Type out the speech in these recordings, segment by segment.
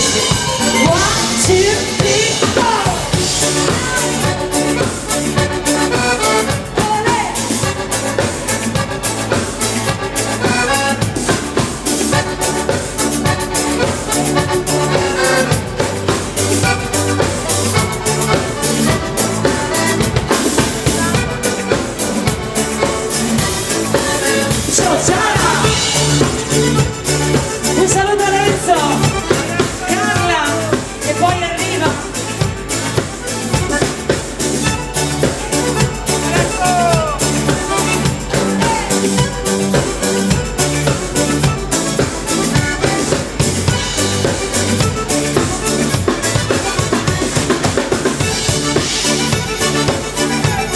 questi. 1, 2, 3, go! Un saluto a Lorenzo, Carla, che poi arriva.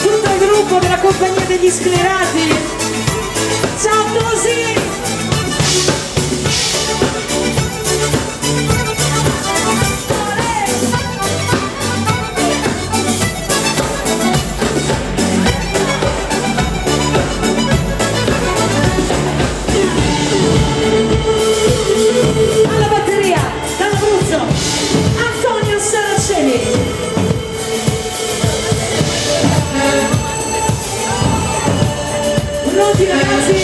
Tutto il gruppo della compagnia degli sclerati. Ciao così! Alla batteria, dall'Abruzzo, Antonio Saraceni. Pronti ragazzi?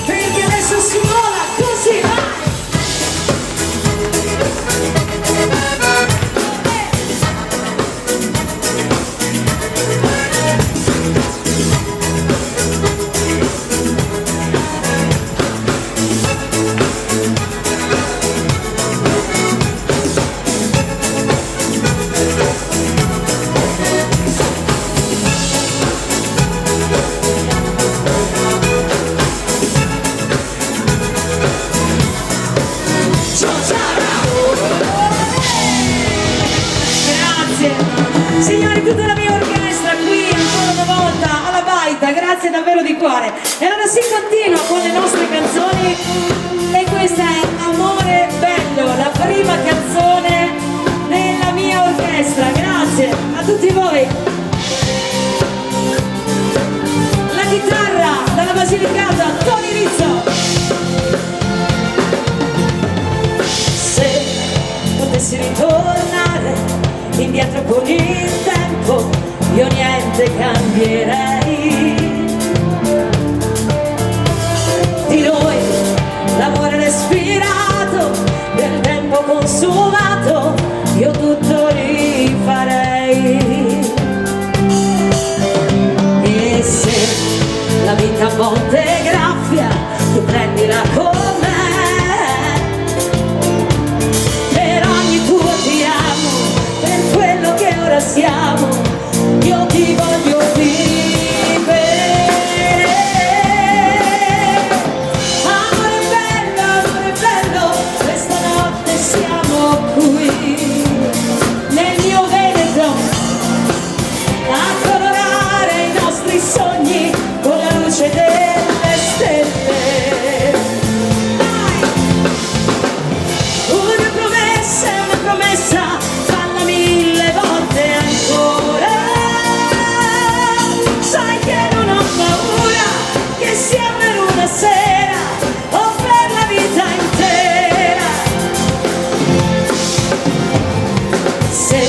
Perché adesso si vola così, vai! Signori, tutta la mia orchestra qui ancora una volta alla baita, grazie davvero di cuore. E allora si continua con le nostre canzoni e questa è Amore Bello, la prima canzone della mia orchestra. Grazie a tutti voi. La chitarra dalla Basilicata, Tony Rizzo. Se potessi ritornare indietro con il tempo, io niente cambierei. Di noi l'amore respirato, del tempo consumato, io tutto rifarei. E se la vita a volte è graffia, tu prendila con me. Per ogni tuo ti amo, per quello che ora siamo, io ti voglio vivere. Amore bello, questa notte siamo qui, nel mio Veneto, a colorare i nostri sogni con la luce delle stelle. Dai! Una promessa, falla 1000 volte ancora. Sai che non ho paura, che sia per una sera o per la vita intera. Se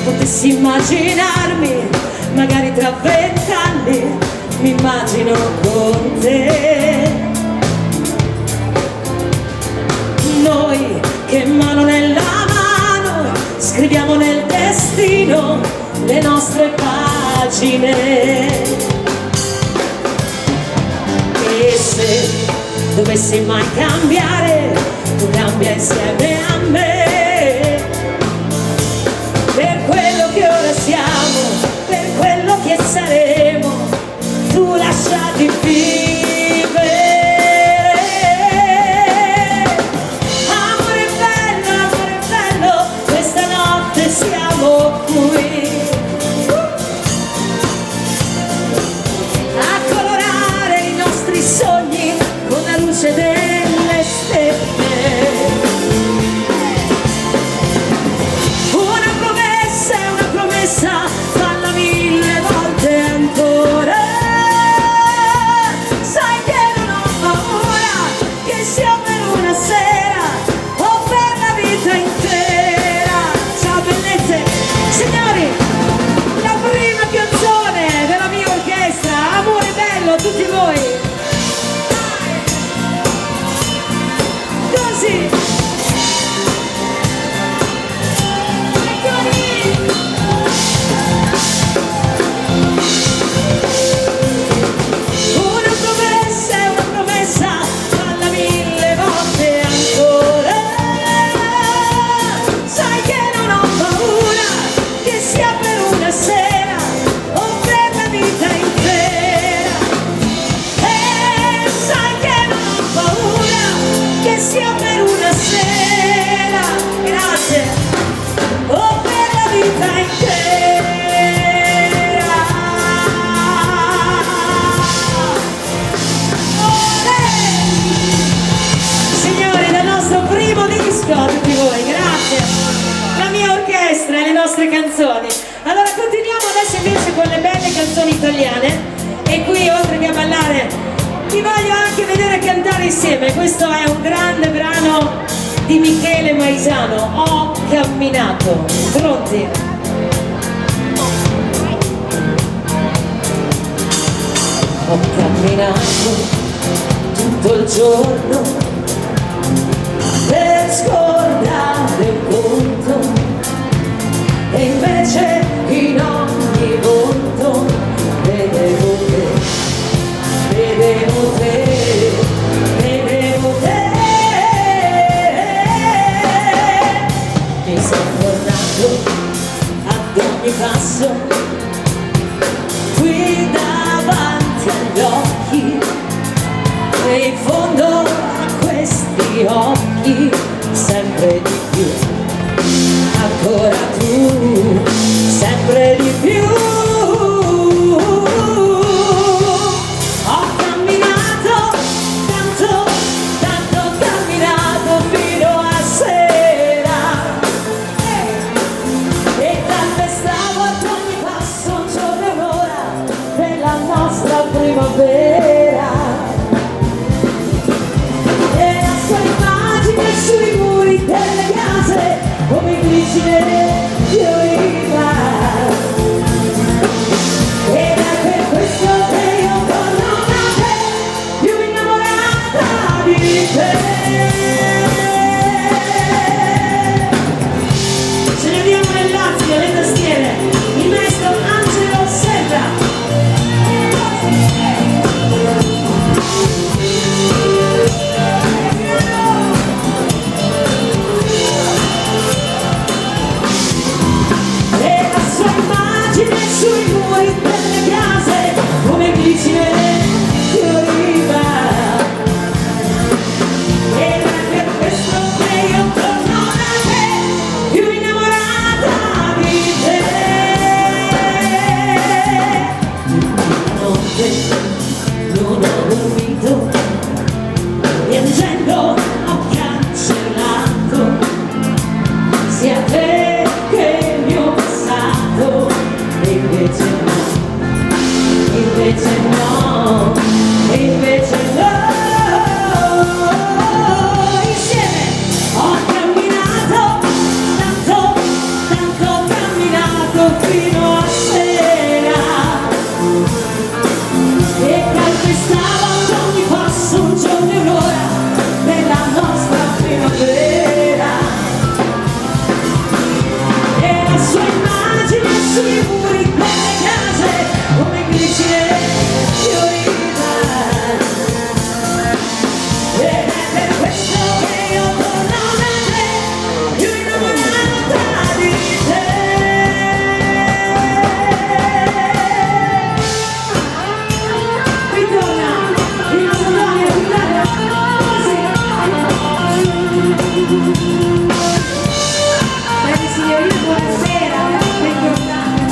potessi immaginarmi, magari tra 20 anni, mi immagino con te. Noi che mano nella mano scriviamo nel destino le nostre pagine. E se dovessi mai cambiare, tu cambia insieme a me. Per quello che ora siamo, per quello che saremo, tu lasciati vivere. Siamo qui a colorare i nostri sogni con la luce delle stelle. Pogliane. E qui oltre che a ballare vi voglio anche vedere cantare insieme. Questo è un grande brano di Michele Maisano, Ho camminato. Pronti? Ho camminato tutto il giorno per scordare un conto, e invece in ogni volto vedevo te, vedevo te, vedevo te. Mi sei tornato ad ogni passo, qui davanti agli occhi, e in fondo a questi occhi sempre di più, ancora tu, sempre di più. Ho camminato tanto, tanto ho camminato fino a sera, e calpestavo ad ogni passo un giorno e un'ora della nostra primavera. E la sua immagine sui muri delle case come glicine fioriva, ed è per questo che io torno da te, più innamorata di te. Ce ne andiamo nel Lazio, alle tastiere, il maestro Angelo Serra. Sui muri delle case come glicine fioriva, ed è per questo che io torno da te, più innamorata di te. Notte non ho dormito, piangendo ho cancellato sia te che il mio passato. Invece no, invece no, invece no. Insieme ho camminato tanto, tanto ho camminato fino a sera, e calpestavo ad ogni passo un giorno e un'ora della nostra primavera. E la sua immagine sui muri delle case come glicine fioriva, ed è per questo che io torno da te, più innamorata di te. Ritorna il nostro Antonio, guarda, così. Bene signorina, buonasera, bentornati.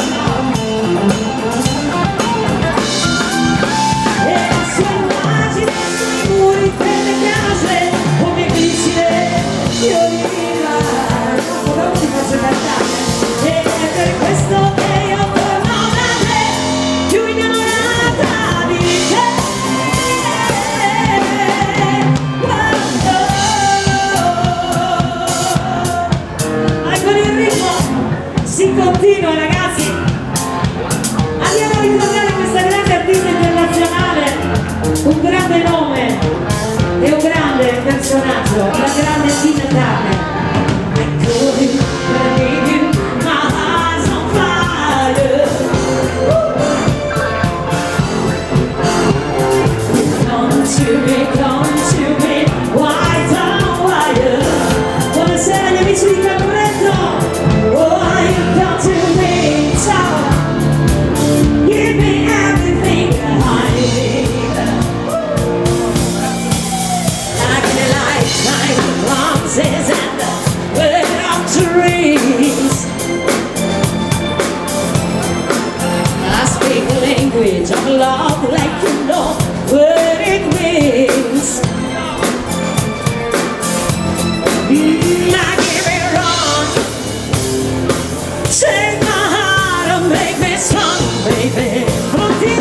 E la sua immagine sui muri delle case come glicine fioriva. Ora ti faccio cantare. Ed è per questo che io torno da te, più innamorata di te. Con il ritmo si continua, ragazzi. Andiamo a ricordare questa grande artista internazionale, un grande nome e un grande personaggio, la grande Tina Turner. I couldn't believe you, my eyes on fire. Come to me, white on wire. Buonasera agli amici di Caporetto. Oh, you come to me, ciao. Give me everything I need. Like in a lifetime of promises and without trees, I speak the language of love like you know what it means. I give it wrong. Take my heart and make me strong, baby. Pronti?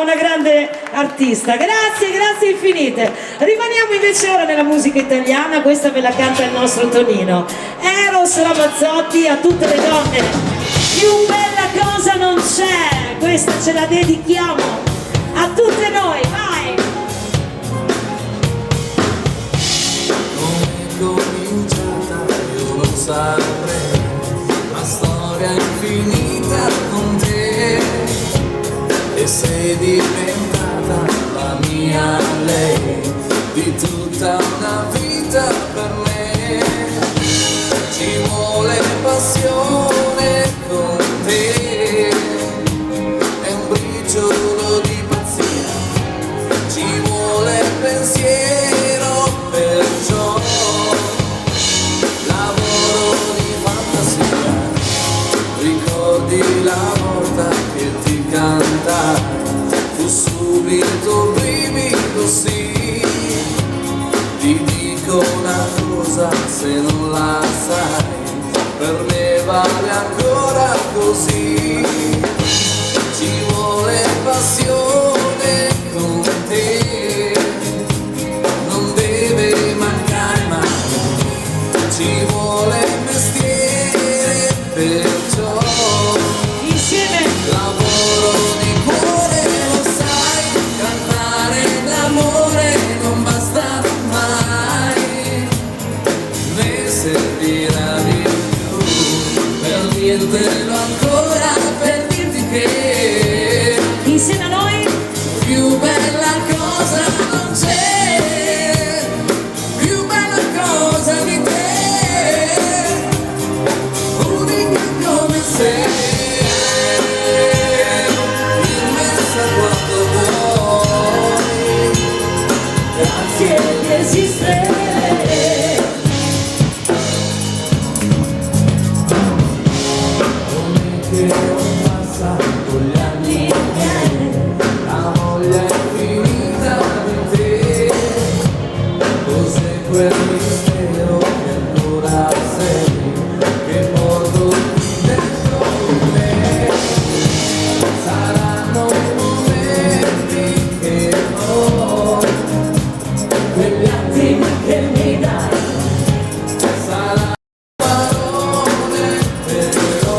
una grande artista. Grazie, grazie infinite. Rimaniamo invece ora nella musica italiana, questa ve la canta il nostro Tonino. Eros Ramazzotti, a tutte le donne. Più bella cosa non c'è, questa ce la dedichiamo a tutte noi, vai! Come è cominciata io non saprei, la storia infinita con te, e sei diventata la mia lei, di tutta una vita per me. Ci vuole passione con te, è un briciolo di pazzia, ci vuole pensiero, perciò lavoro di fantasia. Ricordi la volta che ti cantai, fu subito brivido, sì. Ti dico una cosa, se non la sai, per me vale ancora così. Ci vuole passione con te, non deve mancare mai, ci vuole mestiere, perciò Insieme lavoro di cuore, lo sai, cantare d'amore non basta mai, ne servirà di più, per dirtelo ancora, per dirti che insieme a noi, più bella cosa non c'è, più bella cosa di te, unica come sei, immensa quando vuoi, grazie di esistere. Come che non passa con gli anni, la voglia infinita di te, cos'è quel mistero che ancora sei, che porto qui dentro di me. Saranno i momenti che ho, quegli attimi che mi dai, saranno parole, però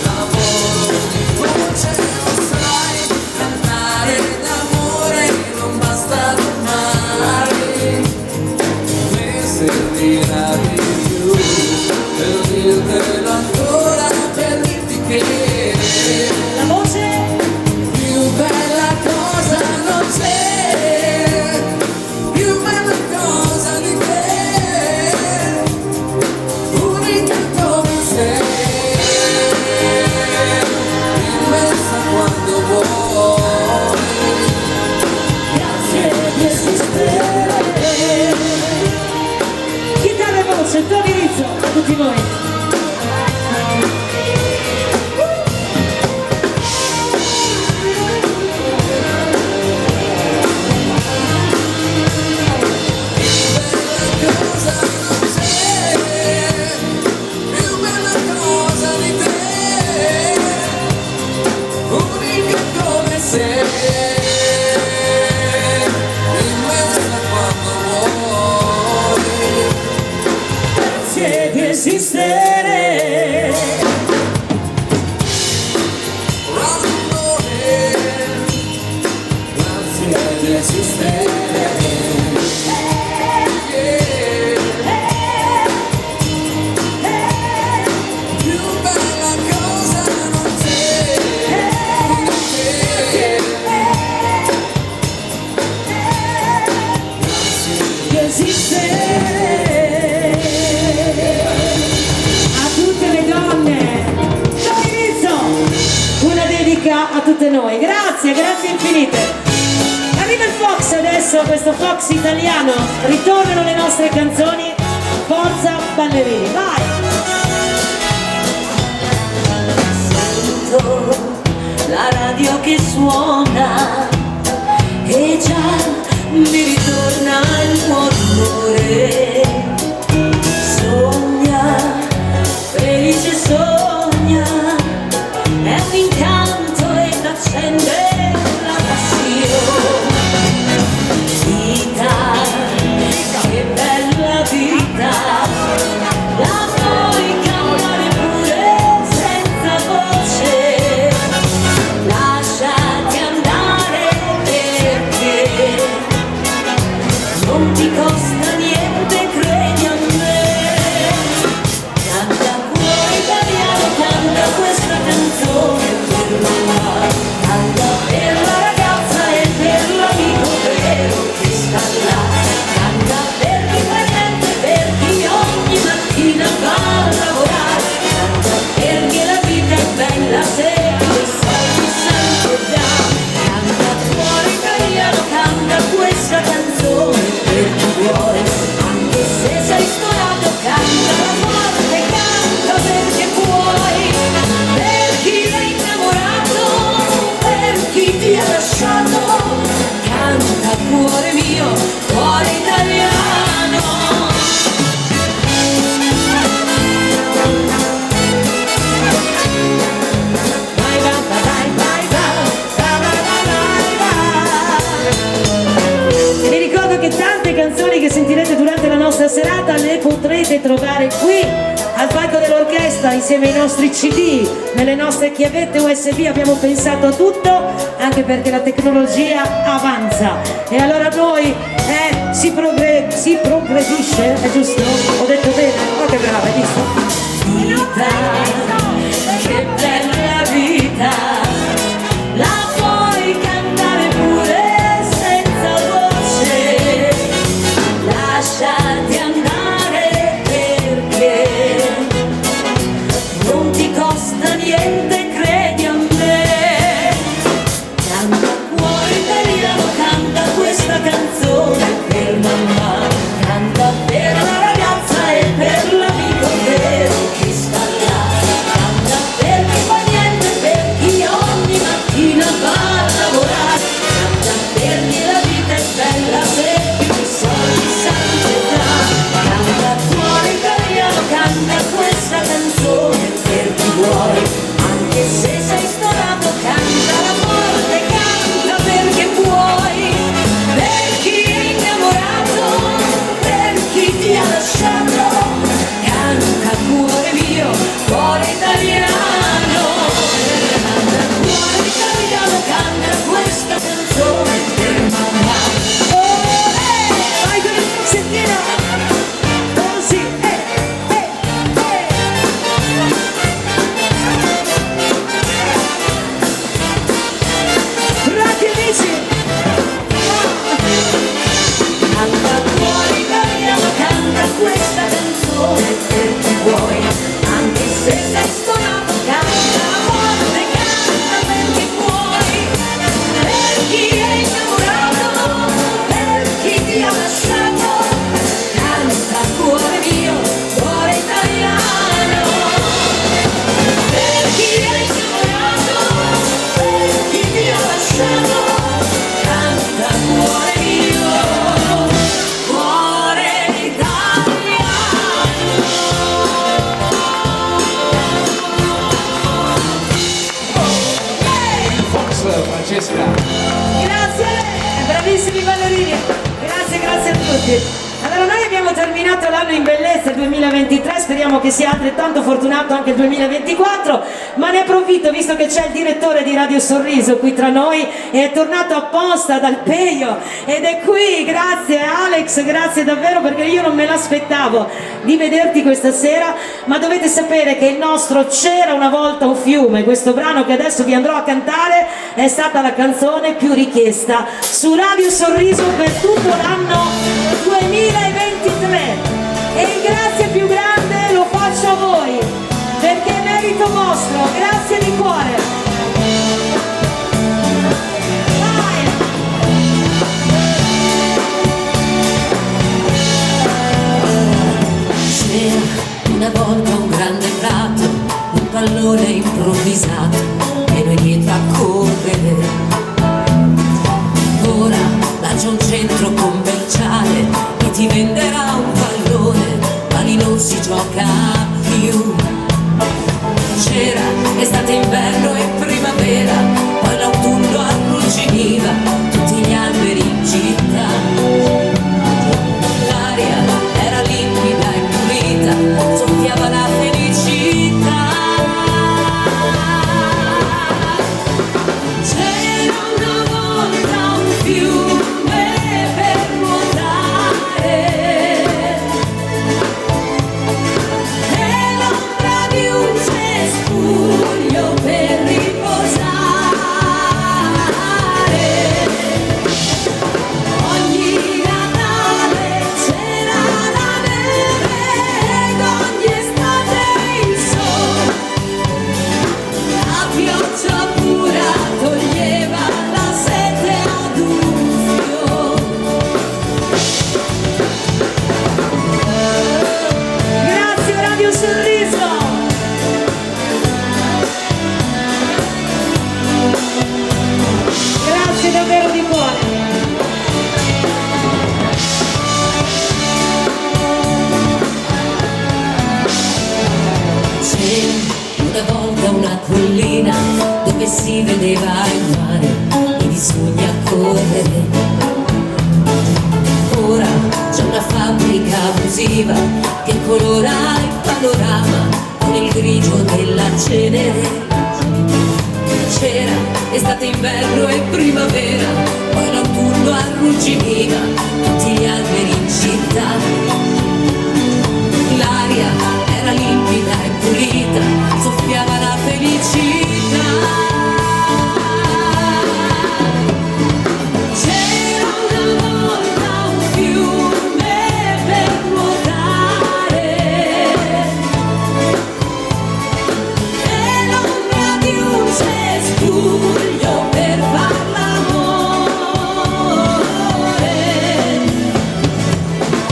lavoro di voce, lo sai, cantare d'amore non basta mai, ne servirà di più, per dirtelo ancora, per dirti che la voce, più bella cosa non c'è, più bella cosa di te, unica come sei, immensa quando vuoi, grazie di esistere. chitarra e voce, Tony Rizzo, a tutti voi. Cosa non c'è, più bella cosa di te, unica come sei, immensa quando vuoi, grazie di esistere. Grazie di esistere. Più bella cosa non c'è, Che esiste a tutte le donne. Tony Rizzo, una dedica a tutte noi. Grazie, grazie infinite. Arriva il Fox adesso, questo Fox italiano. Ritornano le nostre canzoni. Forza ballerini, vai! Sento la radio che suona e già mi ritorna il tuo rumore. Sogna, felice sogna, è un incanto e l'accento ti costa niente, credi a me. Canta cuore italiano, canta questa canzone per mamma, canta per la ragazza e per l'amico vero che sta là, canta per chi fa niente, per chi ogni mattina va a lavorare, canta perché la vita è bella se i soldi sempre dà. Canta cuore italiano, canta questa canzone per chi vuole, anche se sei stonato, canta la morte, canta perché puoi, per chi è innamorato, per chi ti ha lasciato, canta cuore mio, cuore italiano. Vai, va, va, vai, vai, va, va, va, va, vai, va. Vi ricordo che tante canzoni che sentirete durante la nostra serata le potrete trovare qui al palco dell'orchestra insieme ai nostri CD, nelle nostre chiavette USB. Abbiamo pensato a tutto, anche perché la tecnologia avanza e allora noi si progredisce, è giusto? Ho detto bene? Oh che brava, hai visto? Vita, che bella vita, la puoi cantare pure senza voce, lasciati andare perché non ti costa niente, credi a me. Canta cuore italiano, canta questa canzone per mamma, canta per la ragazza e per l'amico vero che sta là, canta per chi fa niente, per chi ogni mattina va a lavorare, canta perché la vita è bella se i soldi sempre dà. Canta cuore italiano, canta questa canzone per chi vuole, anche se sei stonato, canta la morte, canta perché puoi, per chi è innamorato, per chi ti ha lasciato, canta cuore mio, cuore italiano. Canta cuore italiano, canta questa canzone per mamma. Vai con il pezzettino! Così, Pronti amici? Canta cuore italiano, canta questa canzone per chi vuoi, anche se sei stonato, canta la morte, canta perché puoi, per chi è innamorato, per chi ti ha lasciato, canta cuore mio, cuore italiano, per chi è innamorato, per chi ti ha lasciato, canta cuore mio, cuore italiano. Fox, Francesca. Grazie, bravissimi ballerini, grazie a tutti. Allora noi abbiamo terminato l'anno in bellezza, il 2023, speriamo che sia altrettanto fortunato anche il 2024, ma ne approfitto visto che c'è il direttore di Radio Sorriso qui tra noi e è tornato apposta dal Peio ed è qui, grazie Alex, grazie davvero perché io non me l'aspettavo di vederti questa sera, ma dovete sapere che il nostro C'era una volta un fiume, questo brano che adesso vi andrò a cantare, è stata la canzone più richiesta su Radio Sorriso per tutto l'anno 2023 e il grazie più grande lo faccio a voi perché è merito vostro, grazie di cuore. Vai! C'era una volta un grande prato, un pallone improvvisato e noi dietro a correre. Ora là c'è un centro commerciale che ti venderà un pallone, ma lì non si gioca più. C'era estate, inverno e primavera, poi l'autunno arrugginiva tutti gli alberi in città. L'aria era limpida e pulita, soffiava la felicità. C'era una volta un fiume per nuotare, e si vedeva il mare e bisogna correre. Ora c'è una fabbrica abusiva che colora il panorama con il grigio della cenere. C'era estate, inverno e primavera, poi l'autunno arrugginiva tutti gli alberi in città. L'aria era limpida e pulita, soffiava la felicità. C'era una volta un fiume per nuotare e l'ombra di un cespuglio per far l'amore.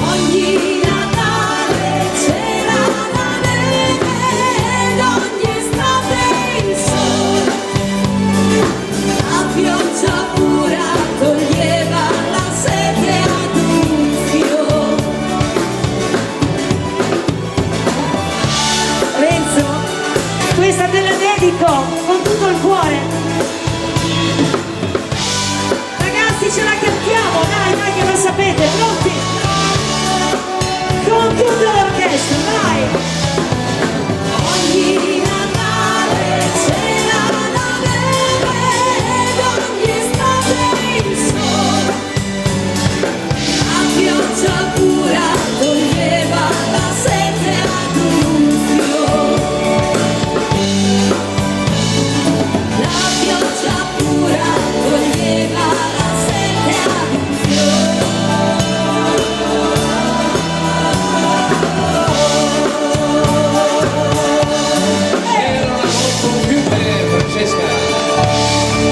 Ogni Natale c'era la neve ed ogni estate il sole. La pioggia pura toglieva la sete ad un fiore. Renzo, questa te la dedico con tutto il cuore. Ragazzi, ce la cantiamo, dai che lo sapete, pronti? Con tutta l'orchestra, vai! Ogni Natale c'era la neve ed ogni estate il sole. La pioggia pura toglieva la sete ad un fiore. La pioggia pura toglieva la sete ad un fiore. Era una volta un fiume, Francesca.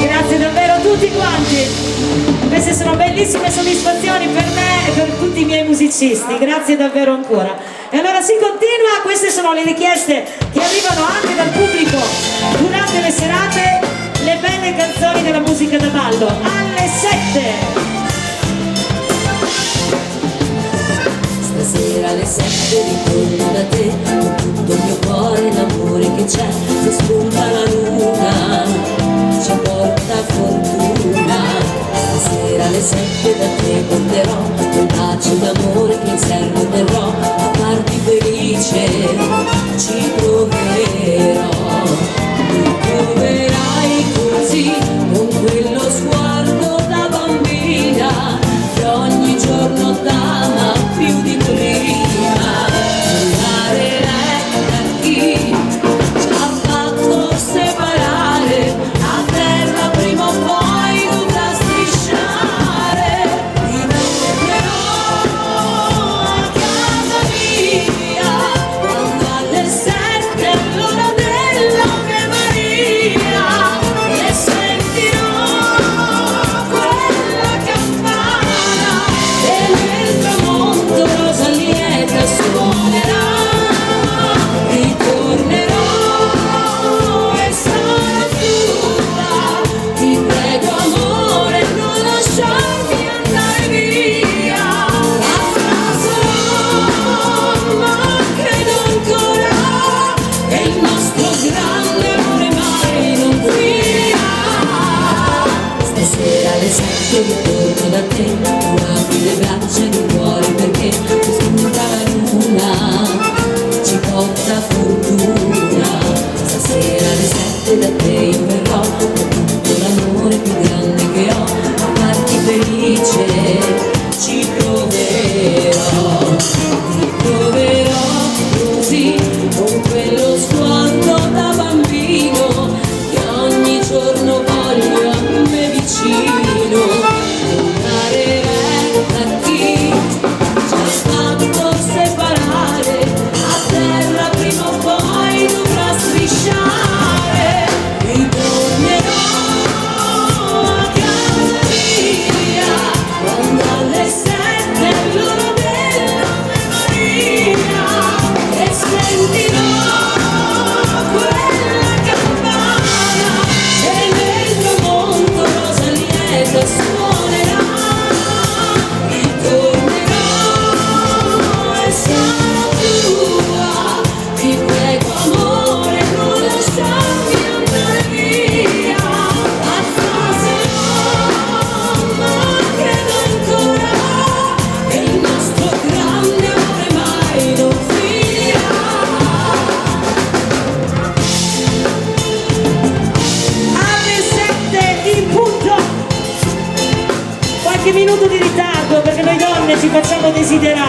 Grazie davvero a tutti quanti. Queste sono bellissime soddisfazioni per me e per tutti i miei musicisti. Grazie davvero ancora. E allora si continua, queste sono le richieste che arrivano anche dal pubblico durante le serate, le belle canzoni della musica da ballo alle 7. Stasera alle 7 ritorno da te, con tutto il mio cuore l'amore che c'è. Se spunta la luna ci porta fortuna. Stasera alle 7 da te porterò un bacio d'amore che in serbo terrò. A farti felice ci proverò. Mi troverai così, con quello sguardo da bambina che ogni giorno t'ama più di prima. Giurare da chi ci ha fatto separare, a terra prima o poi dovrà strisciare. Ritornerò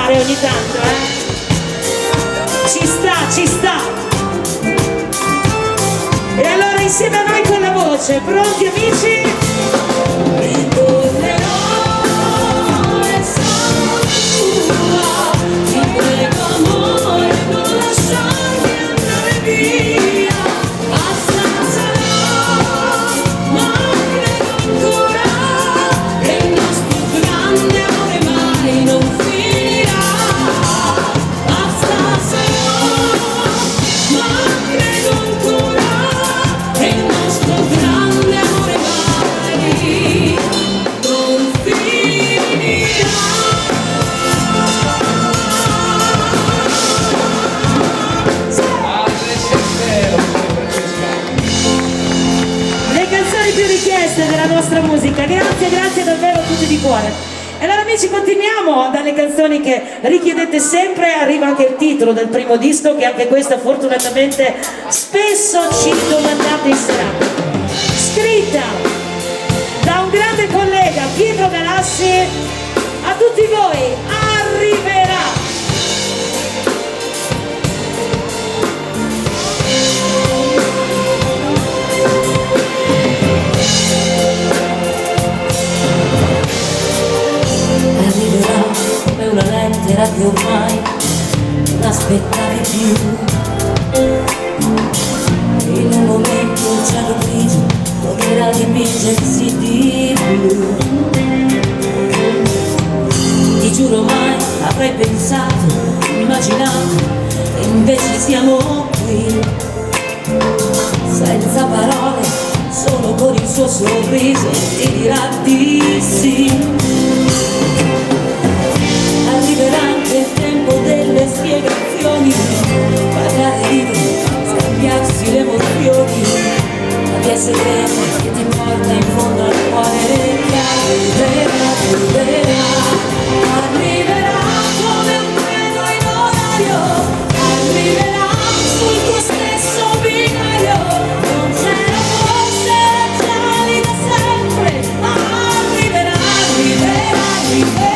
ballare ogni tanto, Ci sta, ci sta. E allora insieme a noi con la voce, pronti amici? Ritornerò e sono tua, ti prego amore non lasciarmi andare via, basta sarò, ma credo ancora che il nostro grande amore mai non finirà, basta sarò, ma credo ancora che il nostro grande amore mai non finirà. Le canzoni più richieste della nostra musica, grazie, grazie davvero a tutti di cuore. E allora amici continuiamo dalle canzoni che richiedete sempre, arriva anche il titolo del primo disco che anche questa fortunatamente spesso ci domandate in serata. Scritta da un grande collega, Pietro Galassi, a tutti voi, arriverà. Arriverà come una lettera che ormai non aspettavi più. In un momento il cielo grigio tornerà a dipingersi di blu. Ti giuro mai avrei pensato, immaginato, e invece siamo qui, senza parole, solo con il suo sorriso ti dirà di sì. Arriverà anche il tempo delle spiegazioni, parlare di scambiarsi le emozioni, la via segreta che ti porta in fondo al cuore, che arriverà, arriverà come un treno in orario, arriverà sul tuo stesso binario, non c'era forse già lì da sempre, ma arriverà, arriverà, arriverà.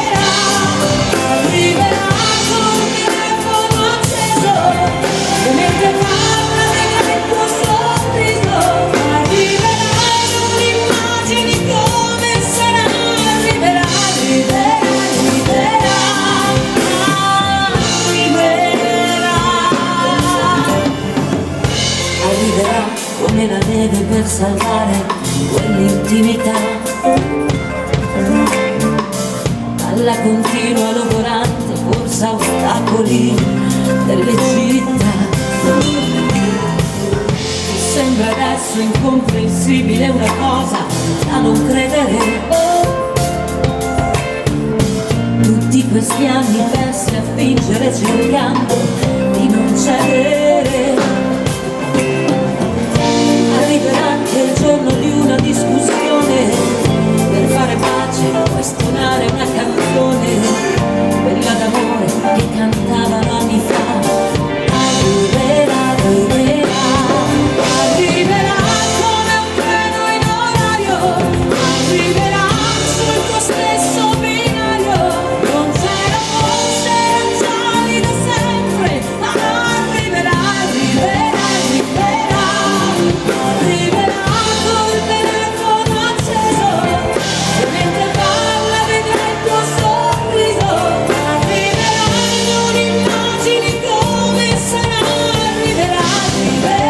Arriverà col telefono acceso e mentre parla vedrai il tuo sorriso, arriverà e non immagini come sarà, arriverà, arriverà, arriverà, arriverà come la neve per salvare quell'intimità alla continua logorante corsa a ostacoli delle città. Ti sembra adesso incomprensibile una cosa da non credere, tutti questi anni persi a fingere cercando di non cedere. Arriverà anche il giorno di una discussione per fare pace, puoi suonare una canzone, quella d'amore che cantavano anni fa. Arriverà, arriverà, arriverà come un treno in orario, arriverà sul tuo stesso binario, non c'era forse già lì da sempre, ma arriverà, arriverà, arriverà, arriverà col telefono acceso. Mentre parla vedrai il tuo sorriso, arriverà e non immagini come sarà, arriverà, arriverà,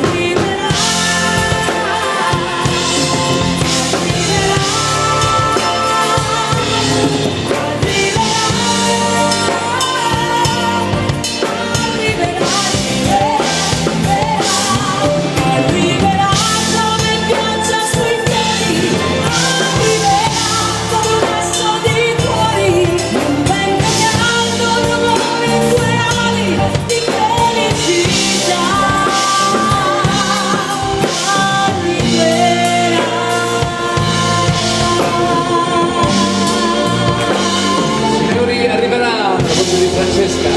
arriverà, arriverà, arriverà come pioggia sui fiori, arriverà con un resto di cuori, un vento caldo, un rumore in due ali di felicità, Signori, arriverà la voce di Francesca.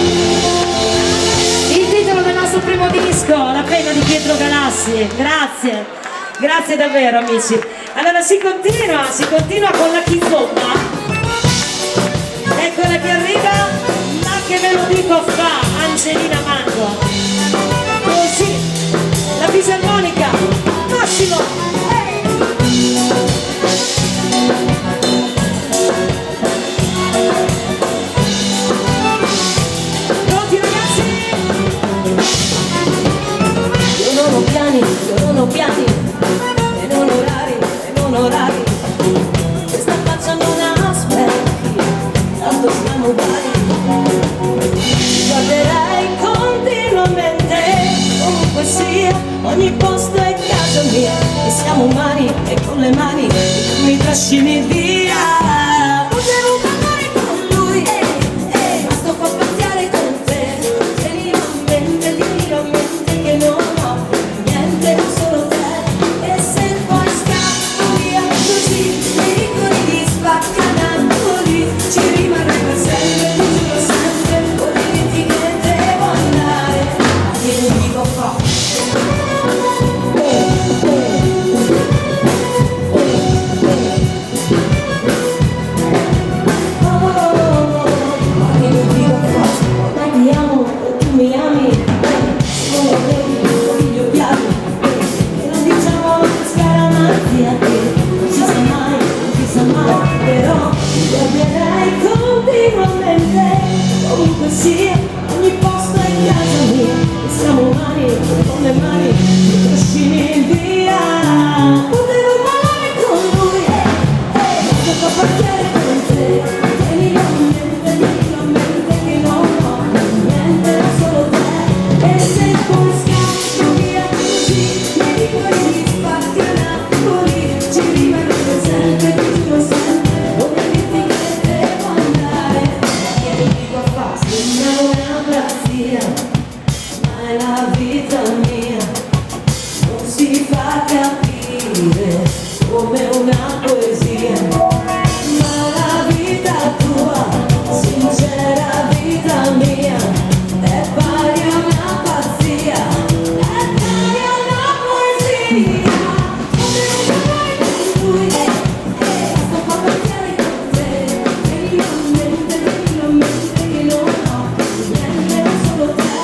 Il titolo del nostro primo disco, La pena di Pietro Galassi, grazie, grazie davvero amici. Allora si continua con la chizomba. c'è chi arriva, ma che ve lo dico fa Angelina Mango. Così, la fisarmonica, Massimo. Pronti ragazzi? Io non ho piani, io non ho piani, e non orari, e non orari. Questa faccia non aspetti, tanto siamo pari. Guarderai continuamente, ovunque sia, ogni posto è casa mia. E siamo umani e con le mani mi trascini via. Potevo parlare con lui, ma sto qua a pazziare con te. Tienilo a mente che non ho niente, solo te. E se poi scappo via così, nei vicoli di Spaccanapoli, ci rimarrei per sempre, ti giuro sempre. Vorrei dirti che devo andare, ma che non dico fa. Sì, ogni posto è casa mia, e siamo umani con le mani, mi trascini via. Potevo parlare con lui, ma sto qua a pazziare con te. Tienilo a mente che non ho niente, solo te. E se poi scappo via così, nei vicoli di Spaccanapoli, ci rimarrò per sempre, ti giuro sempre. Vorrei dirti che devo andare, che non dico a fare. Sembra una pazzia, ma è la vita mia, non si fa capire come una poesia. Ma la vita tua, sincera vita mia, è pari a una pazzia, è pari a una poesia. Potevo parlare con lui, sto qua a pazziare con te. Tienilo a mente che non ho niente, solo te.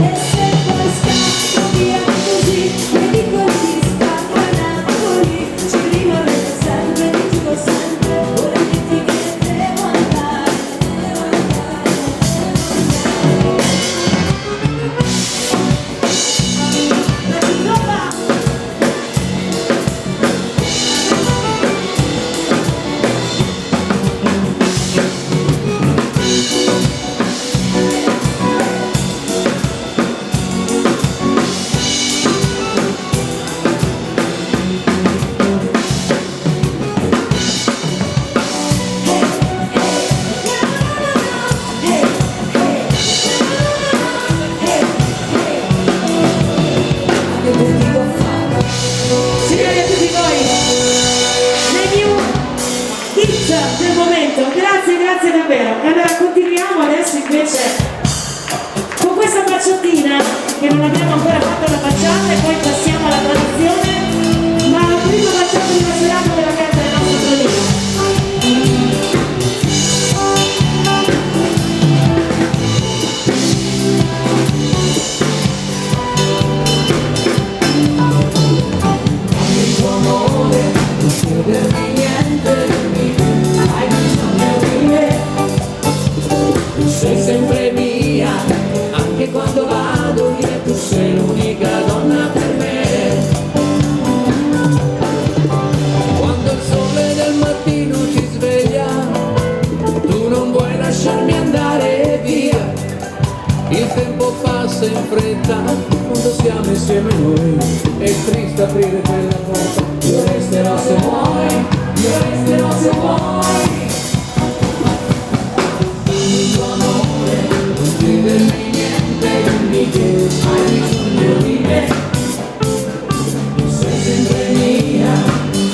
E se poi scappo via così, nei vicoli di Spaccanapoli, ci rimarrei per sempre, ti giuro sempre. Vorrei dirti che devo andare, devo andare, La Giuseppe. che non dico fare. Signori a tutti voi, le new hit del momento, grazie, grazie davvero. E allora continuiamo adesso invece con questa baciatina che non abbiamo ancora fatto la facciata e poi passiamo alla tradizione, ma la prima baciata di una serata della carta del nostro Tonino. Sei sempre mia, anche quando vado via, tu sei l'unica donna per me. Quando il sole del mattino ci sveglia, tu non vuoi lasciarmi andare via. Il tempo passa in fretta, quando siamo insieme noi, è triste aprire quella porta. Io resterò se vuoi, io resterò se vuoi. Il tuo amore, non chiedermi niente, dimmi che hai bisogno di me. Sei sempre mia,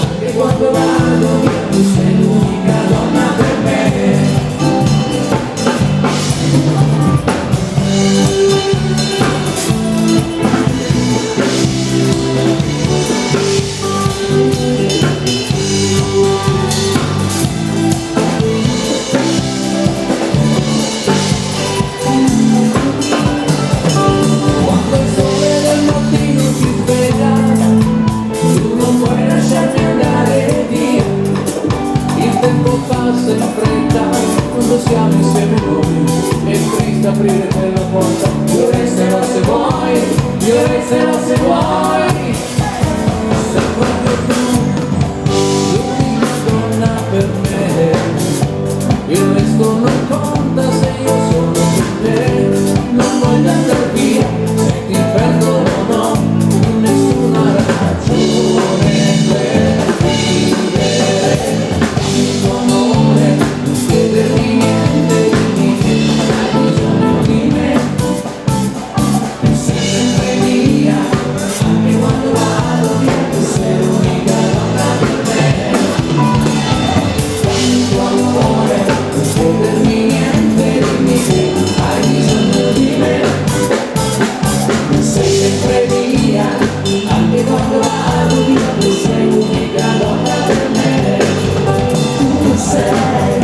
anche quando vado via, tu sei l'unica donna per me. insieme noi, è triste aprire quella porta, io resterò se vuoi, io resterò se vuoi. Sei proprio tu, l'unica donna per me, il resto non conta se io sono con te, non voglio andare via, se ti perdo non ho nessuna ragione per vivere, il tuo amore, non chiedermi niente di me, hai bisogno di me, sei sempre mia, anche quando vado via, tu sei l'unica donna per me, il tuo amore, non chiedermi niente di me, hai bisogno di me, sei sempre mia, anche quando vado via, tu sei l'unica donna per me, tu sei,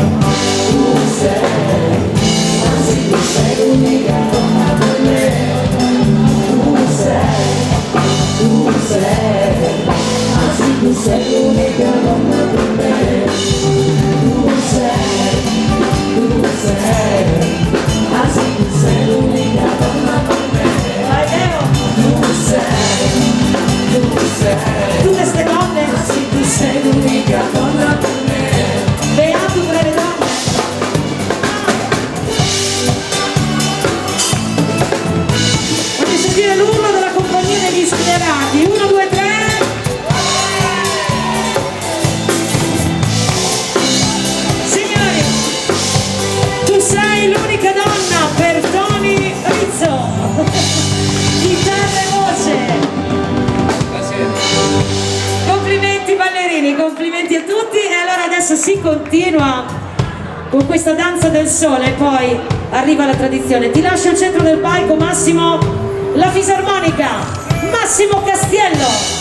anzi tu sei l'unica donna per me, tu sei, anzi tu sei l'unica donna per me, tu sei, anzi tu sei l'unica donna per me. Vai Leo, tutte queste donne, Sì, tu sei l'unica donna per me. beato per le donne. Voglio sentire l'urlo della compagnia degli schierati. 1, 2, 3. Signori, tu sei l'unica donna per Tony Rizzo. Chitarra e voce. Complimenti ballerini, complimenti a tutti. E allora adesso si continua con questa danza del sole e poi arriva la tradizione. Ti lascio al centro del palco Massimo, la fisarmonica, Massimo Castiello.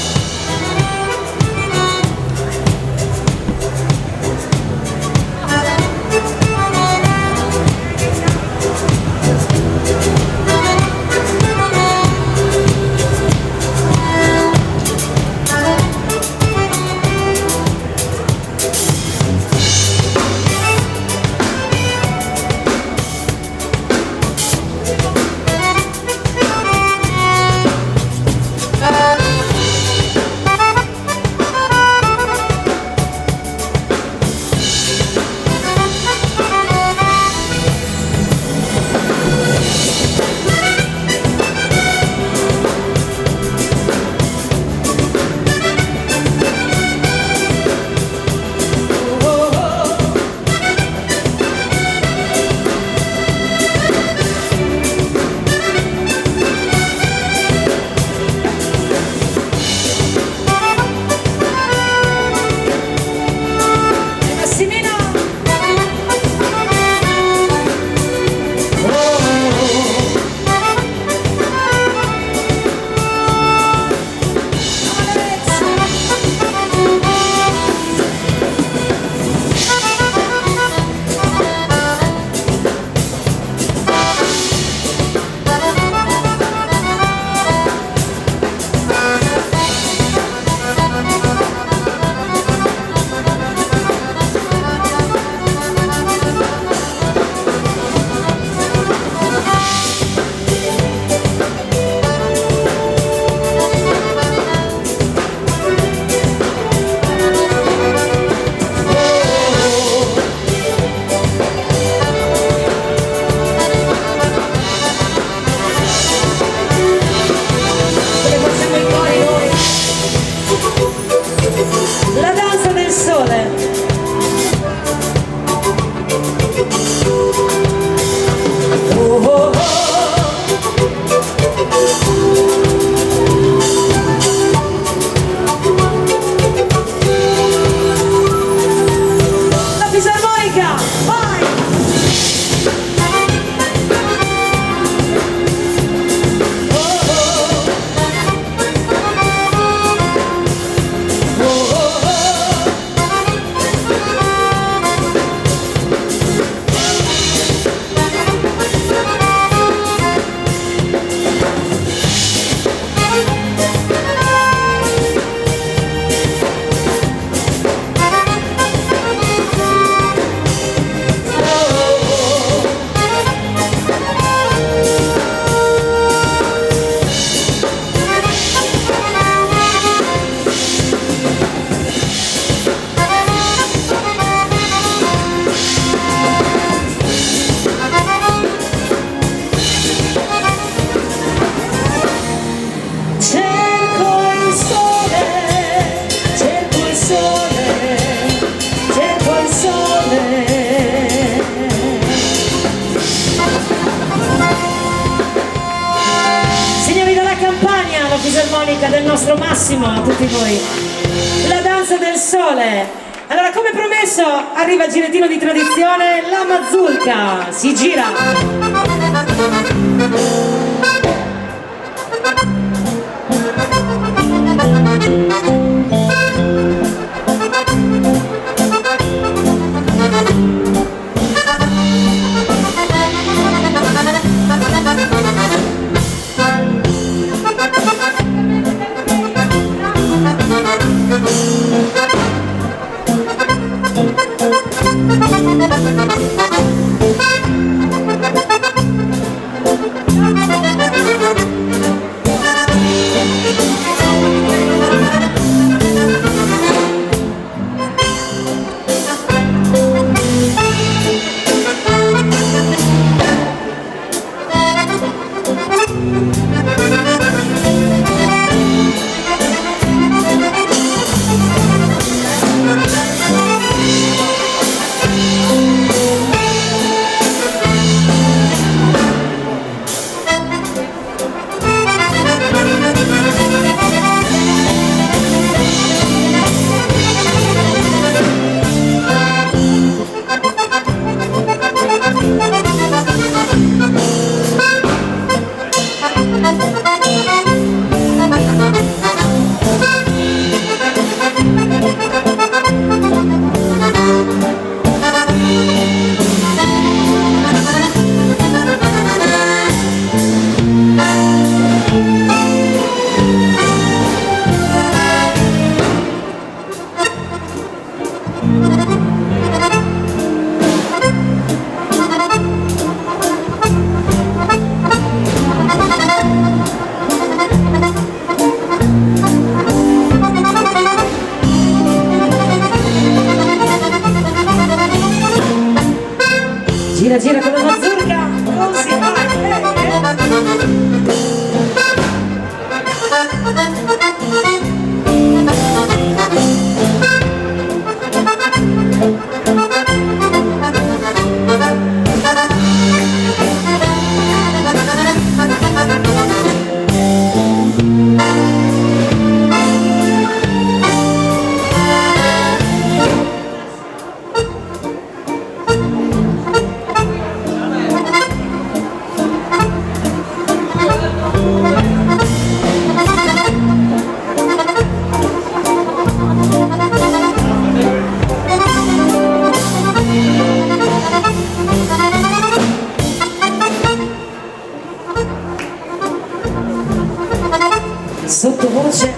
armonica del nostro Massimo a tutti voi. La danza del sole. Allora, come promesso, arriva il girettino di tradizione, la mazurka. Si gira. Gira gira con la mazurka, così sottovoce.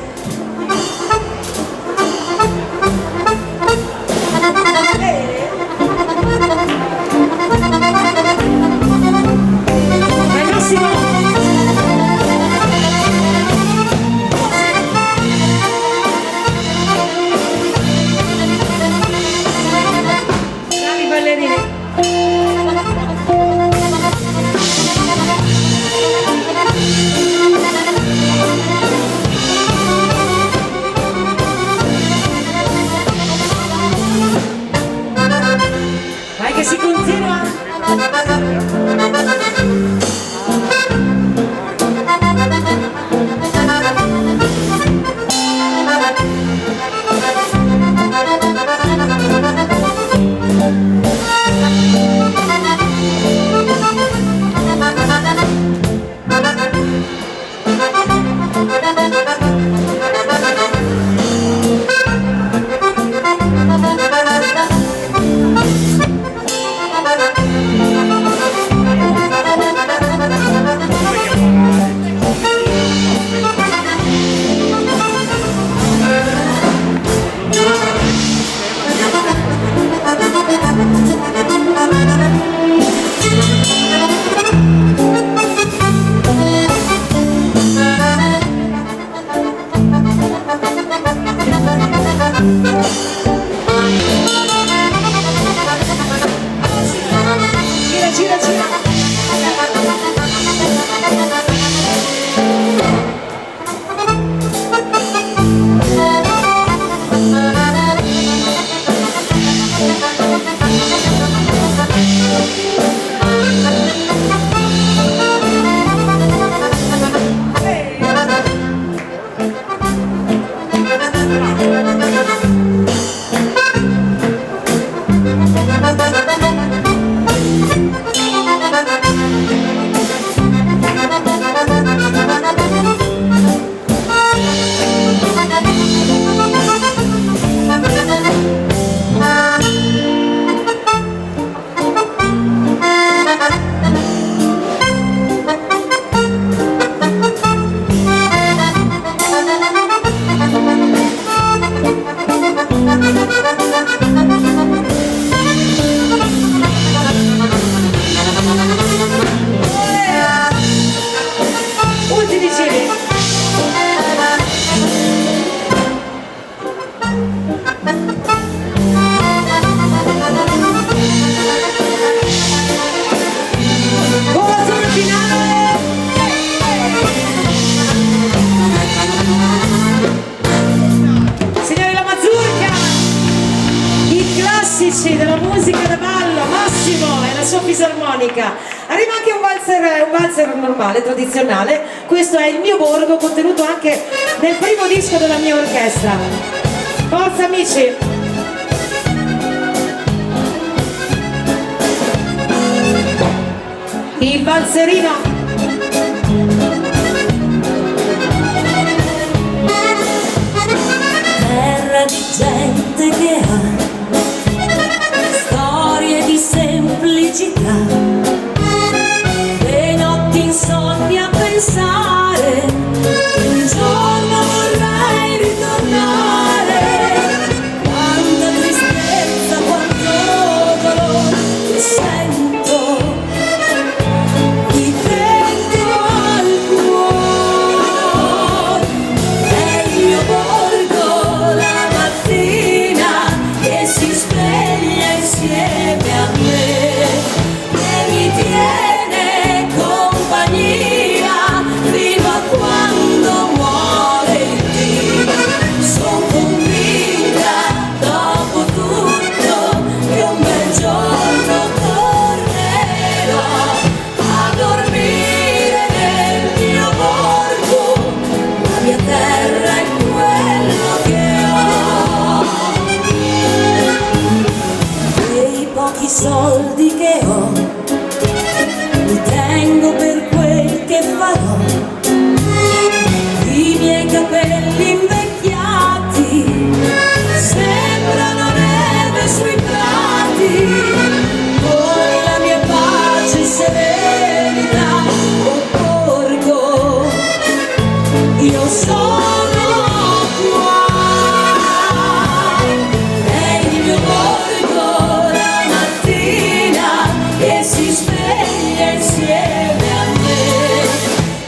Vai Massimo! Bravi ballerini! Vai che si continua! fisarmonica. Arriva anche un valzer normale, tradizionale. Questo è Il mio borgo, contenuto anche nel primo disco della mia orchestra. Forza amici! Il valzerino. Terra di gente che ha storie di semplicità, le notti insonni a pensare che un giorno vorrei ritornare. Quanta tristezza, quanto dolore che sento qui dentro al cuore. È il mio borgo la mattina che si sveglia insieme a me e mi tiene compagnia fino a quando muore Dio. Sono convinta dopo tutto che un bel giorno tornerò a dormire nel mio borgo. La mia terra è quello che ho. Quei pochi soldi che ho li tengo per quel che farò. I miei capelli invecchiati sembrano neve sui prati. Con la mia pace e serenità, oh borgo, io sono qua. È il mio borgo la mattina che si sveglia insieme a me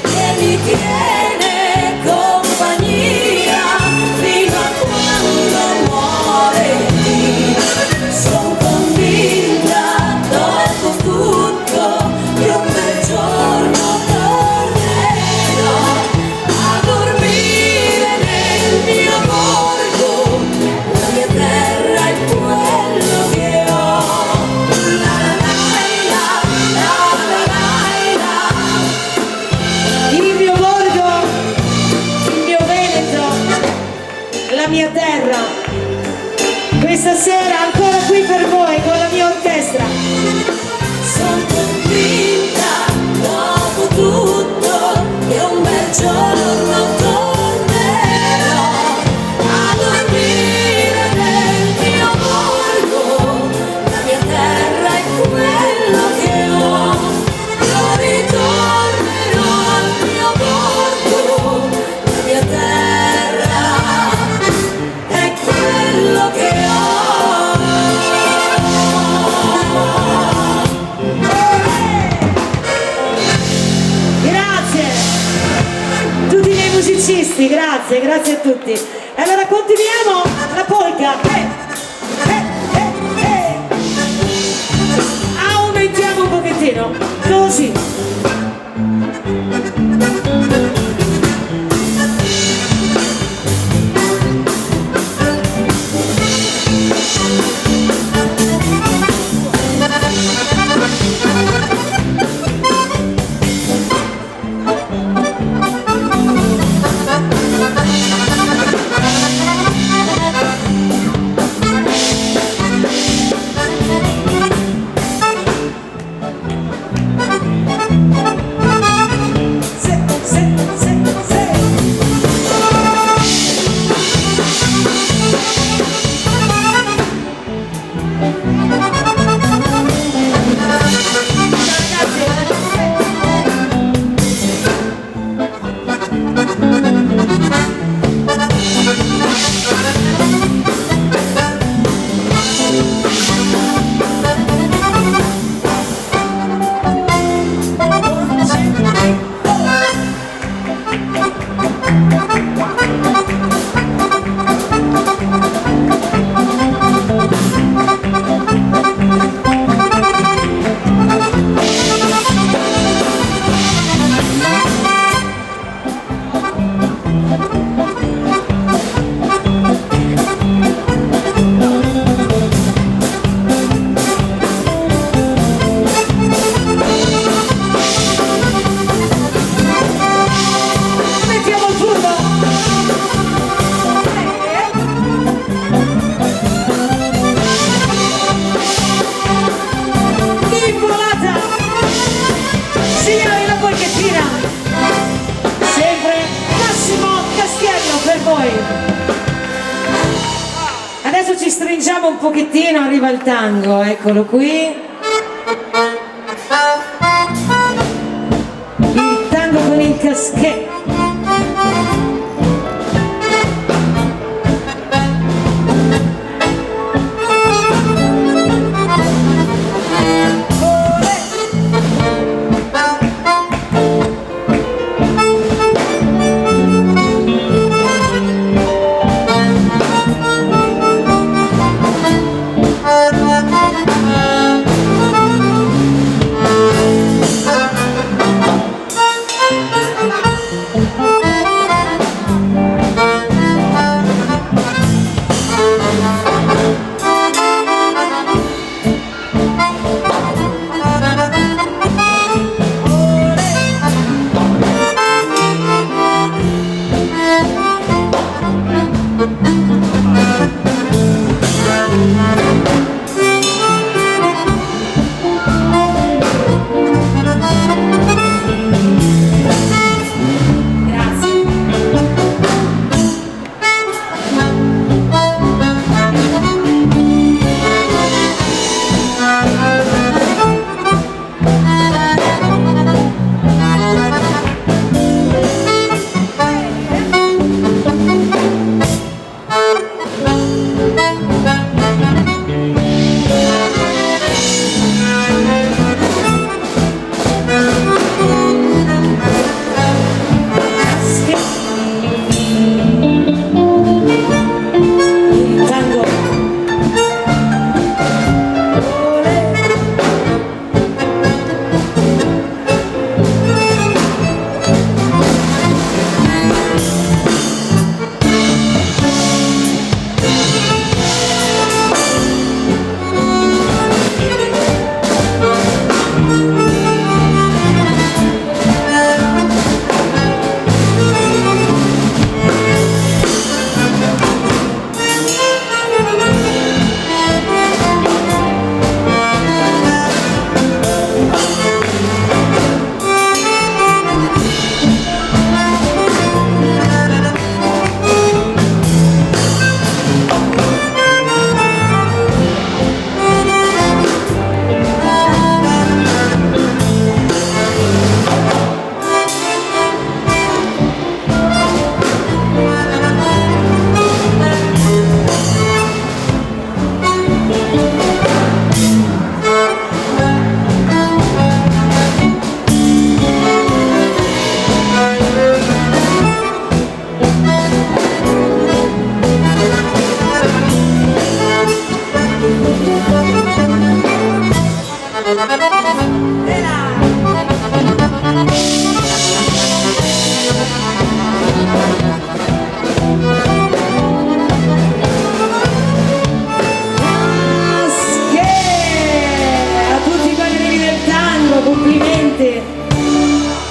e mi tiene compagnia fino a quando muore Dio. Sono convinta dopo tutto che un bel giorno tornerò a dormire nel mio borgo. La mia terra è quello che ho. La la la la. Il mio borgo, il mio Veneto, la mia terra. Questa sera ancora qui per voi con la mia orchestra. Sono convinta dopo tutto che un bel giorno tornerò a dormire nel mio borgo. La mia terra è quello che ho. Io ritornerò al mio borgo. La mia terra è quello che ho. Grazie! Tutti i miei musicisti, grazie, grazie a tutti. E allora continuiamo la polka. Aumentiamo un pochettino, così. Avanziamo un pochettino, arriva il tango, eccolo qui. Il tango con il caschetto.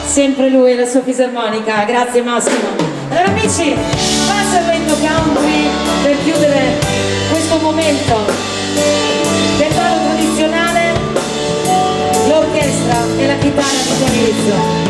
Sempre lui e la sua fisarmonica, grazie Massimo. Allora amici, passa il Vento Country per chiudere questo momento del ballo tradizionale, l'orchestra e la chitarra di Tony Rizzo.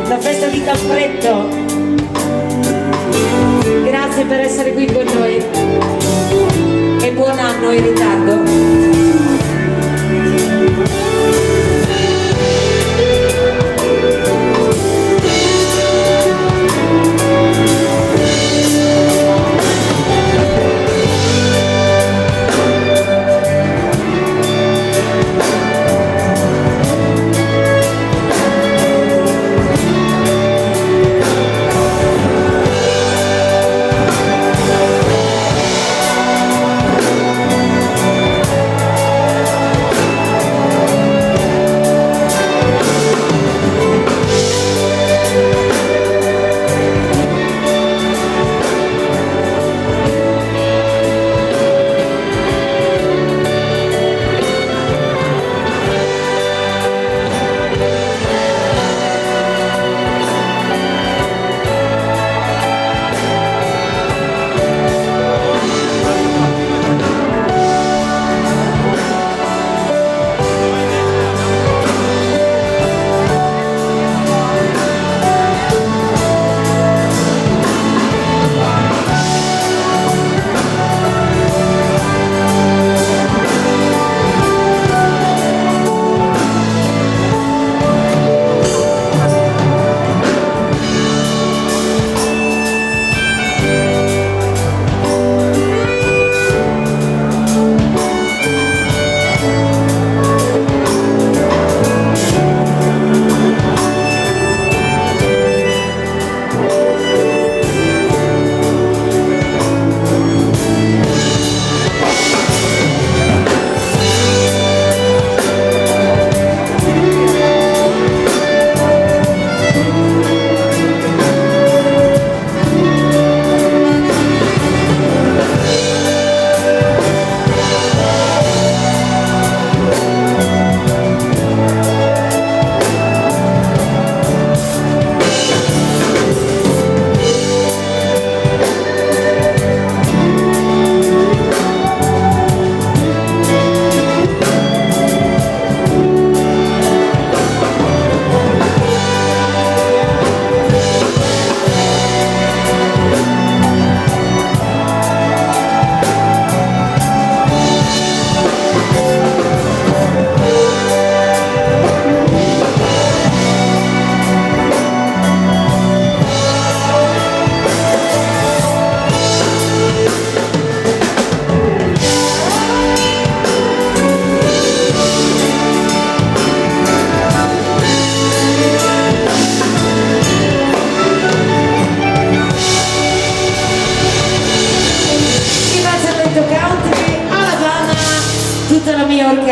La festa di Campretto, grazie per essere qui con noi e buon anno in ritardo.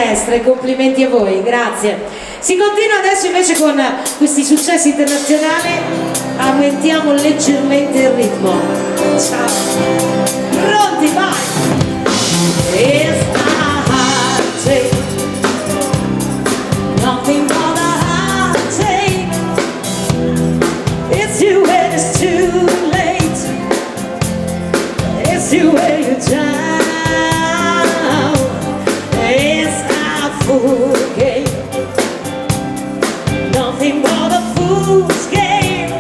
orchestra e complimenti a voi, grazie. Si continua adesso invece con questi successi internazionali, aumentiamo leggermente il ritmo. Ciao. Pronti, vai! It's my heart take, nothing but a heart take. It's you when it's too late, it's you when you're down. It's a fool game, nothing but a fool's game.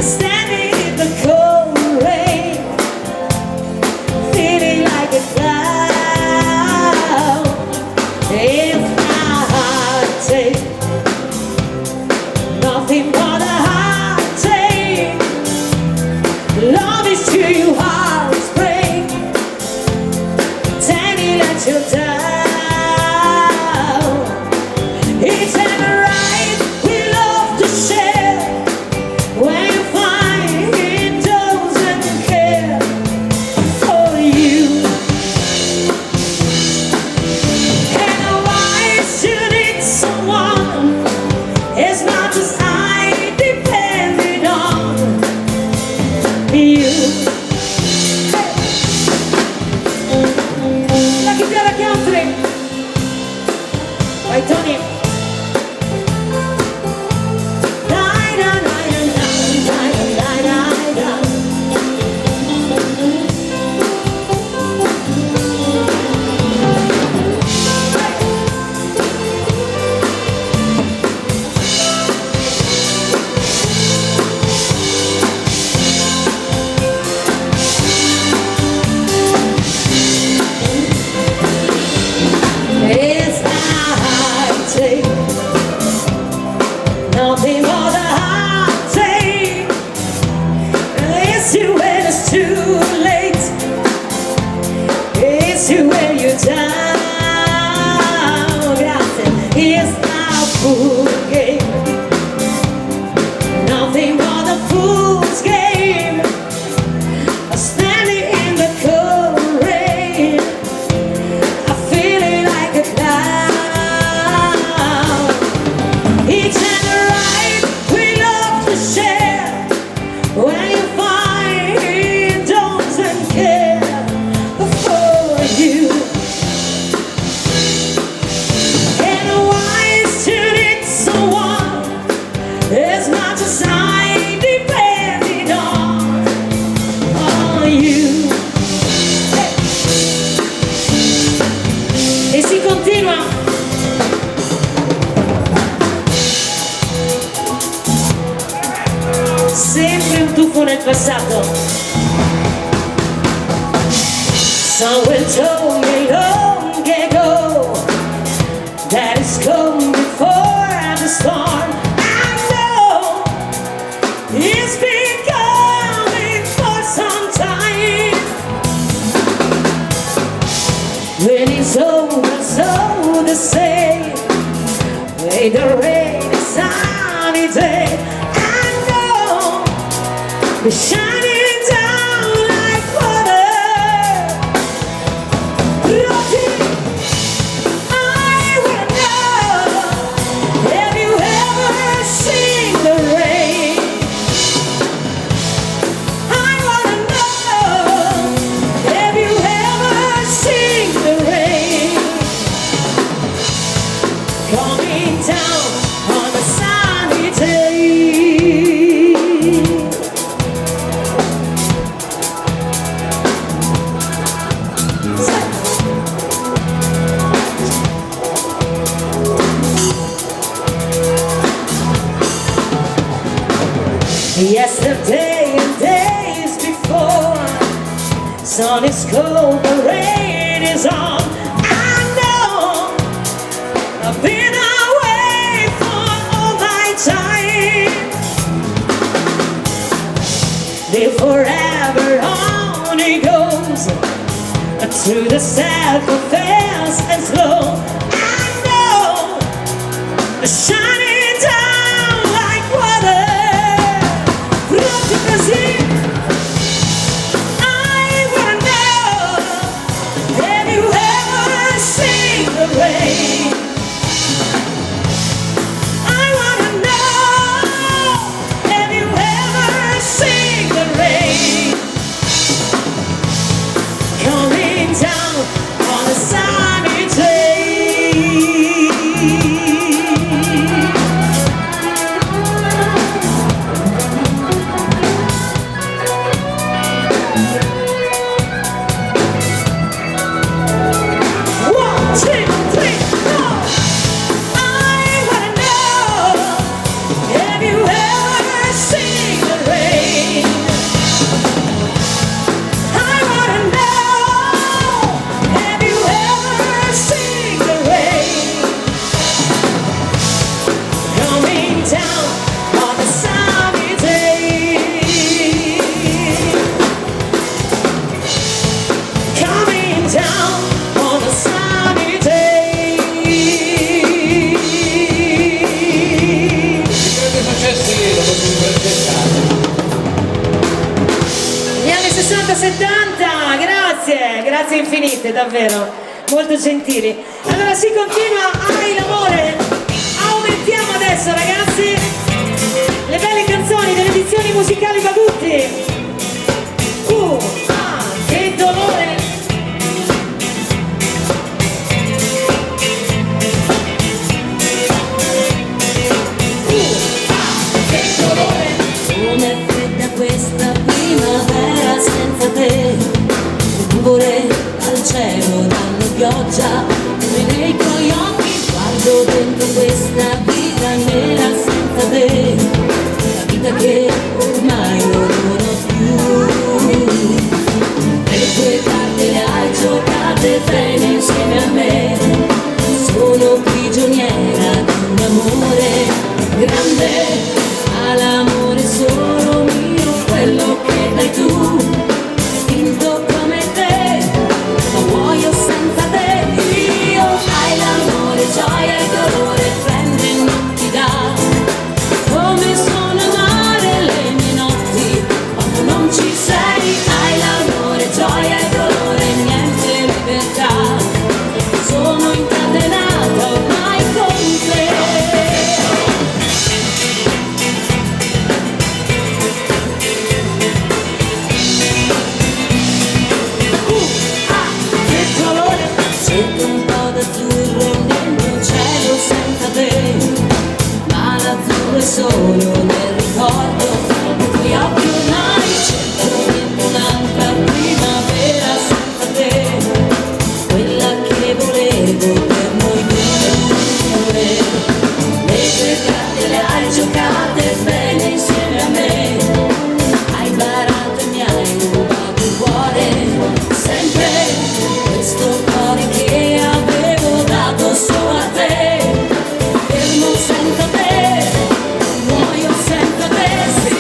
Standing in the cold rain, feeling like a clown. It's my heart take, nothing but a heart take. Love is to you hearts break, tiny let you down. It's never right, we love to share. When you find it doesn't care for you. And why should it someone? It's not just I depending on you. La chitarra country. Vai Tony. Dai, dai, dai, dai, dai, dai, dai, dai. It's my heart take, nothing but a heart take. It's you when it's too late, it's you when you're down. Grazie. It's my fool game, nothing but a fool's game. Standing in the cold rain, I'm feeling like a clown. Each and right, we love to share. When you find it doesn't care for you. And why should it someone? It's not just I depending on you. E si continua. Sempre un tuffo nel passato. Someone told me long ago that it's come before the storm. I know it's been coming for some time. When it's over, so to say, with the rainy sunny day, I know we're shining down like water. I wanna know, have you ever seen the rain? I wanna know, have you ever seen the rain coming down on a sunny day? Yesterday and days before, sun is cold, the rain is on. I know I've been away for all my time. Live forever on it goes, to the sad, fast and slow. I know shining down like water. Proprio così. I wanna know, have you ever seen down on a sunny day. I grandi successi lo possiamo presentare. Gli anni 60-70, grazie infinite, davvero, molto gentili. Allora si continua, hai l'amore, aumentiamo adesso ragazzi, le belle canzoni delle edizioni musicali Bagutti. Che dolore! Che dolore! Com'è fredda questa primavera senza te, nuvole al cielo danno pioggia come nei tuoi occhi, guardo dentro questa vita nera senza te, la vita che ormai non ho più. Le tue carte le hai giocate bene insieme a me, sono prigioniera di un amore grande. All'amore solo mio, quello che dai tu, vinto come te, ma muoio senza te. Io hai l'amore, gioia e dolore, prende e non ti dà. Come sono amare le mie notti, quando non ci sei. Hai l'amore, gioia e dolore, niente libertà. Sono incatenata ormai con te. Cerco un po' d'azzurro nel mio cielo senza te, ma l'azzurro è solo nel ricordo dei tuoi occhi ormai. Cerco un'altra primavera senza te, quella che volevo per noi due. Le tue carte le hai giocate bene insieme a me, hai barato e mi hai rubato il cuore, sempre questo cuore che avevo dato solo a te, fermo senza te, muoio senza te. Sì,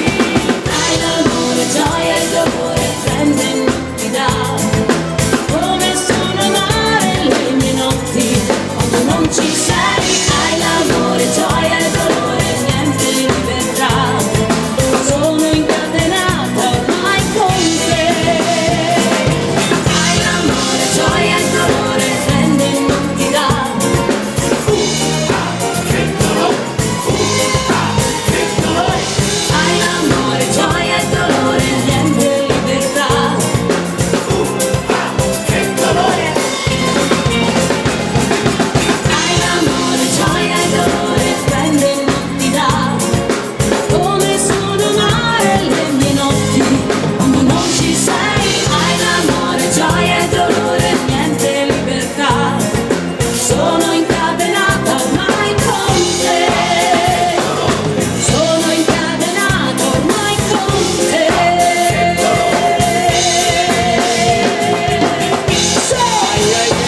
hai l'amore, gioia e dolore, prende e non ti dà. Come sono amare le mie notti, quando non ci sei. Hai l'amore, gioia e dolore, niente libertà. Sono incatenata ormai con te. Hai l'amore, gioia e dolore, prende e non ti dà. Hai l'amore, gioia e dolore, niente libertà. Hai l'amore, gioia e dolore, prende e non ti dà. Come sono amare le mie notti, quando non ci sei. Hai l'amore, gioia e dolore, niente libertà. Sono incatenata ormai con te. Sono incatenata ormai con te.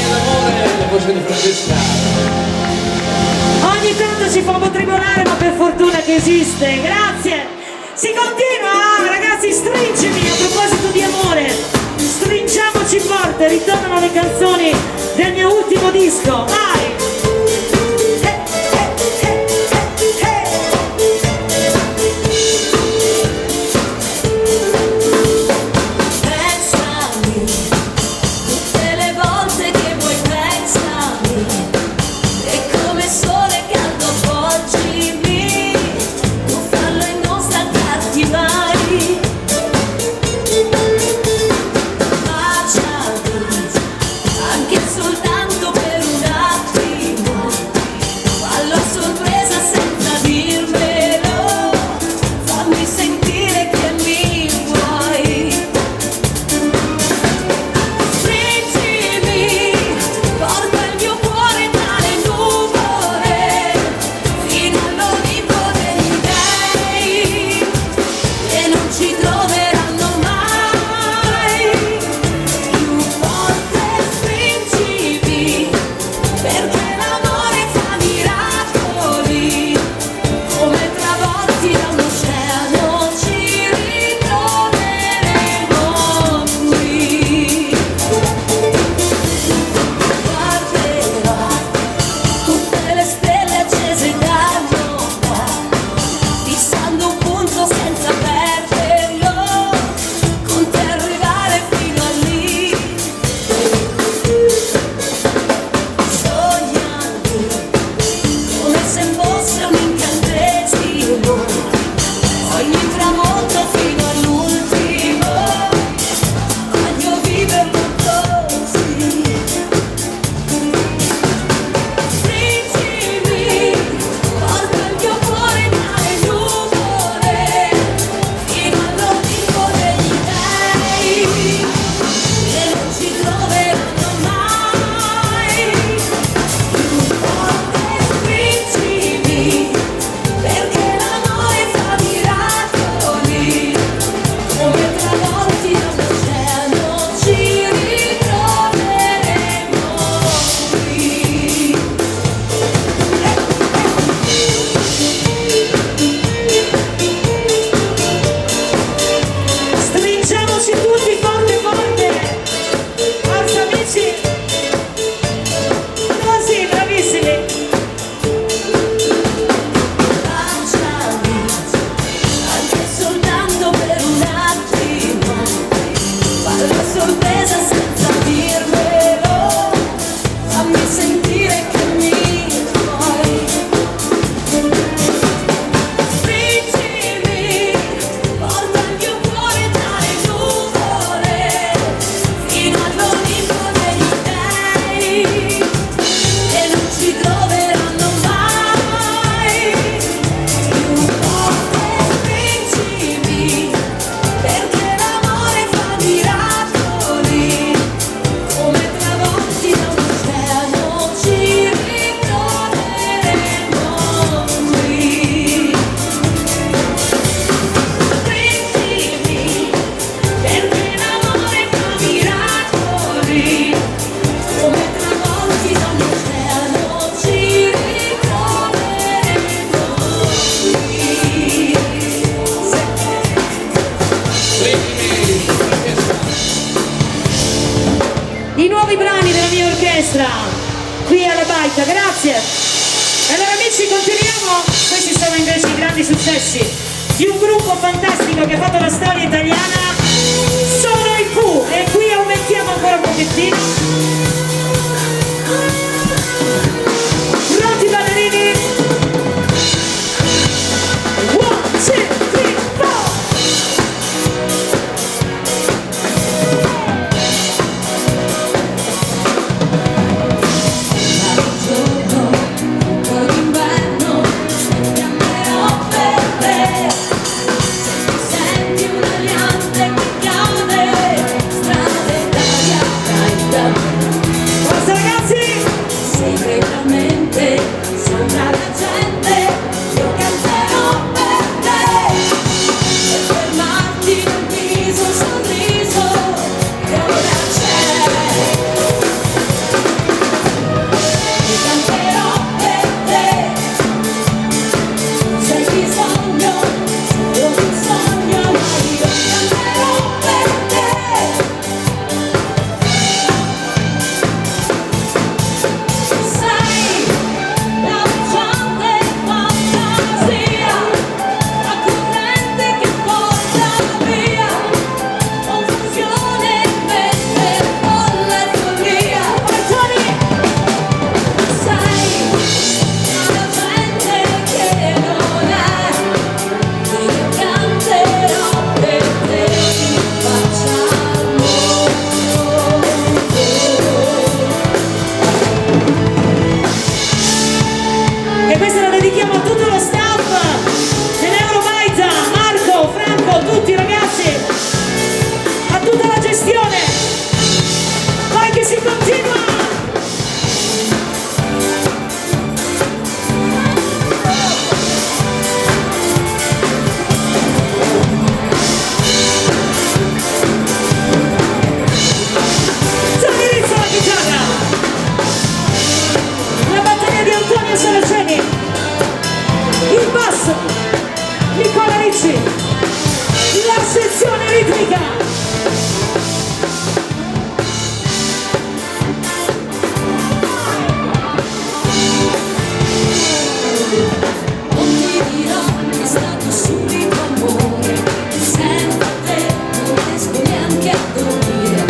L'amore, la voce di Francesca. Ogni tanto si fa un po' tremolare, ma per fortuna che esiste, grazie! Si continua, ragazzi, stringimi a proposito di amore, stringiamoci forte, ritornano le canzoni del mio ultimo disco, vai! Pensami, tutte le volte che vuoi pensami, e come sole caldo avvolgimi, tu fallo e non stancarti mai. Baciami, anche soltanto per un attimo. i nuovi brani della mia orchestra qui alla Baita, grazie. E allora amici, continuiamo. Questi sono invece i grandi successi di un gruppo fantastico che ha fatto la storia italiana, sono i Pooh, e qui aumentiamo ancora un pochettino. Pronti ballerini? 1, 2, 3, 4. E questa la dedichiamo a tutto lo staff dell'Eurobaita, Marco, Franco, tutti ragazzi, a tutta la gestione. Vai che si continua! Tony Rizzo alla chitarra, la batteria di Antonio Saraceni, il basso Nicola Ricci, la sezione ritmica Non ti dirò che è stato subito amore, sempre a te, non riesco neanche a dormire,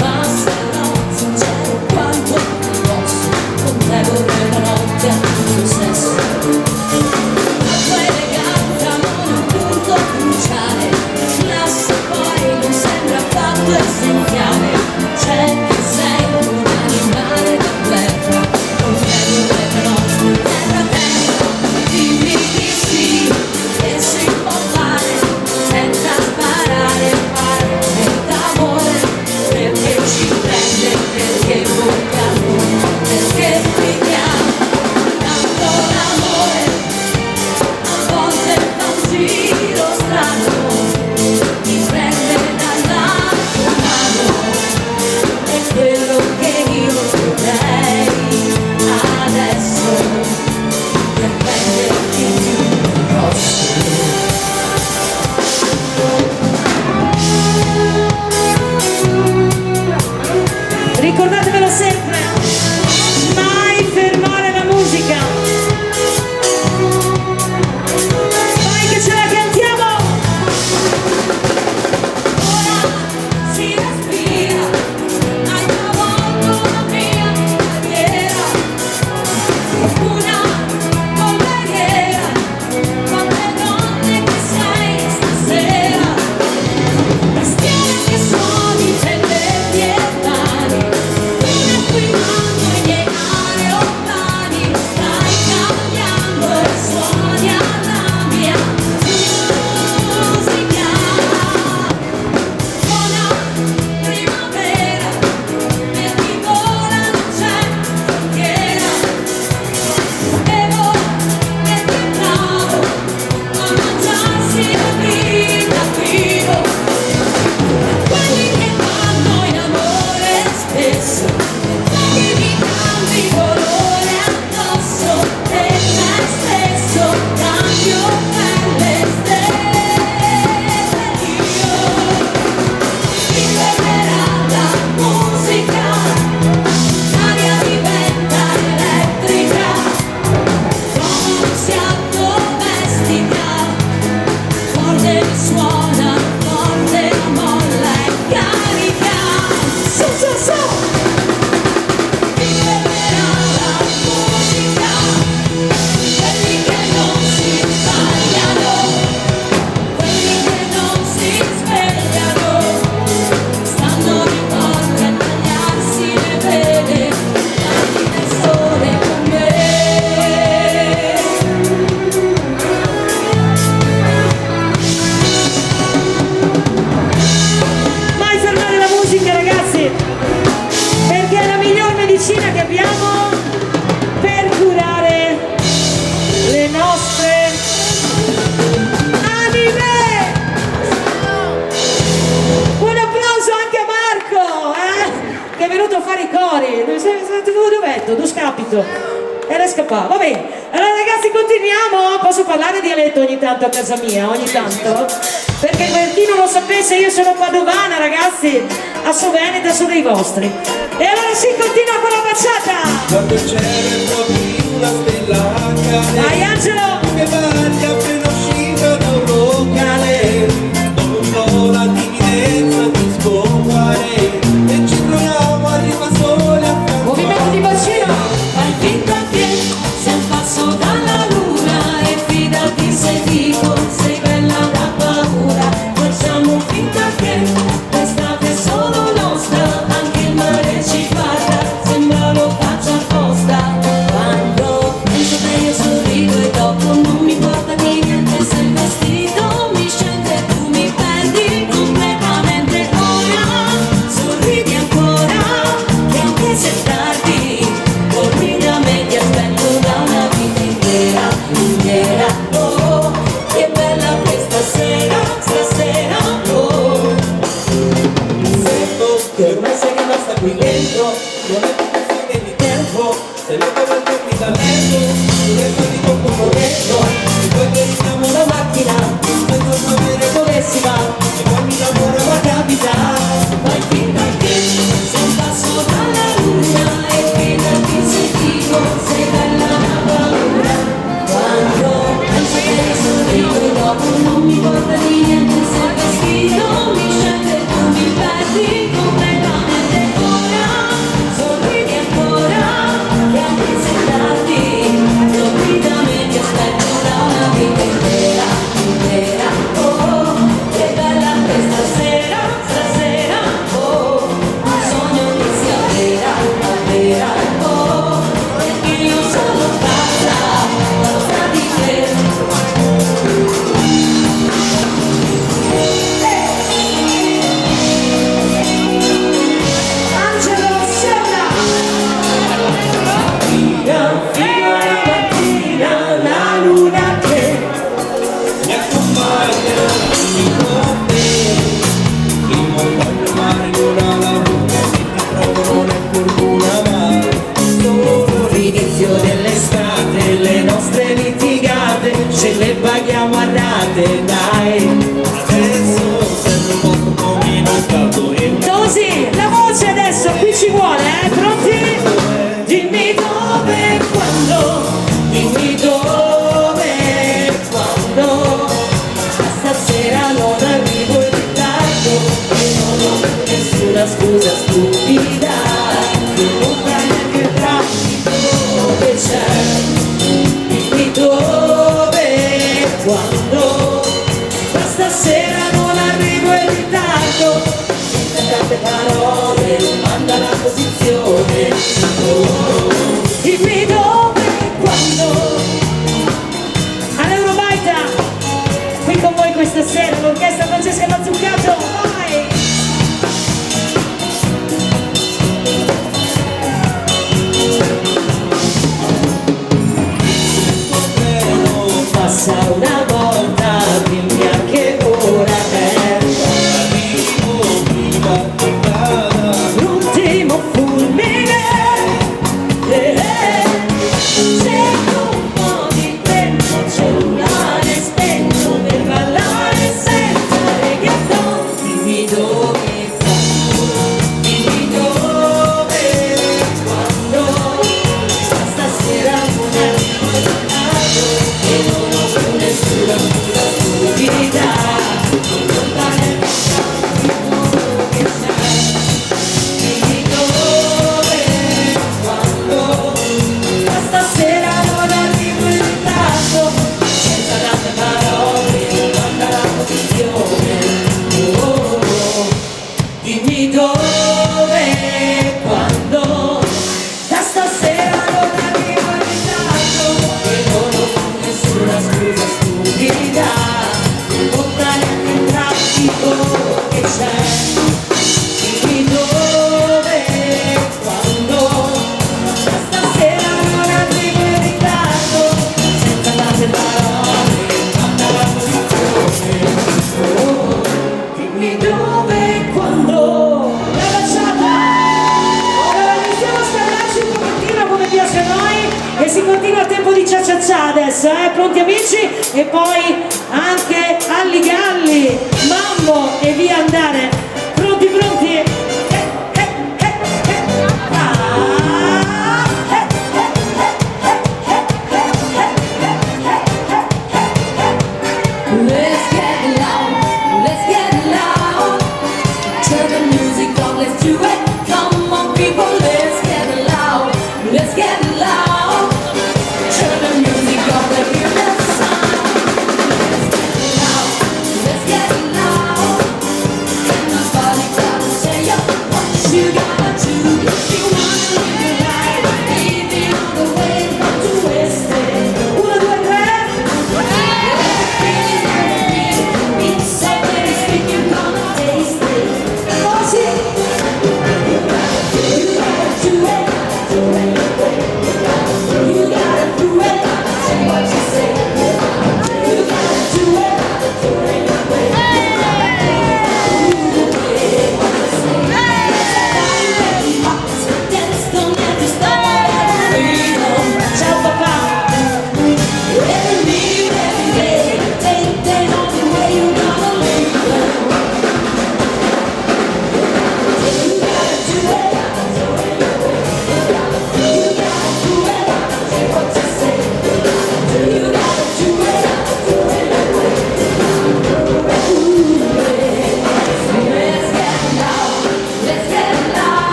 ma sarò sincero quanto posso, con te vorrei la notte a tutto sesso. La tua eleganza non è un punto cruciale, classe poi non sembra affatto essenziale, c'è che sei un animale da guerra, con te vorrei la notte terra a terra. Dimmi di sì, che si può fare senza sparare parole d'amore, perché ci prende, perché vogliamo, perché viviamo tanto l'amore, a volte fa un giro strano, mi prende dall'altra mano, è quello che io vorrei adesso. Per prenderti più grosso. ricordatevelo sempre, mai fermare la musica. Vai che ce la cantiamo. Ora si respira, hai travolto la mia carriera, una colleghiera, quante donne che sei stasera, tastiere che suoni per le mie mani, una qui venuto a fare i cori. Dov'è? Dove scapito? Era scappato. Va bene. Allora ragazzi continuiamo. Posso parlare dialetto ogni tanto a casa mia? Ogni tanto? Perché per chi non lo sapesse io sono padovana ragazzi. A Soveneta sono dei vostri. E allora si continua con la baciata. Quando c'era proprio una stella cade. Vai Angelo. Che baglia appena uscita da un locale. Dopo un po' la timidezza ti scompare. E ci troviamo arriva sole a fianco. Movimento di bacino. Fai finta che sei un passo dalla luna e fidati se dico sei bella da paura. Facciamo finta che l'estate è solo nostra, anche il mare ci guarda, sembra lo faccia apposta. Quando penso che io sorrido e dopo non mi importa di niente se il vestito mi scende, tu mi perdi completamente ora. Sorridi ancora, che anche se è tardi, torni da me, ti aspetto da una vita intera, intera. Oh, che bella questa sera, stasera, oh. Sento che ormai sei rimasta qui dentro. Non è più questione di tempo. Se lo devo dirmi da letto, adesso di poco corretto. E poi torniamo la macchina, poi non sapere dove si va. E poi mi lavoro ma capita. Fai finta che sei un passo dalla luna e fidati se dico sei bella da paura. Quando penso che sorrido e dopo non mi importa di niente se il vestito mi scende, tu mi perdi completamente ora. Sorridi ancora, che anche se è tardi, torni da me, ti aspetto da una vita intera, intera. Oh, che bella questa sera, stasera, oh, un sogno che sia vera, vera, oh, perché io sono pazza di te. Angelo Serra. Fino alla mattina la luna che Mi accompagna qui con te. In montagna mare non ha la luna. Se ti trovo non è fortuna ma solo l'inizio l'estate. Le nostre litigate ce le paghiamo a rate, dai. Adesso sembra un po' come in un stato e un Così, la voce adesso, qui ci vuole, pronti? dimmi dove, quando, dimmi dove, quando. Stasera non arrivo in ritardo e non ho nessuna scusa stupida. Non fai neanche il traffico dove c'è. Dimmi dove, quando. Ma stasera non arrivo in ritardo. Tante parole, manda la posizione. Oh, dimmi dove, quando. All'Eurobaita, qui con voi questa sera l'orchestra Francesca Mazzucato, vai! treno. Passa una volta, dimmi a che ora è. Arrivo prima di casa. Brothers, pronti amici? E poi anche Alli Galli, Mambo e via andare. Pronti, pronti? Let's get loud. Turn the music on, let's do it. Come on, people, let's get loud. Let's get loud. Turn the music on, let's hear the sound. Let's get loud. Ain't nobody gotta tell you what you gotta do. If you wanna live your life, baby, on the way, not to waste it. 1, 2, 3.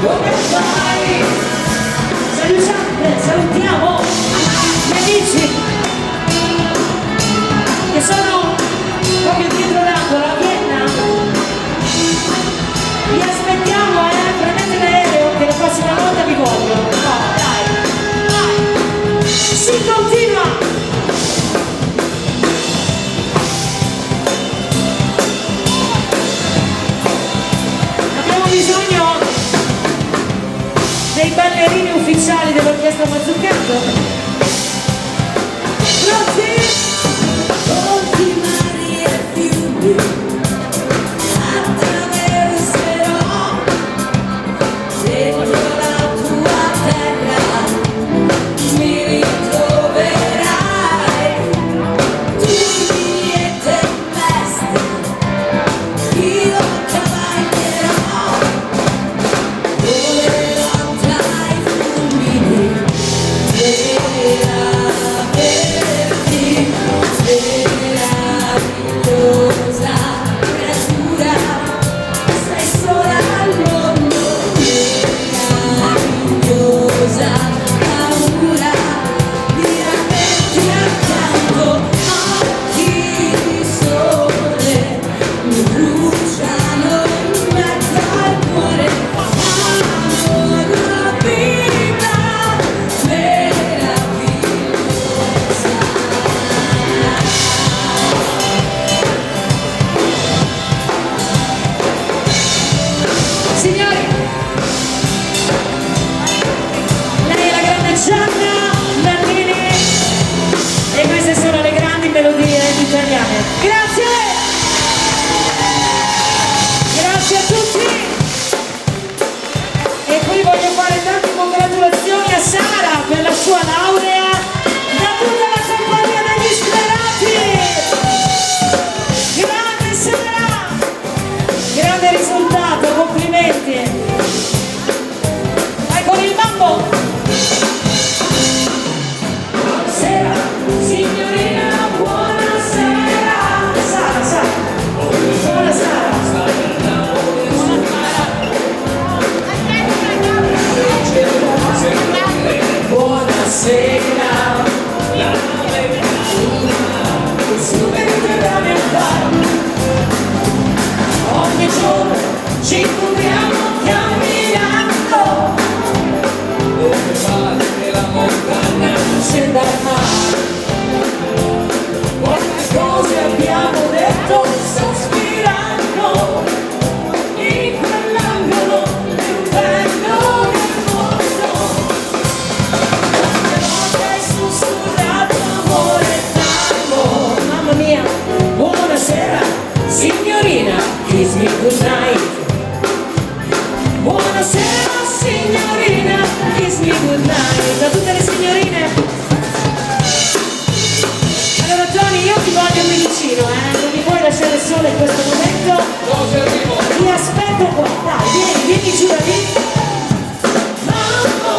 Come fai? Salutiamo gli amici che sono proprio dietro l'angolo a Vienna. Vi aspettiamo, prendete l'aereo che la prossima volta vi voglio. No, dai. Si continua. Abbiamo bisogno dei ballerini ufficiali dell'orchestra Mazzucato. Pronti? Ponti, mari e fiumi attraverserò dentro la tua terra, mi ritroverai, tu miei tempeste, io cavalcherò, volerò tra i fulmini, meravigliosa creatura, sei sola al mondo, meravigliosa paura di averti accanto, occhi di sole mi bruciano in mezzo al cuore, amore, vita meravigliosa. Signori, lei è la grande Gianna Nannini e queste sono le grandi melodie italiane. Grazie! Grazie a tutti! E poi voglio fare tante congratulazioni a Sara per la sua laurea da tutta la compagnia degli Sperati! Grande Sara! Grande risultato, complimenti! Vai con il mambo! Buonasera, signorina, buonasera! Sara! Buonasera! Buonasera, sul Mediterraneo ogni giorno ci incontriamo camminando, dove vale che la montagna scenda al mare. Quante cose abbiamo detto sospirando in quell'angolo più bello del mondo. Quante volte hai sussurrato amore tango. Mamma mia! Buonasera, signorina, kiss me goodnight. Buonasera, signorina, kiss me goodnight. Da tutte le signorine! Allora Tony, io ti voglio qui vicino, non mi puoi lasciare sola in questo momento. Ti aspetto qua, dai, vieni giù da lì. Mambo,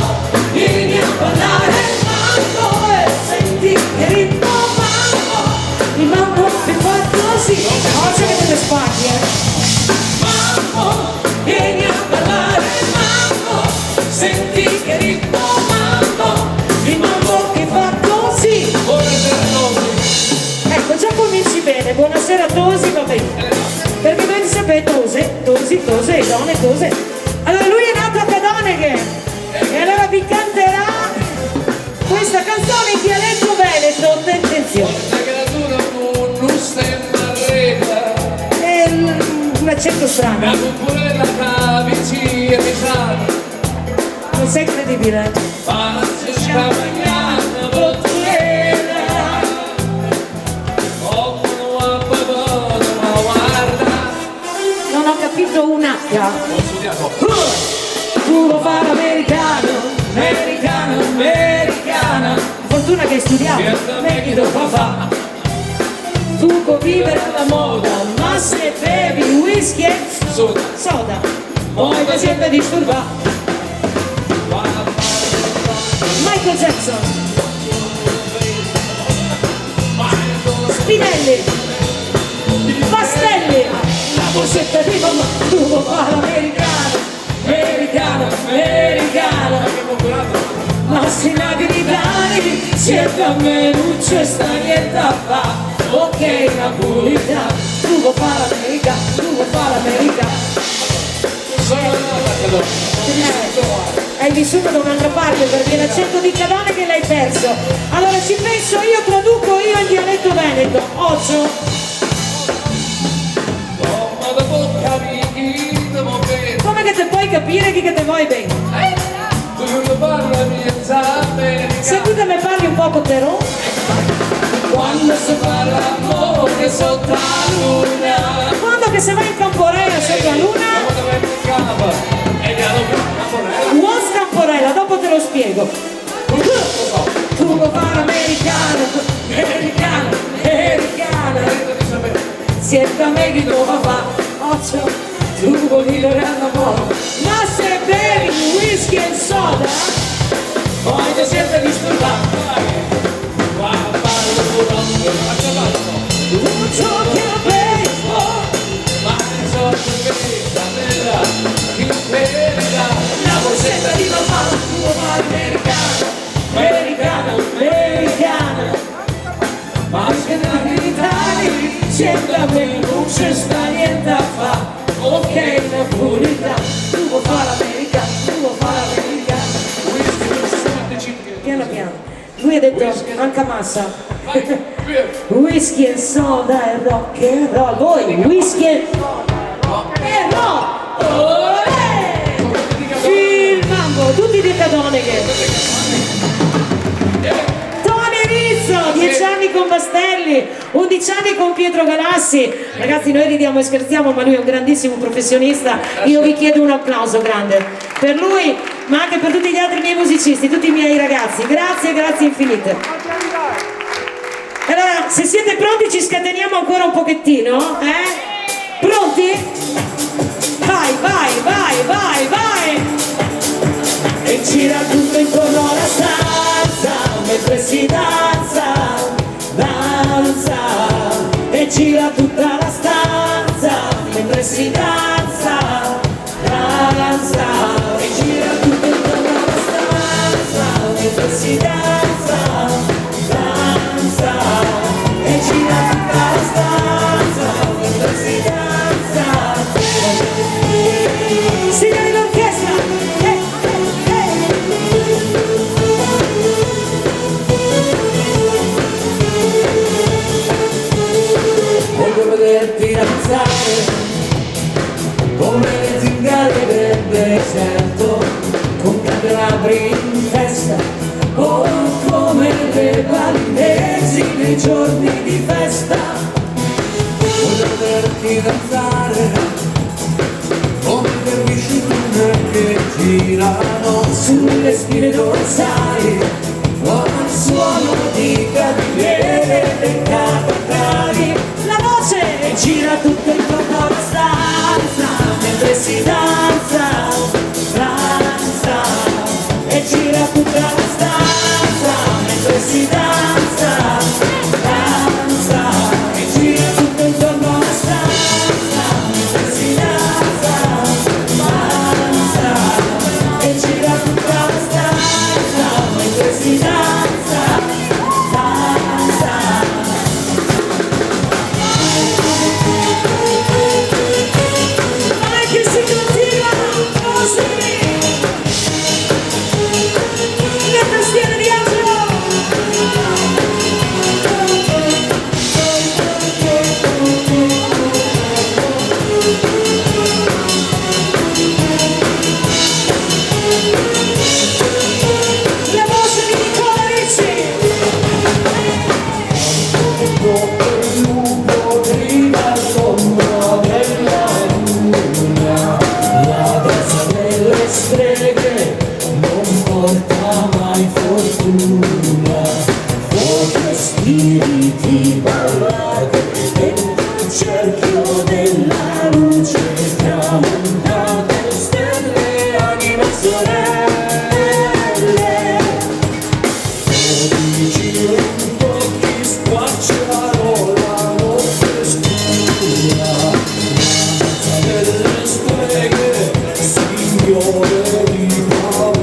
vieni a ballare, mambo, e senti Che ritmo mambo! Il mambo che fa così! Oggi avete spaghi, mambo, vieni a ballare, mambo, senti che ritmo mambo, il mambo che fa così! buonasera Tosi. Ecco, già cominci bene, buonasera Tosi, va bene. Perché voi sapete Tosi, donne, Tose. Allora lui è nato a Cadoneghe e allora vi canterà questa canzone in dialetto veneto, attenzione. La creatura non sembra regola, È un accento strano, la pupurella tra vicini e sana, non sei credibile. Palazzo Scamagnana, bottigliera, occhio a babò, ma guarda. Non ho capito un H. Ho studiato. Tu lo fai americano, Americana, americana, fortuna che hai studiato. certamente dopo fa. Tu puoi vivere alla moda, ma se bevi whisky e Soda, soda, poi ti sempre disturba. Michael Jackson, Spinelli, Pastelli, la borsetta di mamma, tu lo fai americano, americano. a me non c'è sta niente a fa, ok napolitano, tu vuoi fare l'America, tu vuoi fare l'America. Hai vissuto da un'altra parte perché l'accento di Cadone che l'hai perso. Allora ci penso io, traduco io in dialetto veneto. Occio. Come che te puoi capire chi che te vuoi bene? Se tu te ne parli un po' però. Quando si fa l'amore sotto la luna, Quando che se vai in Camporella sotto la luna. Buon Camporella, dopo te lo spiego. Tu vuoi fare americano, americano, americano. Siete a me che tu va fa, occhio, tu vuoi vivere all'amore. Ma se bevi whisky e soda, poi ti siete disturbato. Tu giochi a baseball, la borsetta di mamma, tu vuoi fare americano, americano, americano. Ma se napolitani, siete a me, non c'è sta niente a fa, ok napolitano, tu vuoi fare americano, tu vuoi fare americano. Piano piano, lui ha detto anche a massa. Whisky e soda e rock and roll. Voi whisky e rock and roll. Olè! Il mambo, tutti di Cadone che Tony Rizzo, 10 anni con Bastelli, 11 anni con Pietro Galassi. Ragazzi, noi ridiamo e scherziamo, ma lui è un grandissimo professionista. Io vi chiedo un applauso grande per lui, ma anche per tutti gli altri miei musicisti, tutti i miei ragazzi. Grazie, grazie infinite. Allora, se siete pronti ci scateniamo ancora un pochettino, eh? Pronti? Vai, vai, vai, vai, vai! E gira tutto intorno alla stanza, mentre si danza, danza. E gira tutta la stanza, mentre si danza, danza. E gira tutto intorno alla stanza, mentre si danza, danza. E gira tutta la stanza, mentre si danza. Signori d'orchestra, voglio vederti danzare come le zingare del deserto, con candelabri in testa o come le balinesi nei giorni di festa. Voglio vederti danzare come le vicine che girano sulle spine dorsali, con il suono di cavaliere dei cavalcari. La voce gira tutto intorno alla stanza, mentre si danza, danza. E gira tutta la stanza, mentre si danza, danza. E gira tutto intorno alla stanza, mentre si danza, danza. E gira tutta la stanza, mentre si danza, danza. Ma che si continua così, le tastiere di Angelo. La voce di Nicola Ricci. La danza delle streghe non porta mai fortuna, come spiriti ballati dentro il cerchio della luce, tramontate stelle, anime sorelle. 12 occhi squarciano la notte scura, la danza delle streghe, signore di paura,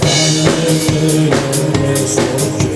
dalle sorgenti.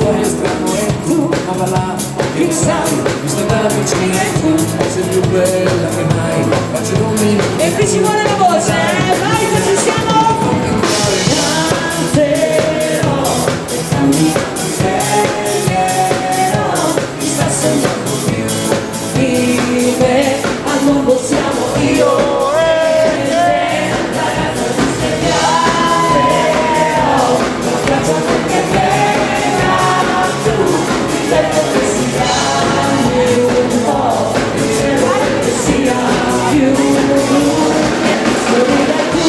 fuori è strano e tu, ma va là, che lo sai, mi stai bella vicina e tu sei più bella che mai, faccio un minuto. E qui ci vuole la voce, vai che ci siamo! Canterò, mi sveglierò, mi sta sognando più di me, al mondo siamo io e te, ragazza ti sveglierò, la piazza perché venga tu, il letto che si cambi un po', il cielo che sia più blu, e ti sorride tu.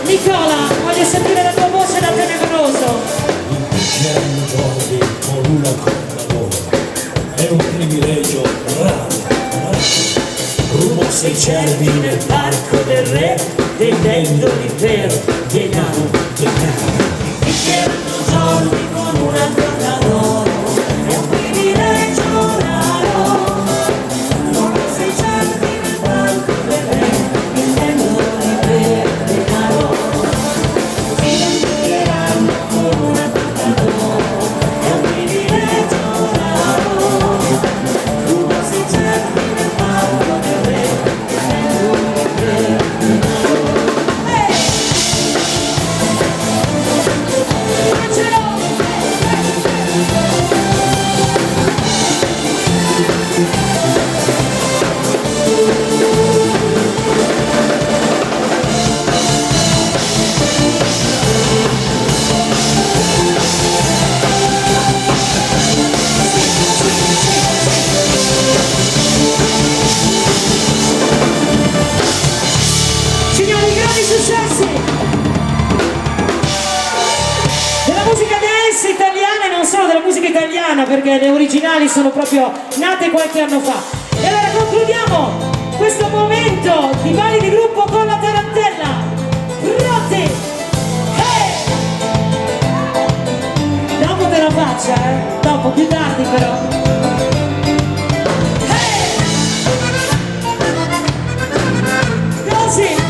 Nicola, voglio sentire la tua voce da tenebroso. C'erano giorni con una corda d'oro, è un privilegio raro. Rubo 6 cervi nel parco del re, vendendo l'impero, denaro, denaro. C'erano giorni con una corda d'oro, è un privilegio raro. Non sei certi nel banco del re, intendo l'intero denaro. Si vendicheranno con una corda d'oro, è un privilegio raro. Non sei certi nel banco del re, intendo l'intero denaro. Signori, grandi successi della musica dance italiana e non solo della musica italiana, perché le originali sono proprio nate qualche anno fa. E allora concludiamo questo momento di balli di gruppo con la tarantella. Pronti? Hey! Dopo te la faccia, dopo, più tardi però. Così!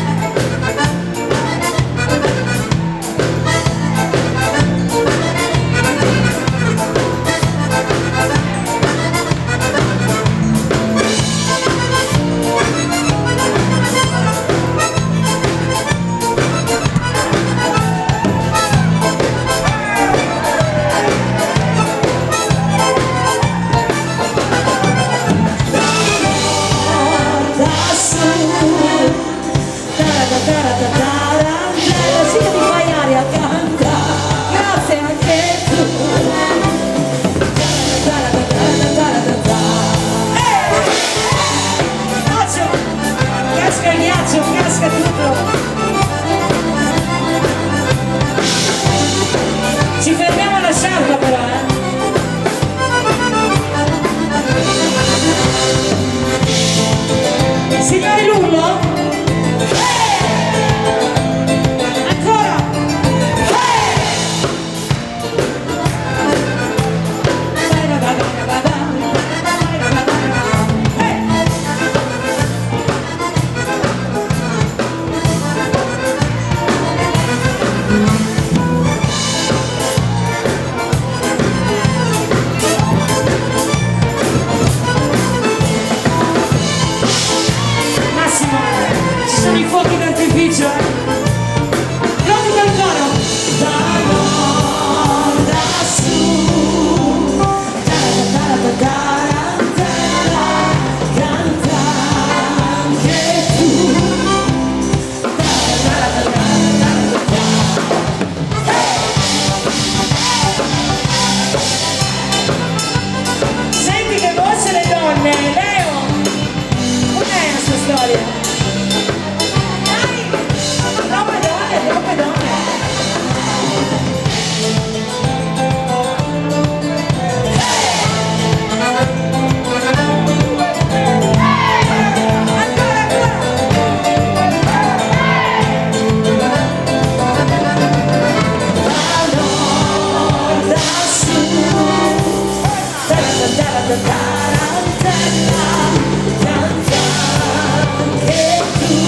Massimo, ci sono i fuochi d'artificio. Pronti per il coro? Da nord a sud, canta anche tu. Senti che voce le donne, Leo! Com'è la sua storia? Dai! Troppe donne, troppe donne! Ancora, ancora! Da nord a sud, canta anche tu.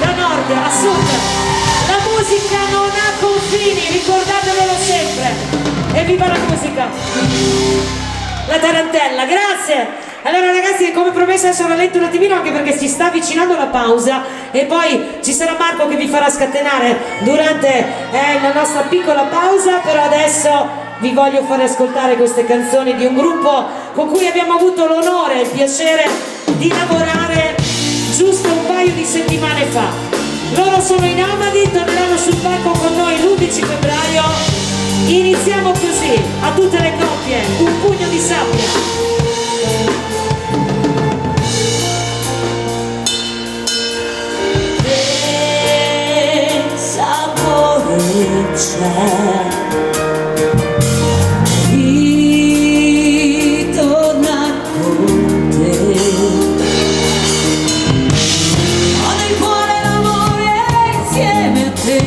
Da nord a sud, la musica non ha confini, ricordatevelo sempre. E viva la musica! La tarantella, grazie! Allora ragazzi, come promesso adesso rallento un attimino anche perché si sta avvicinando la pausa e poi ci sarà Marco che vi farà scatenare durante la nostra piccola pausa, però adesso vi voglio fare ascoltare queste canzoni di un gruppo con cui abbiamo avuto l'onore e il piacere di lavorare giusto un paio di settimane fa. Loro sono i Nomadi, torneranno sul palco con noi l'11 febbraio. Iniziamo così, a tutte le coppie, un pugno di sabbia. Che sapore c'è di tornare con te? Ho nel cuore l'amore insieme a te,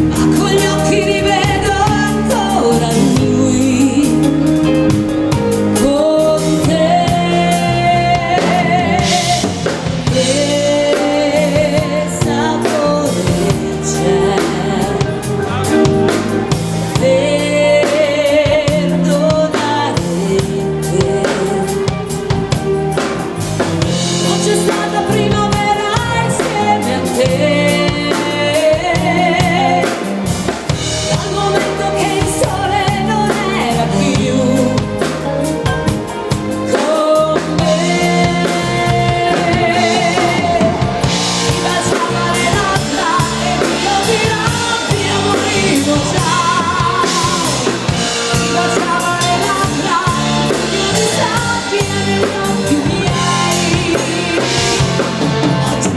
ma con gli occhi rivedo ancora lui, con te. Che sapore c'è, perdonare te. Non c'è stata primavera insieme a te, dal momento che il sole non era più con me. Mi baciava le labbra e io di rabbia morivo già. Mi baciava le labbra e io di sabbia negli occhi miei. Oggi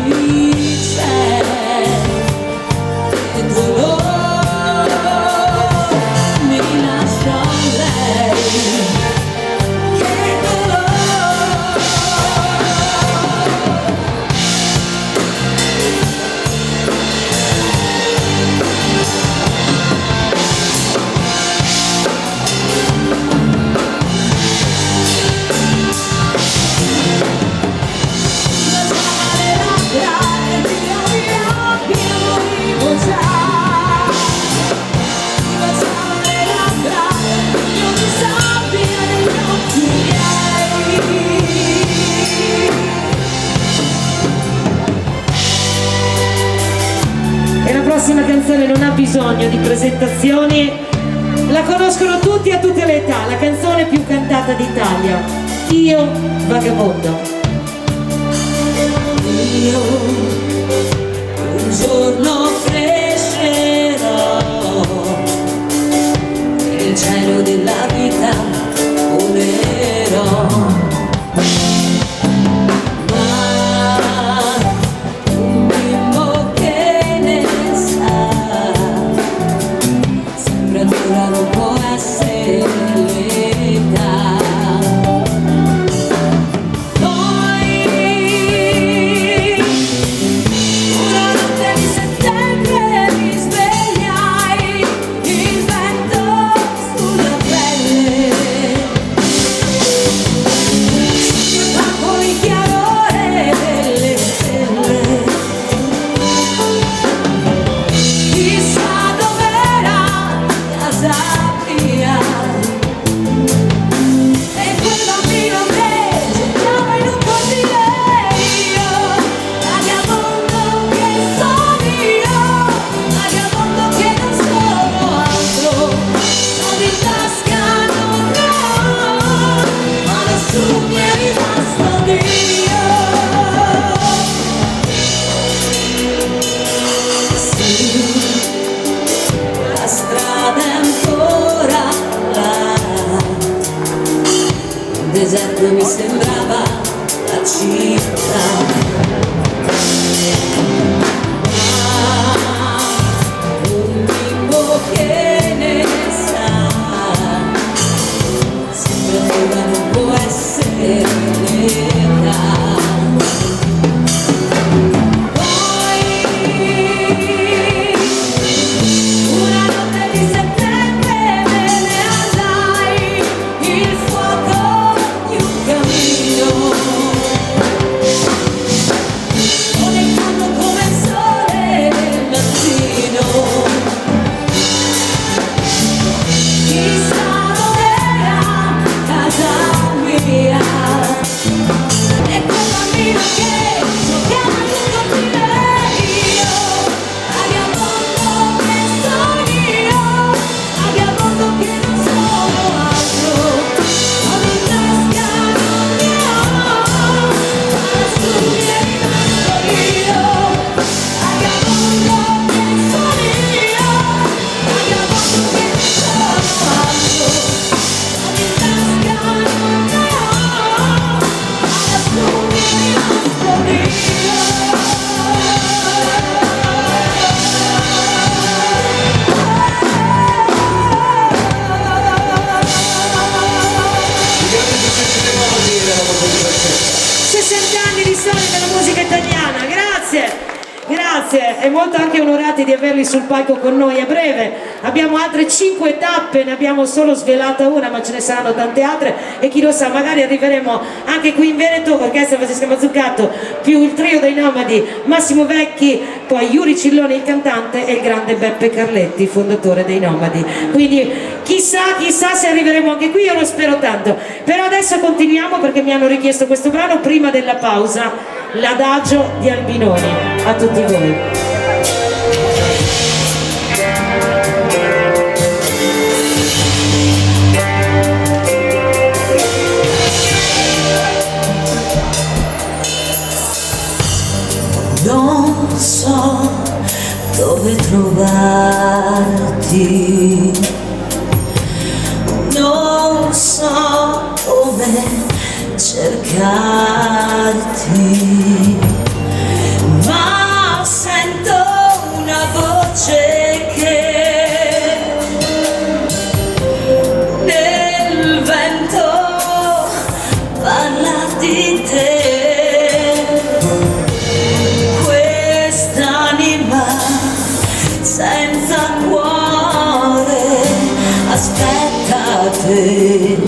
c'è che dolore mi lascia lei, che dolore. E la prossima canzone non ha bisogno di presentazioni, la conoscono tutti a tutte le età, la canzone più cantata d'Italia, Io Vagabondo. Io un giorno crescerò nel cielo della vita volerò che sembrava la città. Un bimbo che ne sa, sembra non può essere l'età. Grazie, e molto anche onorati di averli sul palco con noi. A breve abbiamo altre 5 tappe, ne abbiamo solo svelata una, ma ce ne saranno tante altre e chi lo sa, magari arriveremo anche qui in Veneto, orchestra Francesca Mazzucato più il trio dei Nomadi, Massimo Vecchi, poi Yuri Cilloni il cantante e il grande Beppe Carletti, fondatore dei Nomadi. Quindi chissà se arriveremo anche qui, io lo spero tanto. Però adesso continuiamo perché mi hanno richiesto questo brano prima della pausa, l'Adagio di Albinoni. A tutti voi. Non so dove trovarti, non so come cercarti, ma sento una voce che nel vento parla di te. Quest'anima senza cuore aspetta te.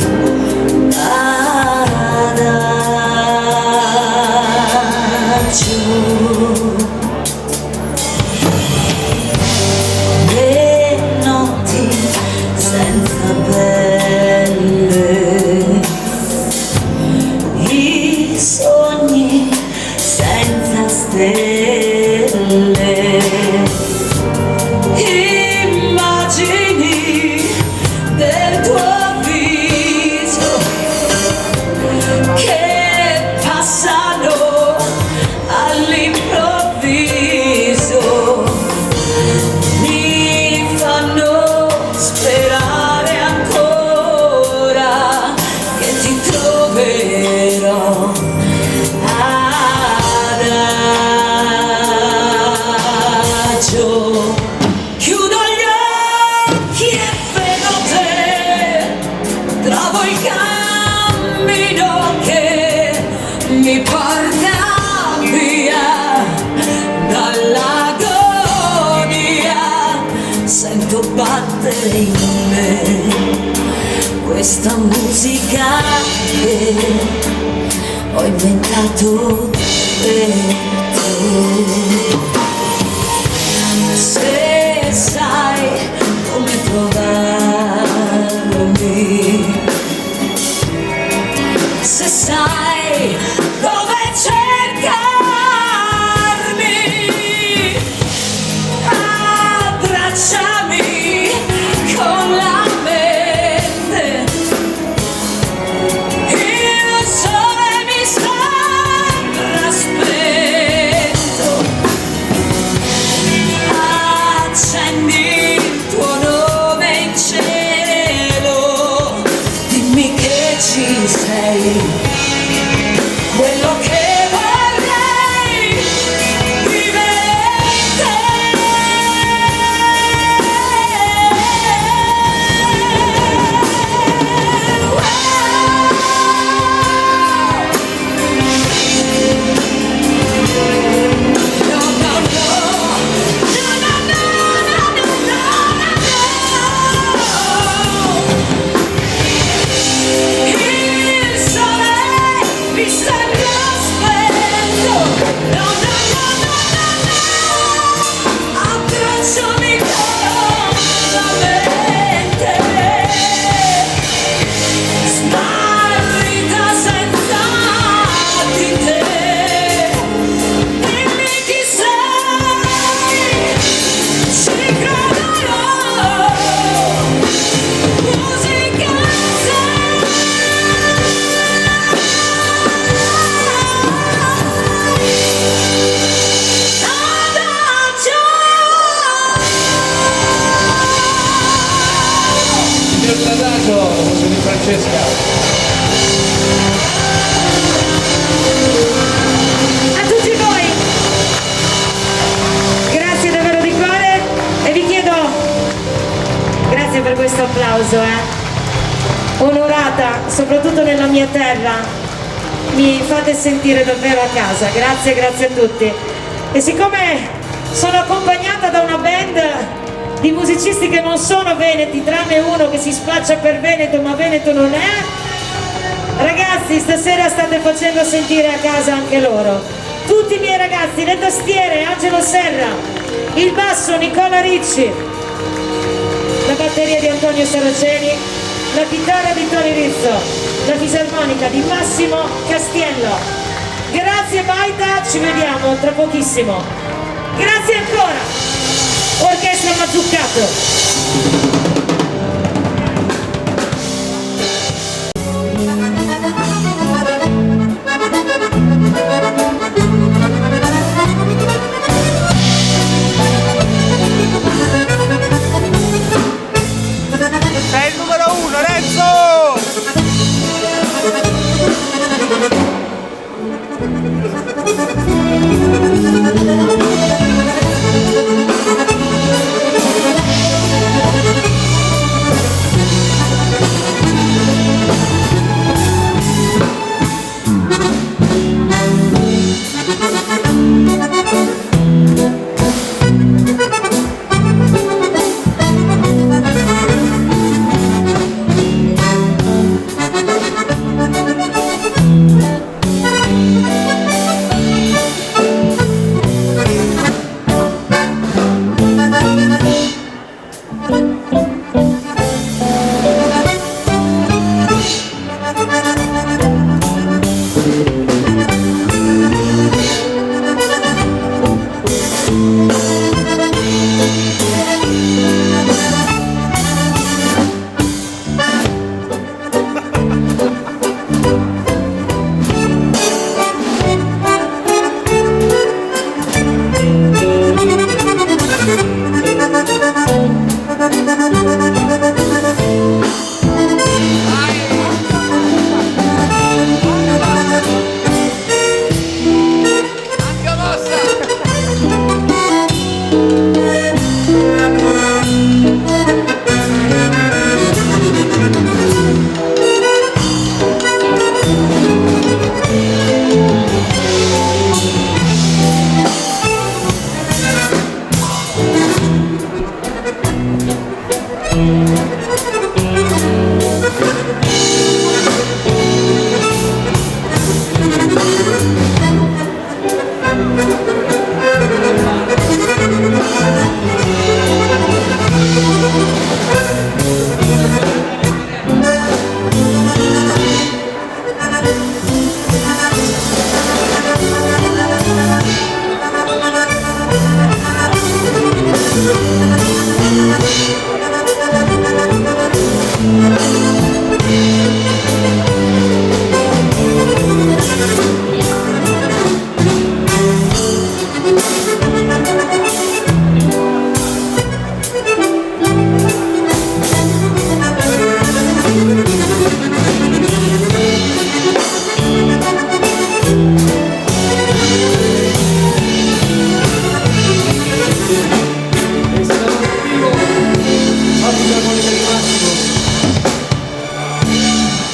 Le notti senza belle, i sogni senza stelle, immagini del tuo viso che passano all'improvviso, mi fanno sperare ancora che ti troverò. Adagio, chiudo gli occhi e vedo te, trovo il cammino che mi porta via dall'agonia. Sento battere in me questa musica che ho inventato per te. Se sai come trovarmi, se sai dove cercarmi, abbracciami con la mente. Il sole mi sembra spento, accendi il tuo nome in cielo, dimmi che ci sei. mia terra, mi fate sentire davvero a casa. Grazie, grazie a tutti. E siccome sono accompagnata da una band di musicisti che non sono veneti, tranne uno che si spaccia per Veneto ma Veneto non è, ragazzi, stasera state facendo sentire a casa anche loro. Tutti i miei ragazzi, le tastiere Angelo Serra, il basso Nicola Ricci, la batteria di Antonio Saraceni, la chitarra di Tony Rizzo, la fisarmonica di Massimo Castiello. Grazie Baita, ci vediamo tra pochissimo. Grazie ancora, Orchestra Mazzuccato. È il numero 1, Renzo!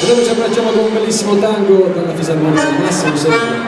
Noi ci abbracciamo con un bellissimo tango dalla fisarmonica di Massimo Serra.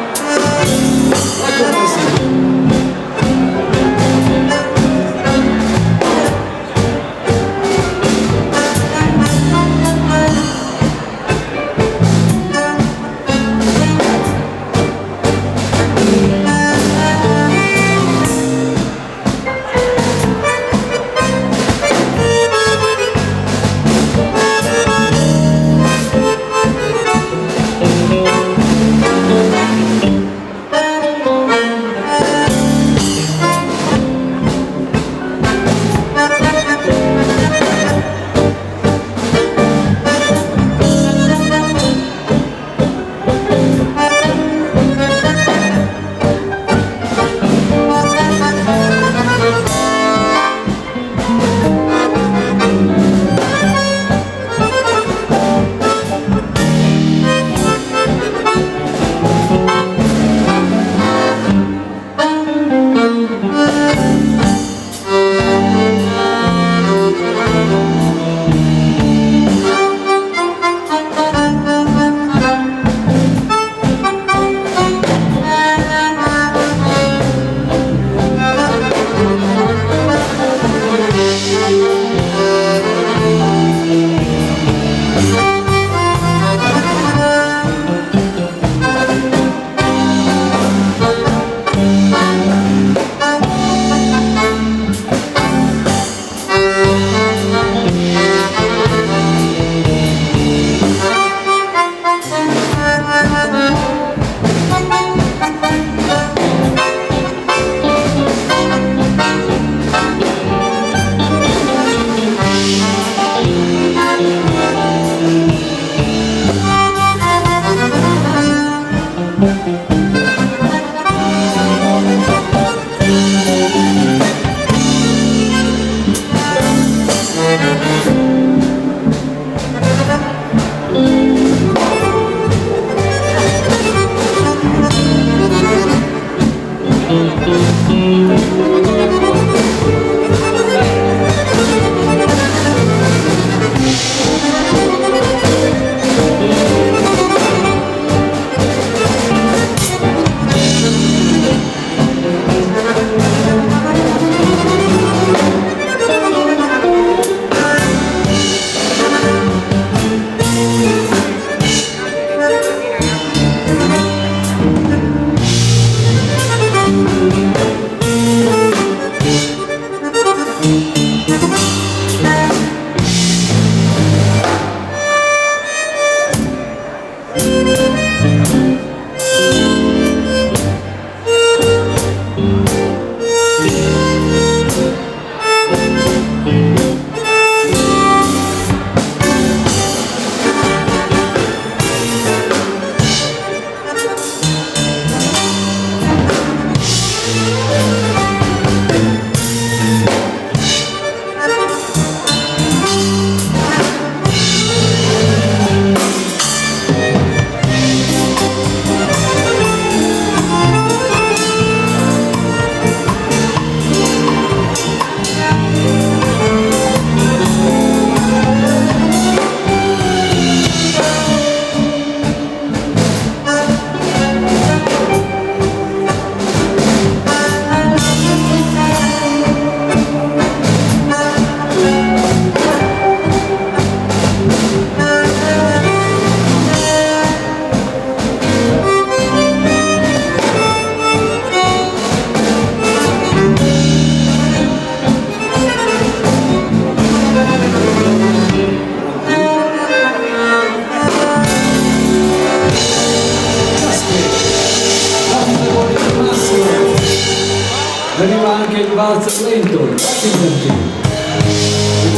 Arriva anche il valzer lento, il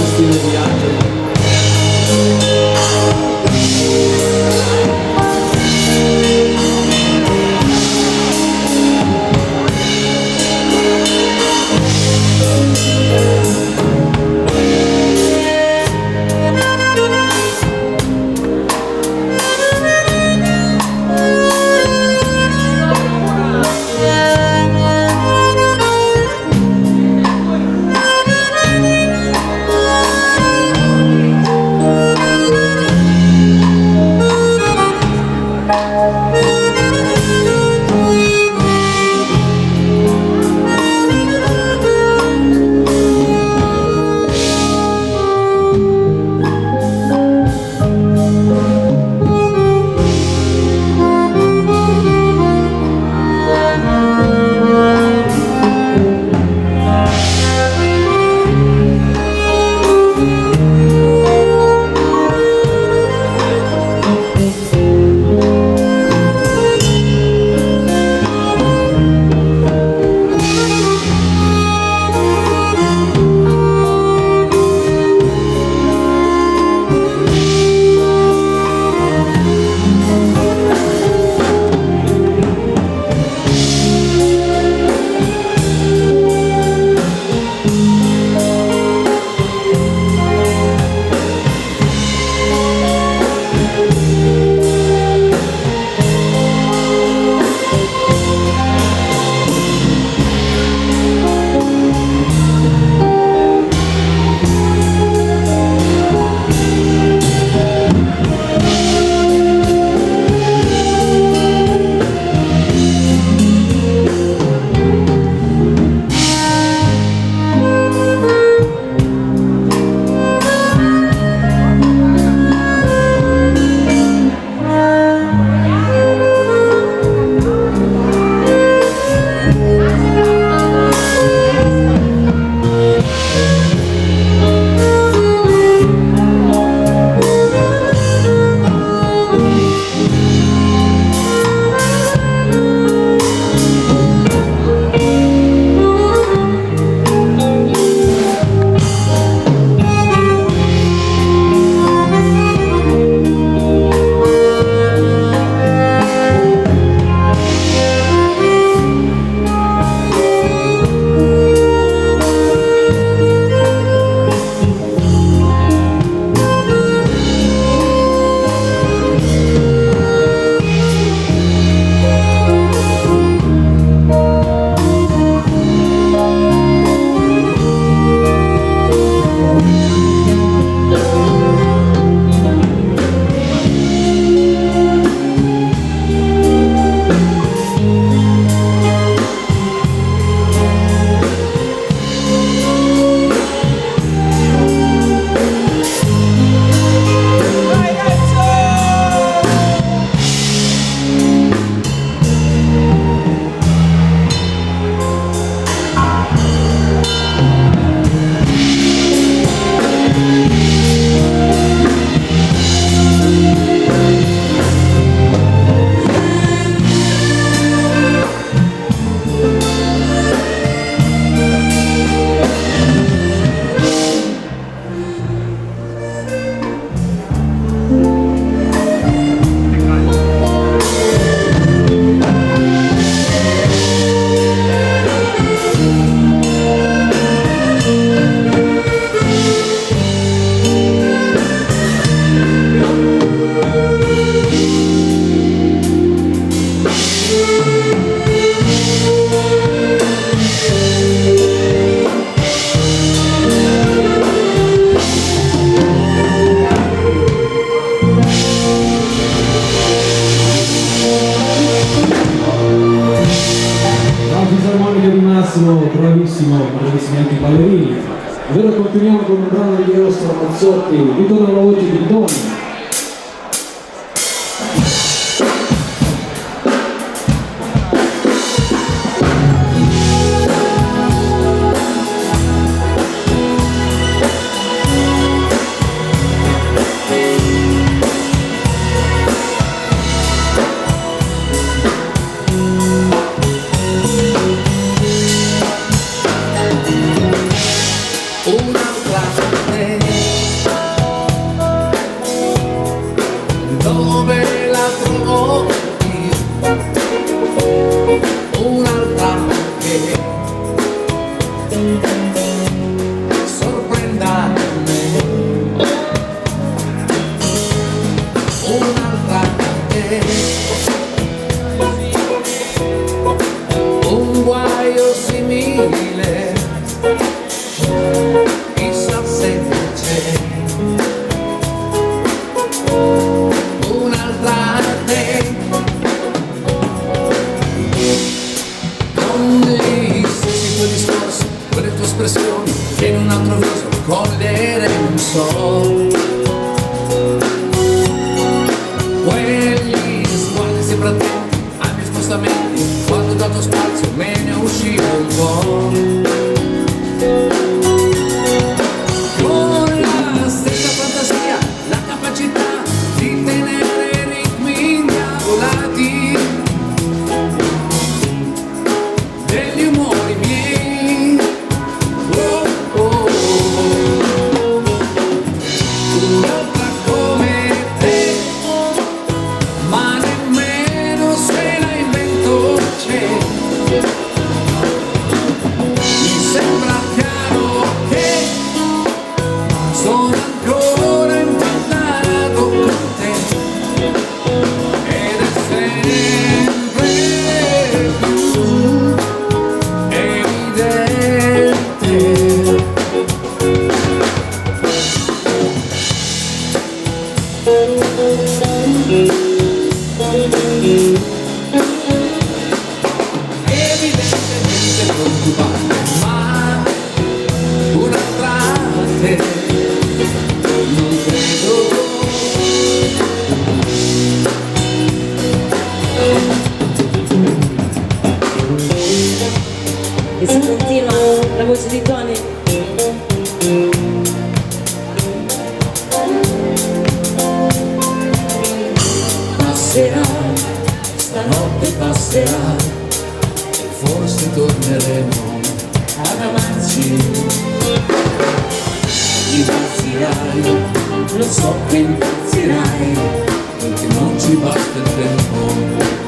stile di Angelo. bravissimi anche i ballerini. Allora continuiamo con un brano di Eros Ramazzotti, ritorno alla voce di Tony. Dove la trovo io, un'altra che sorprenda me, un'altra che un guaio simile, chissà se c'è. Quelle tue espressioni che in un altro viso cogliere non so, quegli sguardi sempre attenti ai miei spostamenti, quando dato spazio me ne uscivo un po', con la stessa fantasia, la capacità di tenere ritmi indiavolati degli umori miei. Un'altra come te, ma nemmeno se la invento c'è. Mi sembra chiaro che sono ancora impannato con te, ed è sempre più evidente. Evidentemente preoccupante, ma un'altra te non credo. E si continua la voce di Tony. Passerà, stanotte passerà, e forse torneremo ad amarci. Impazzirai, lo so che impazzirai, perché non ci basta il tempo,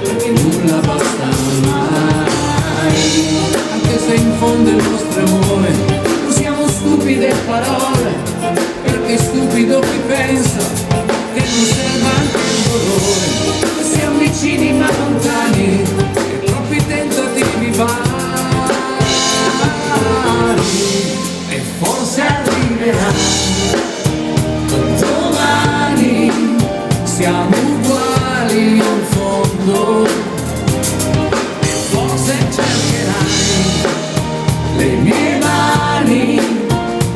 perché nulla basta mai. Anche se in fondo il nostro amore usiamo stupide parole, perché stupido chi pensa che non serva anche il dolore. Siamo vicini ma lontani, e troppi tentativi vani, e forse arriverà domani. Siamo uguali in fondo, e forse cercherai le mie mani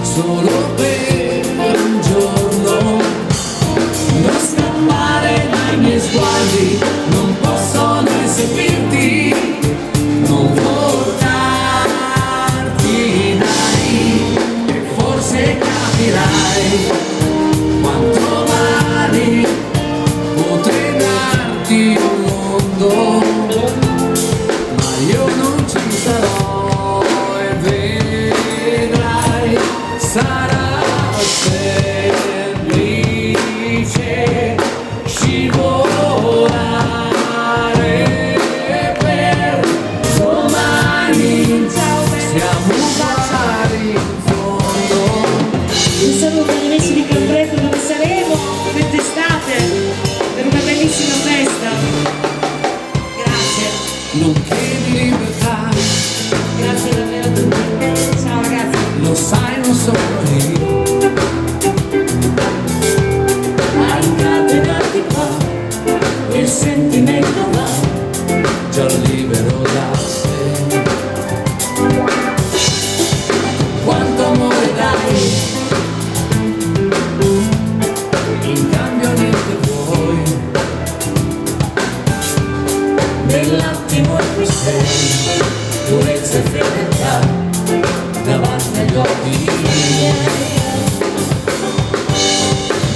solo per un giorno. Non scappare dai miei sguardi, non possono eseguirti, non voltarti dai, e forse capirai quanto vali. Potrei darti un mondo, ma io non ci sarò, e vedrai, sarà semplice scivolare per domani. Siamo uguali in fondo. Un saluto agli amici di Campretto, dove saremo quest'estate per una bellissima festa. Grazie, Non chiedi libertà, grazie davvero a tutti. Ciao ragazzi. lo sai, non sono io a incatenarti qua, il sentimento va già libero da sé. nell'attimo e misteri, purezza e fedeltà davanti agli occhi miei.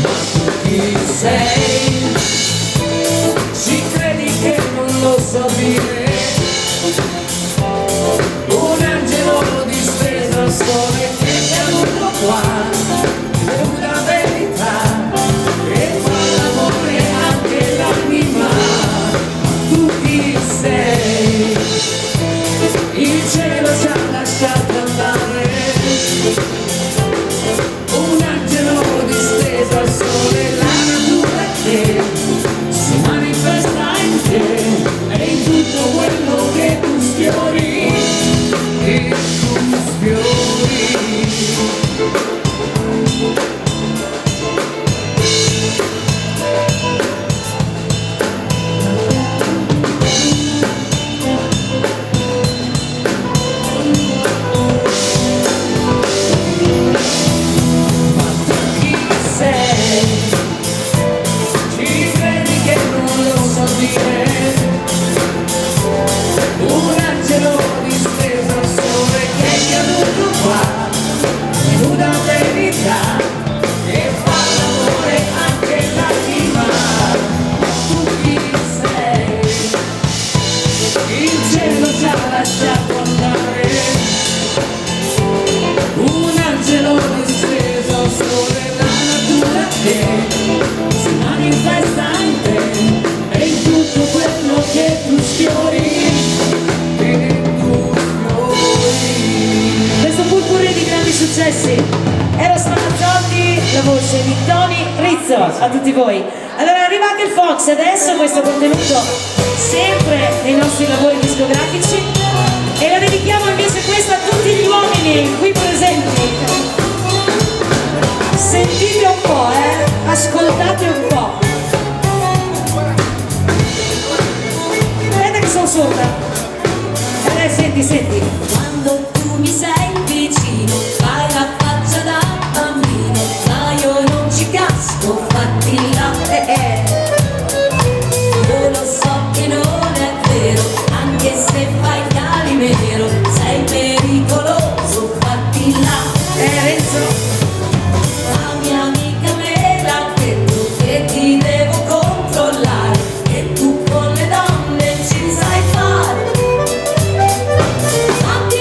Ma tu chi sei? Ci credi che non lo so dire? Un angelo disteso al sole che è caduto qua, è una verità che fa l'amore anche l'anima. Tu chi sei? Il cielo ci ha lasciato andare, un angelo disteso al sole, la natura che si manifesta in te e in tutto quello che tu sfiori, che tu sfiori. Un angelo disteso al sole che è caduto qua, è una verità che fa l'amore anche l'anima. Tu chi sei? Il cielo ci ha lasciato andare, un angelo disteso al sole, la natura che si manifesta in te e in tutto quello che tu sfiori. Questo purpurri di grandi successi. Eros Ramazzotti, la voce di Tony Rizzo, a tutti voi. Allora arriva anche il Fox, adesso questo contenuto sempre nei nostri lavori discografici e la dedichiamo invece questa a tutti gli uomini qui presenti. Sentite un po', ascoltate un po'. Vedete che sono sorda? Senti, senti. Quando tu mi sei vicino, fai la faccia da bambino, ma io non ci casco, fatti là. Io lo so che non è vero, anche se fai calimero, sei pericoloso, fatti là. Renzo. La mia amica me l'ha detto che ti devo controllare, che tu con le donne ci sai fare. Fatti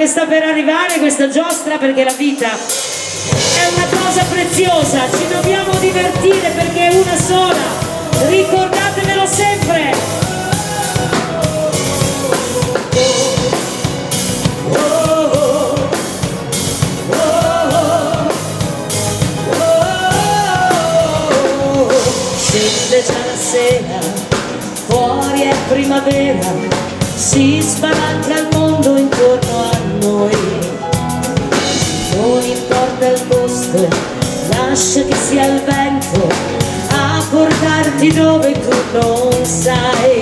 sta per arrivare questa giostra, perché la vita è una cosa preziosa, ci dobbiamo divertire perché è una sola, ricordatevelo sempre. Scende già la sera, fuori è primavera, si spalanca il mondo intorno a noi. Non importa il posto, lascia che sia il vento a portarti dove tu non sai.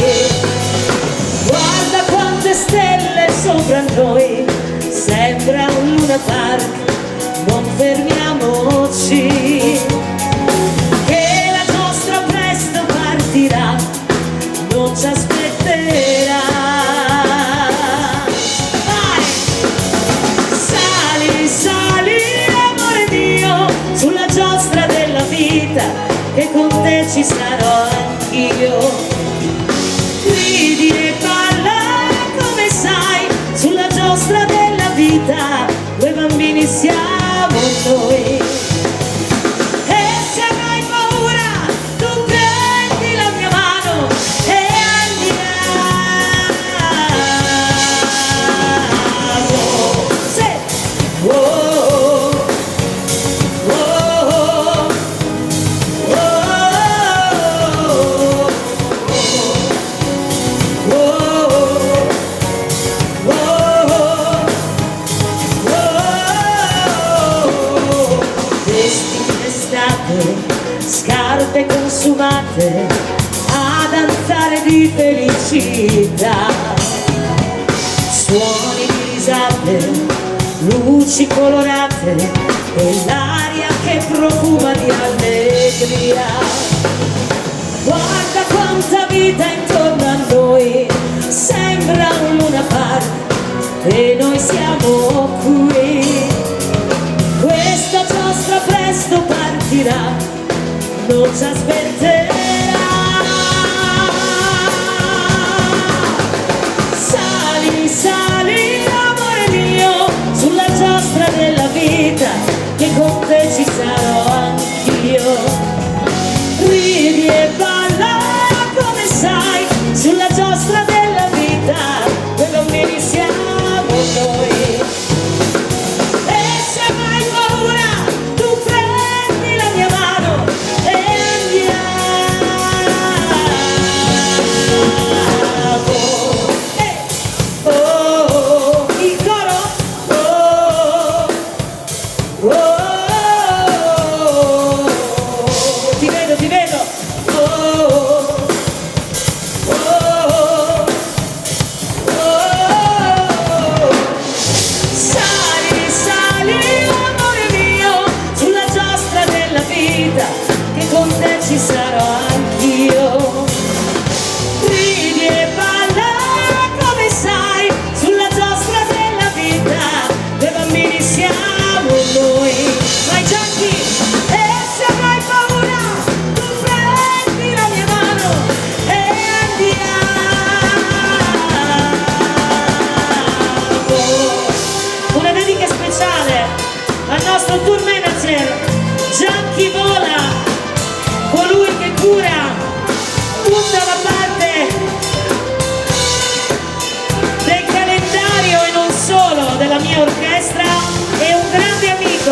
Guarda quante stelle sopra noi, sembra un Luna Park, non fermiamoci, che la nostra presto partirà, non ci aspetterà. Vai! Sali, sali, amore mio, sulla giostra della vita, che con te ci sarò anch'io. Ridi e balla come sai, sulla giostra della vita, due bambini siamo noi. E se avrai paura, tu prendi la mia mano e andiamo. Sì. Oh, oh, oh, oh, vestiti d'estate, scarpe consumate, a danzare di felicità, suoni di risate, luci colorate e l'aria che profuma di allegria. Guarda quanta vita intorno a noi, sembra un Luna Park e noi siamo qui. Questa giostra presto partirà, non ci aspetterà. Sali, sali, amore mio, sulla giostra della vita, che con te ci sarò anch'io. Ridi e balla come sai, sulla giostra della vita, due bambini siamo noi. E se avrai paura, tu prendi la mia mano e andiamo. Oh, oh, il coro. Oh, oh, oh, ti vedo, ti vedo. Oh, oh, oh, oh. Sali, sali, amore mio, sulla giostra della vita, che con te ci sarò anch'io. Ridi e balla come sai, sulla giostra della vita, due bambini siamo noi. Vai Gianchi! E se avrai paura, tu prendi la mia mano e andiamo. Una dedica speciale al nostro tour manager Gianchi Vola, colui che cura tutta la parte del calendario e non solo della mia orchestra, è un grande amico.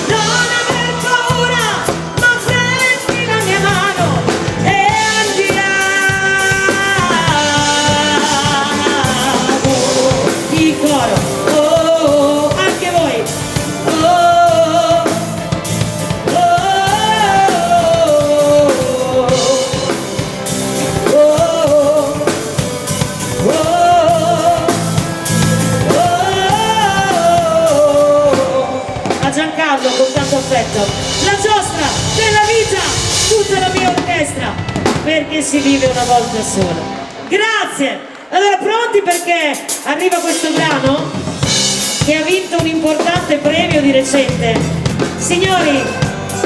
Non aver paura, ma prendi la mia mano e andiamo. Il coro, oh, anche voi. Oh, oh, oh, oh, a Giancarlo con tanto affetto, la giostra della vita, tutta la mia orchestra, perché si vive una volta sola. Grazie! Allora, pronti, perché arriva questo brano che ha vinto un importante premio di recente. Signori,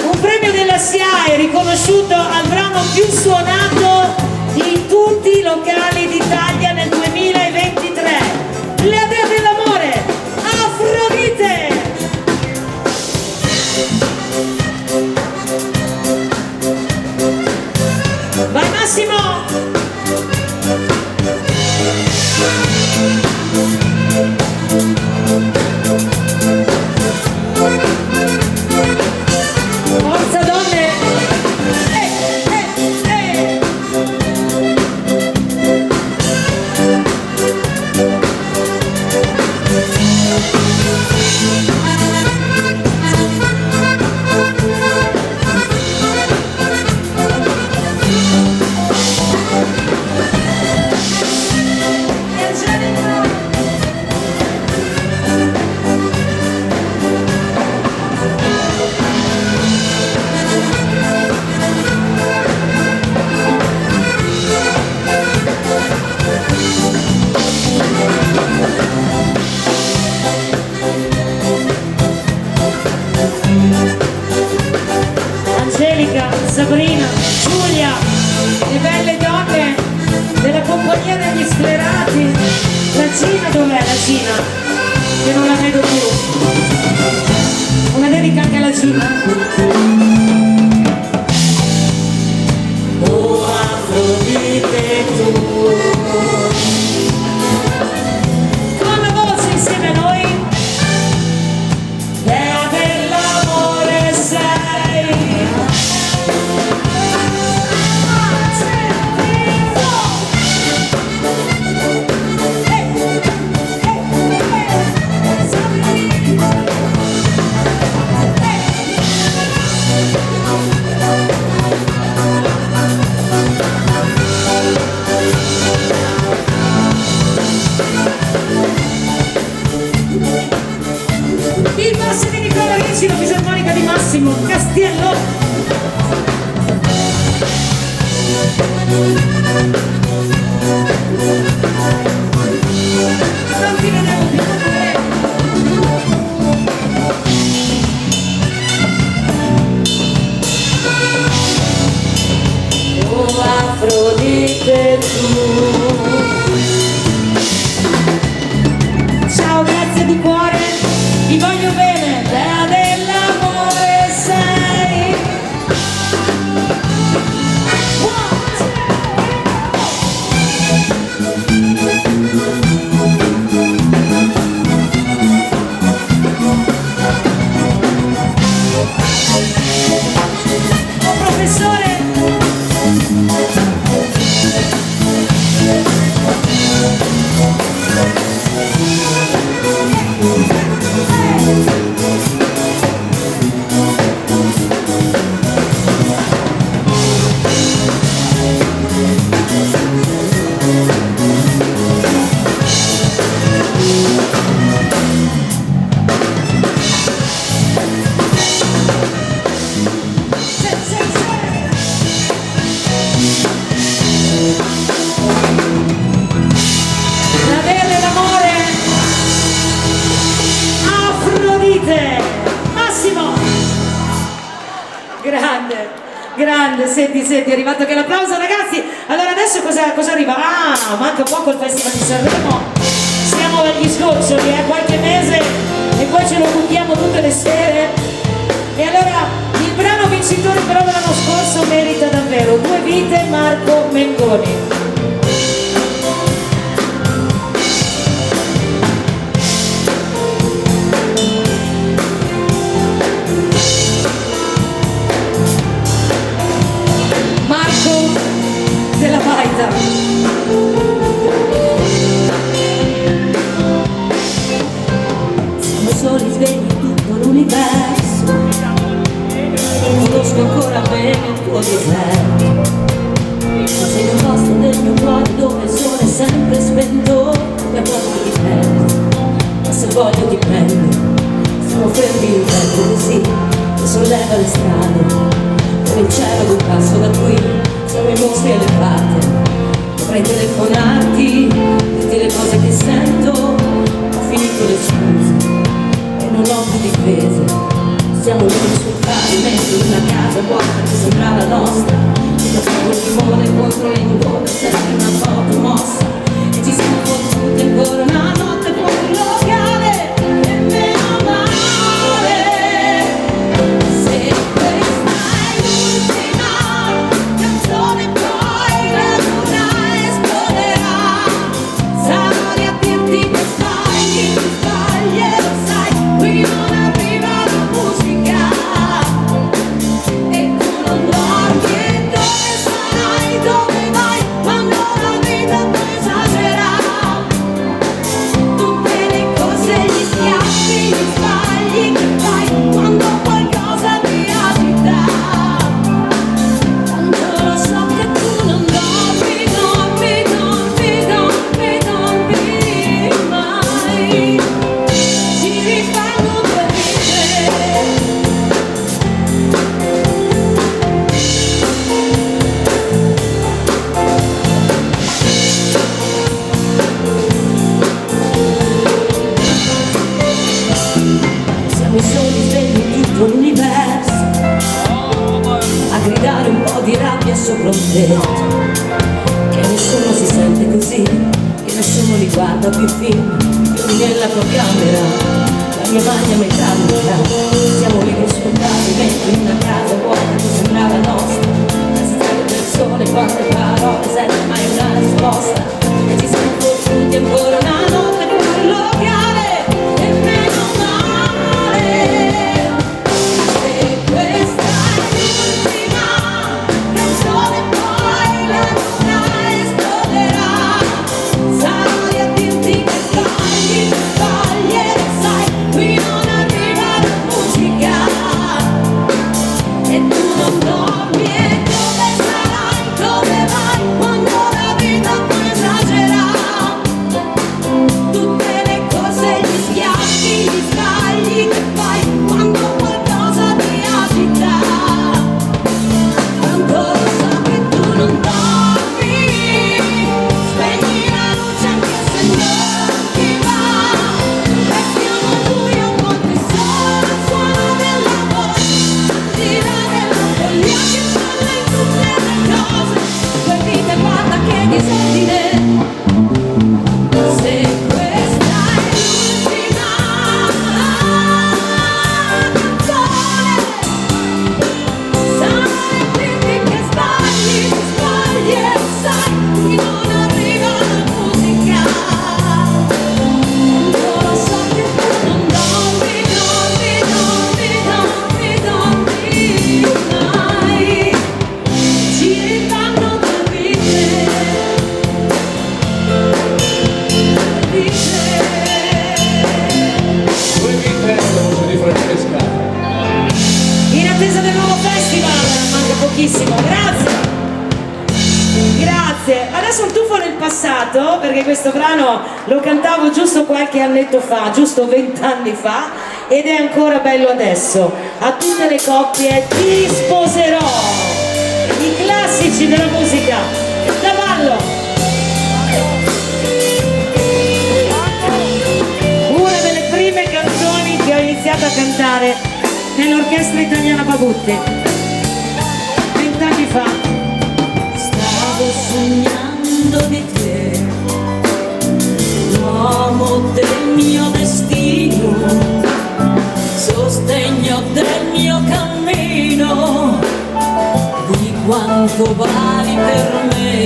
un premio della SIAE riconosciuto al brano più suonato in tutti i locali d'Italia nel 2023. Le Adele dell'amore, compagnia degli sclerati. La Cina dov'è la Cina? Che non la vedo più. Una dedica anche alla Cina. Oh Afrodite tu, Con la voce insieme a noi. dea dell'amore sei. Il basso di Nicola Ricci, la fisarmonica di Massimo Castiello. Non ti vedevo più. Oh Afrodite tu, Ciao, grazie di cuore, vi voglio bene. dea dell'amore sei. Oh, professore. La vera dell'amore, Afrodite, Massimo. Grande, grande, senti, è arrivato anche l'applauso ragazzi. Allora adesso cosa arriva? Ah, manca poco il Festival di Sanremo, siamo agli sgoccioli, qualche mese e poi ce lo buttiamo tutte le sere. E allora il brano vincitore però dell'anno scorso merita davvero 2 vite, Marco Mengoni. Marco della Baita. Siamo soli svegli in tutto l'universo, non conosco ancora bene il tuo deserto, ma sei nel posto del mio cuore dove il sole è sempre spento e a volte ti perdo, ma se voglio ti prendo. Siamo fermi in vento così che solleva le strade, come il cielo ad un passo da qui, siamo i mostri e le fate. Vorrei telefonarti, dirti le cose che sento, ho finito le scuse e non ho più difese. Siamo lì sul pavimento di una casa vuota che sembra la nostra, e facciamo il timone contro le nuvole, sempre una foto mossa, e ci siamo fottuti ancora una notte fuori il locale, e meno male. Se questa è l'ultima canzone poi la luna esploderà, sarò lì a dirti che sbagli, e lo sai, qui non arriva la musica, e tu non dormi, e dove sarai, dove vai, quando la vita ti esagera, tutte le cose, gli schiaffi, gli sbagli che fai, quando qualcosa ti agita, tanto lo so che tu non dormi, dormi, dormi, dormi, dormi mai, ci rifanno 2 vite. Siamo i soli svegli in tutto l'universo, a gridare un po' di rabbia sopra un tetto, che nessuno si sente così sì, che nessuno li guarda più film, chiudi nella tua camera, la mia maglia metallica, siamo lì riscontrati dentro in una casa vuota che sembrava nostra, senza le persone, quante parole, senza mai una risposta, e ci siamo fottuti ancora una notte per il locale, e meno male, se questa è l'ultima canzone poi la luna esploderà, sarai a dirti che sbagli, e sai, qui non arriva la musica, e tu non dormi, e dove sarai, dove vai, quando la vita poi esagera, tutte le cose, gli schiaffi, gli sbagli che fai, quando qualcosa ti agita, tanto lo so che tu non dormi, spegni la luce anche se non ti va, restiamo al buio con il sole, il suono della voce, l'ira della follia che parla in tutte le cose, due vite guarda che disordine, se questa è l'ultima canzone, sarai dirti che sbagli, e sai, qui non arriva la musica, io lo so che tu non dormi, mai, ci rifanno due vite. Due vite, la voce di Francesca. In attesa del nuovo festival, manca pochissimo, grazie. Grazie. Adesso un tuffo nel passato, perché questo brano lo cantavo giusto qualche annetto fa, giusto 20 anni fa, ed è ancora bello adesso. A tutte le coppie ti sposerò. I classici della musica da ballo. Una delle prime canzoni che ho iniziato a cantare nell'orchestra italiana Pagutti 20 anni fa. Stavo sognando di te, l'uomo del mio destino, sostegno del mio cammino, di quanto vali per me,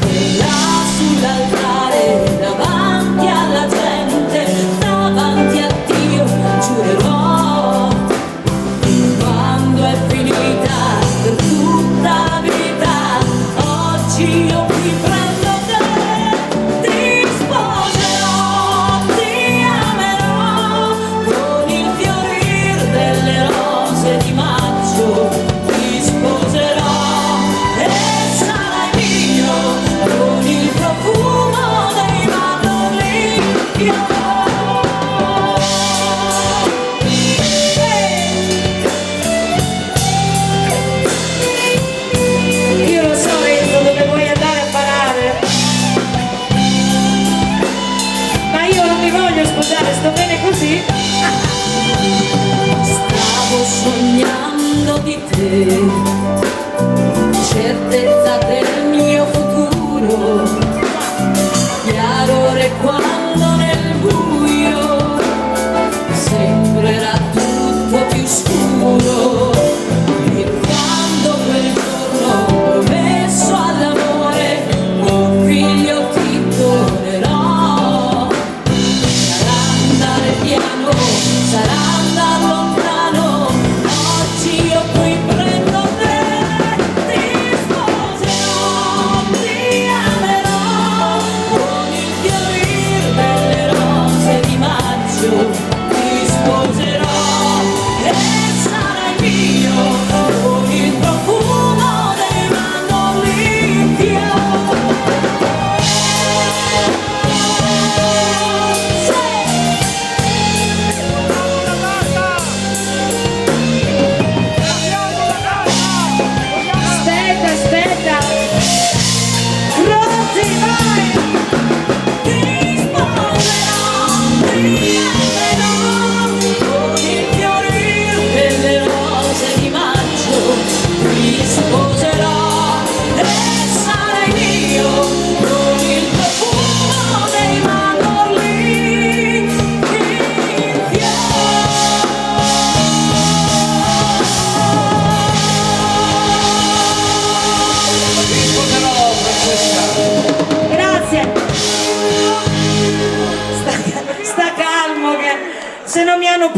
e là sull'altare, davanti alla gente, davanti a Dio, giurerò, quando è finita per tutta la vita, oggi io mi prendo te, ti sposerò, ti amerò, con il fiorir delle rose di maggio, ti sposerò, e sarai mio, con il profumo dei mandorli. Io lo so Renzo dove vuoi andare a parare, ma io non mi voglio sposare, sto bene così. Stavo sognando di te, certezza del mio futuro, chiarore quando nel buio sembrerà tutto più scuro, e quando quel giorno promesso all'amore un figlio ti donerò, sarà andare piano, sarà andare lontano, oggi io qui prendo te, ti sposerò, ti amerò,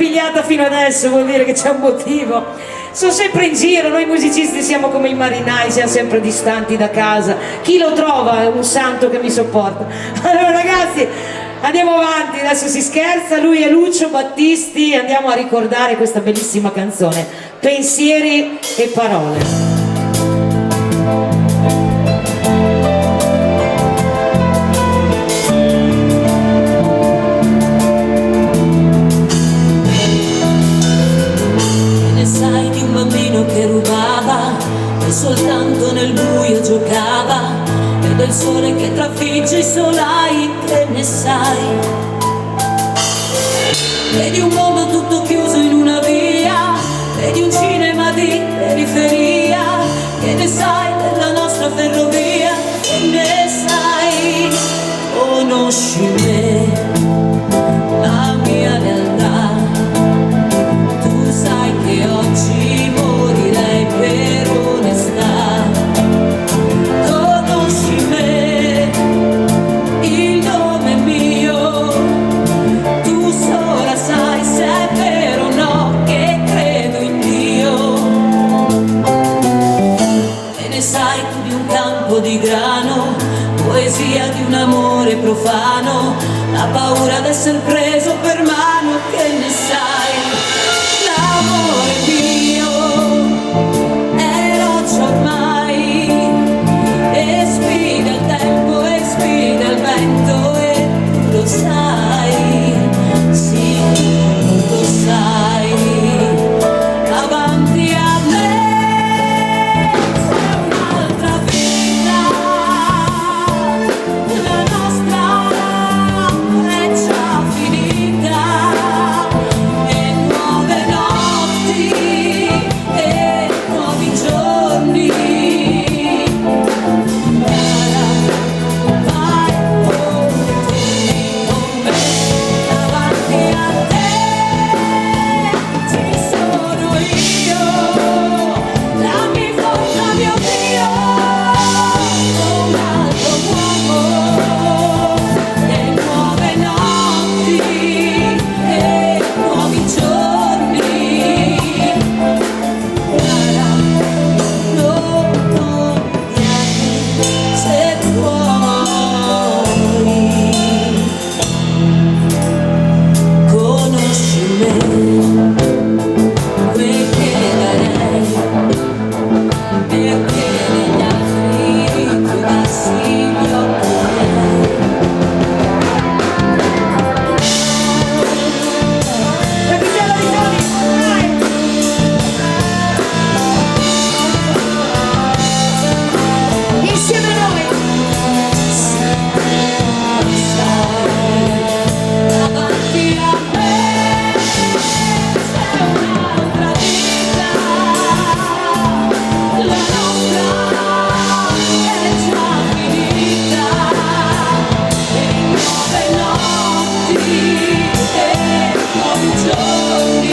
pigliata fino adesso vuol dire che c'è un motivo. Sono sempre in giro, noi musicisti siamo come i marinai, siamo sempre distanti da casa. Chi lo trova è un santo che mi sopporta. Allora ragazzi, andiamo avanti, adesso si scherza, lui è Lucio Battisti, andiamo a ricordare questa bellissima canzone, Pensieri e parole. Che rubava e soltanto nel buio giocava, e del sole che trafigge i solai, che ne sai? E di un mondo tutto chiuso in una via, e di un cinema di periferia, che ne sai della nostra ferrovia, che ne sai? Conosci me, la mia realtà, tu sai che oggi morirei per onestà. Conosci me, il nome è mio, tu sola sai se è vero o no che credo in Dio. E ne sai tu di un campo di grano, poesia di un amore profano, la paura d'essere preso per mano, che ne sai? L'amore mio è roccia ormai, e sfida il tempo e sfida il vento, e tu lo sai, sì, tu lo sai. Avanti a me c'è un'altra vita, la nostra è già finita, e nuove notti e nuovi giorni. Cara, vai o torni con me, davanti a te ci sono io, dammi forza mio Dio, un altro uomo, e nuove notti e nuovi giorni. Cara, non odiarmi se vuoi, conosci me, quel che darei, perché negli altri tu passi gli occhi miei. Capitano di Toni, vai! Insieme a noi! Davanti a me c'è un'altra vita, la nostra è già finita, e nuove notti e nuovi giorni.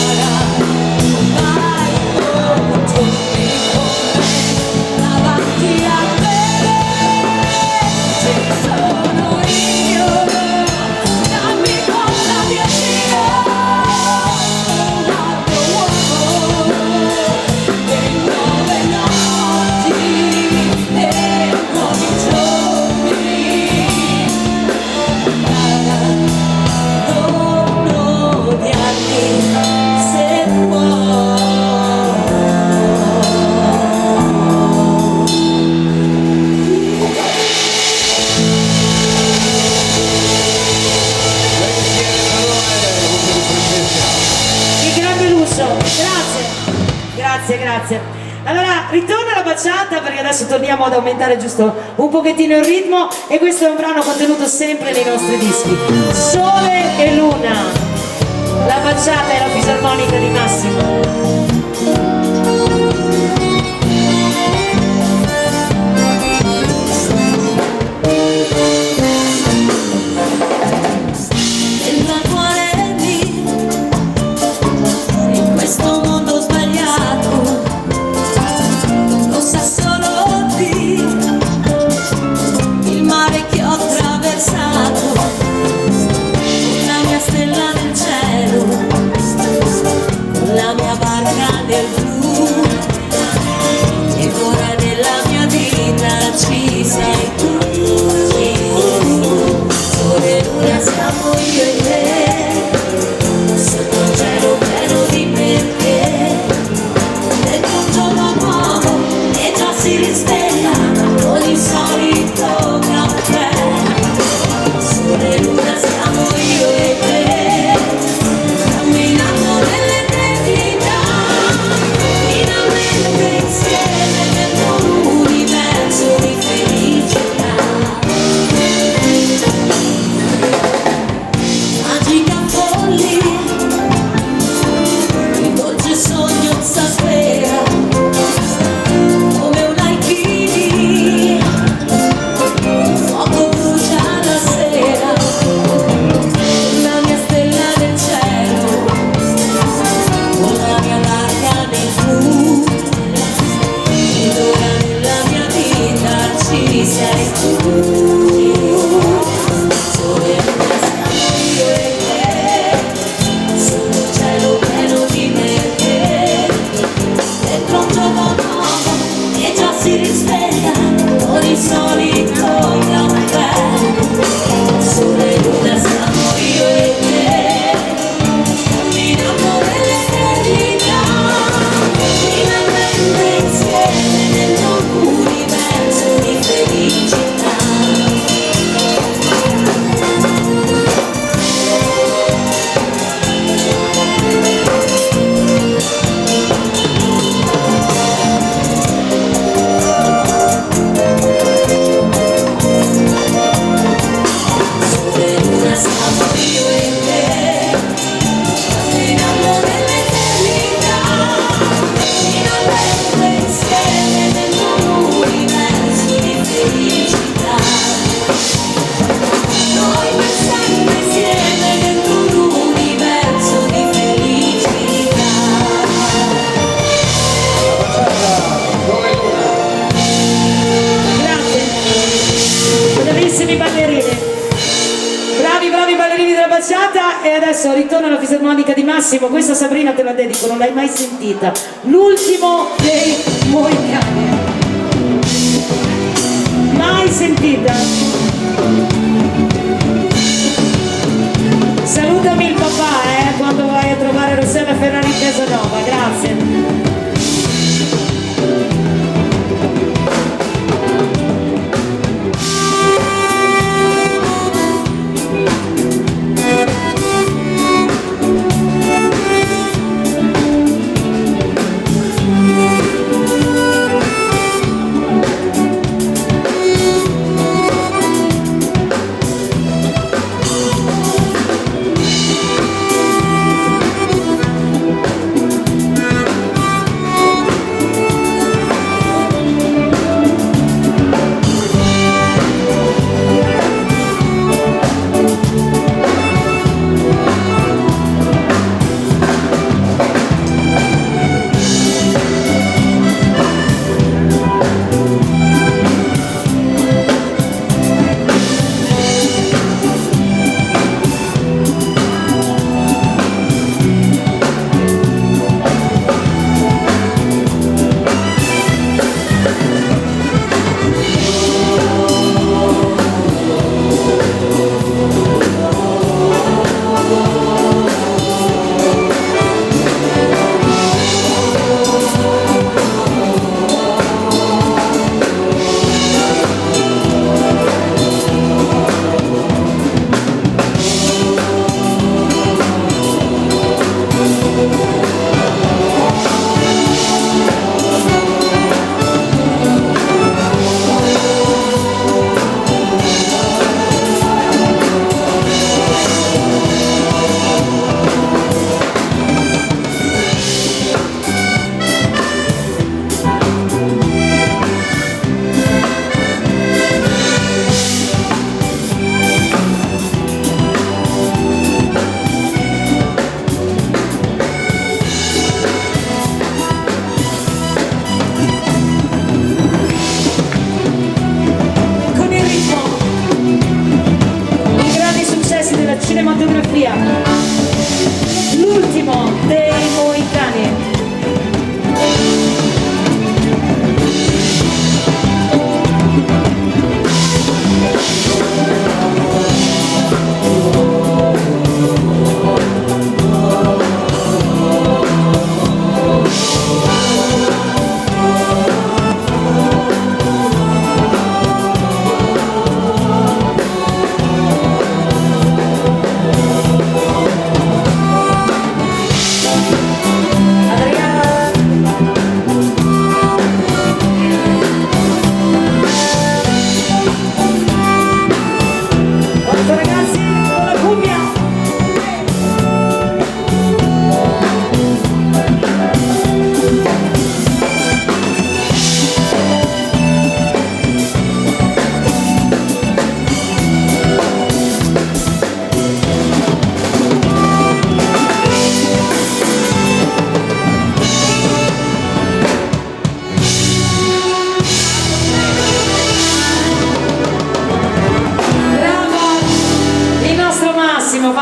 Cara, vai o torni con me, davanti a me ci sono io, dammi forza mio Dio, un altro uomo, e nuove notti e nuovi giorni. Cara, non odiarmi se vuoi. Il grande Lucio, grazie. Allora ritorna la baciata, perché adesso torniamo ad aumentare giusto un pochettino il ritmo, e questo è un brano contenuto sempre nei nostri dischi, Sole e Luna, la baciata e la fisarmonica di Massimo. Dentro al cuore mio, in questo mondo sbagliato, lo sa solo Dio, il mare che ho attraversato, io e te, sotto un cielo pieno di perché, dentro un giorno nuovo e già si risveglia con il solito caffè. Sole e luna siamo io e te, camminando nell'eternità, finalmente insieme dentro un universo di felicità. Magica follia, il dolce sogno s'avvera come un alchimia, fuoco brucia la sera, la mia stella nel cielo, con la mia barca nel blu, ed ora nella mia vita ci sei tu. Sole e luna siamo io e te, sotto un cielo pieno di perché, dentro un giorno nuovo e già si risveglia con il solito caffè. Sole e luna siamo io e te, camminando nell'eternità, finalmente insieme dentro un universo di felicità. Sole e luna siamo io e te, camminando nell'eternità, finalmente insieme dentro un universo di felicità. Noi per sempre insieme dentro un universo di felicità. Grazie, bravissimi ballerini. Bravi ballerini della baciata. E adesso ritorno alla fisarmonica di Massimo. Questa Sabrina te la dedico, non l'hai mai sentita. L'ultimo dei Moicani. Mai sentita? Salutami il papà, quando vai a trovare Rossella Ferrari in Casanova. Grazie.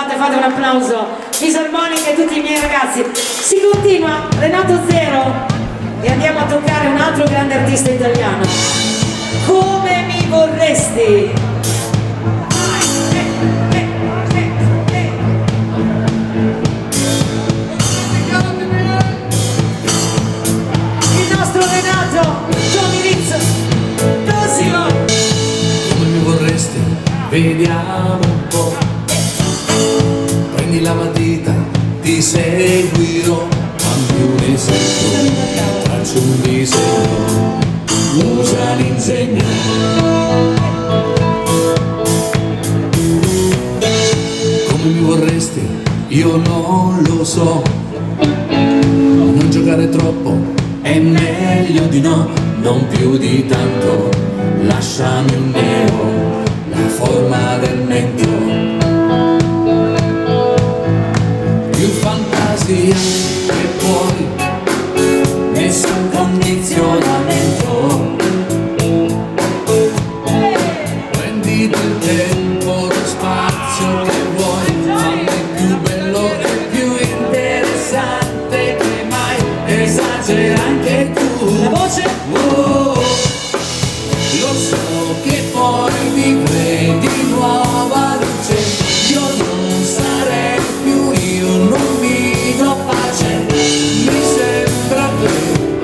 fate un applauso, fisarmonica e tutti i miei ragazzi. Si continua, Renato Zero, e andiamo a toccare un altro grande artista italiano. Come mi vorresti? Il nostro Renato, Johnny Rizzo, così va. Come mi vorresti? Vediamo un po'. Prendi la matita, ti seguirò. Fammi un esempio, faccio un disegno, usa l'insegno. Come mi vorresti? Io non lo so. Non giocare troppo, è meglio di no. Non più di tanto, lasciami un neo, la forma del mento. Più fantasia che puoi, nessun condizionamento. Prendi del tempo, lo spazio che vuoi, fammi più bello e più interessante che mai. Esagera anche tu. La voce? Oh, lo so che poi mi credi nuova luce. Io non sarei più io, non mi do pace. Mi sembra che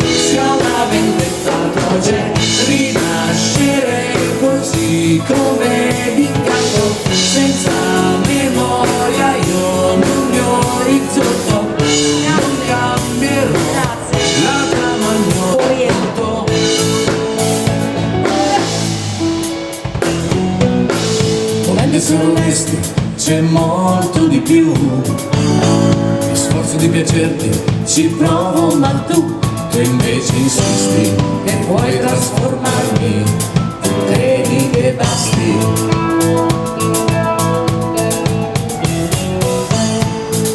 sia una vendetta atroce. Rinascerei così come d'incanto, senza memoria io non mi orizzonto. Non cambierò la trama al mio volto. Volendo essere onesti c'è molto di più. Mi sforzo di piacerti, ci provo ma tu invece insisti e vuoi trasformarmi. Tu credi che basti.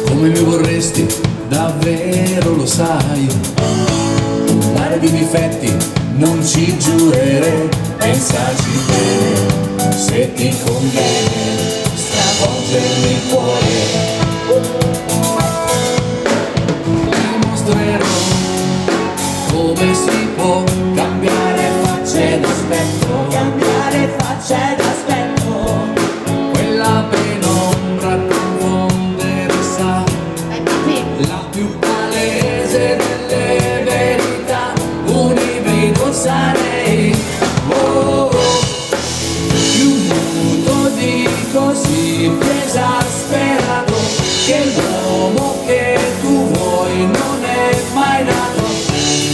Come mi vorresti, davvero lo sai. Un mare di difetti, non ci giurerei. Pensaci bene, se ti conviene, stravolgermi il cuore. Dimostrerò come si può cambiare facce d'aspetto. Cambiare facce d'aspetto. Quella penombra confondere sa, la più palese delle verità. Un ibrido sarei, oh, più muto di così, più esasperato, che l'uomo che tu vuoi non è mai nato.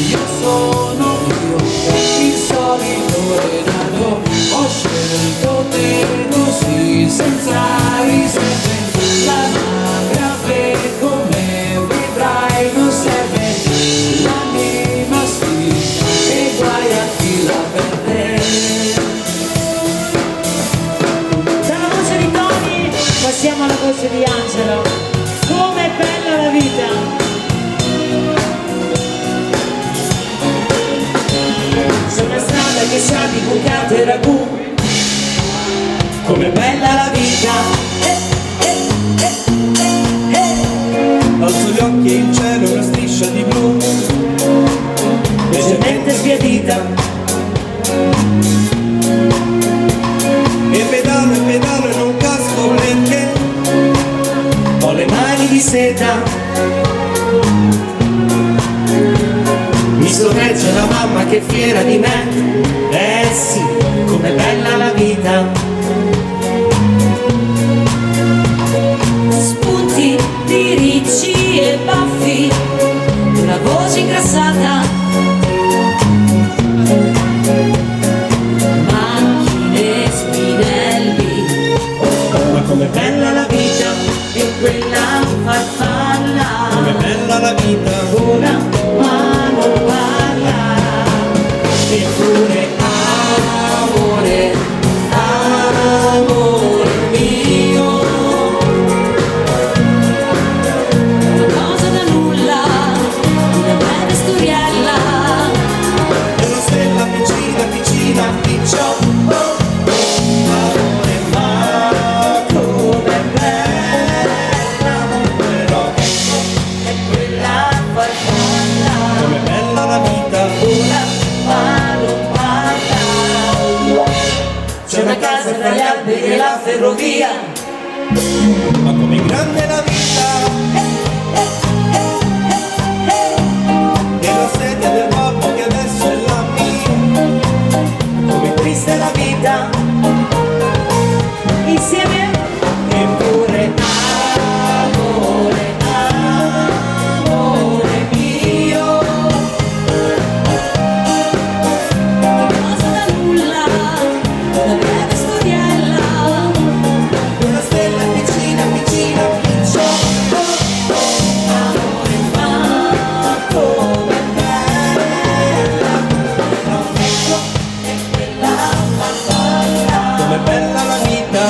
Io sono io, il solito Renato. Ho scelto te così, senza riserve. La grave come vedrai non serve. L'anima sì, e guai a chi la perde. Dalla voce di Tony passiamo alla voce di Angelo. Com'è bella la vita! Su una strada che sa di bucate e ragù, com'è bella la vita! Alzo gli occhi e in cielo una striscia di blu, Leggermente sbiadita, e pedalo e non casco perché ho le mani di seta. Mi sorregge la mamma che è fiera di me. Eh sì, com'è bella la vita. Spunti di ricci e baffi, una voce ingrassata, macchine, spinelli, Ma com'è bella la vita e quella farfalla. com'è bella la vita. Ora ma non parla. Eppure amore, amore mio. una cosa da nulla, una breve storiella. È una stella piccina, piccina, picciò. Amore, ma com'è bella ma come grande la vita. E la sedia del babbo che adesso è la mia. Come triste la vita. Insieme. Eppure amore, amore mio. Cosa da nulla, una breve storiella. Una stella piccina, piccina, picciotto. Amore ma come bella. Non ecco è quella fatta. Com'è bella la vita.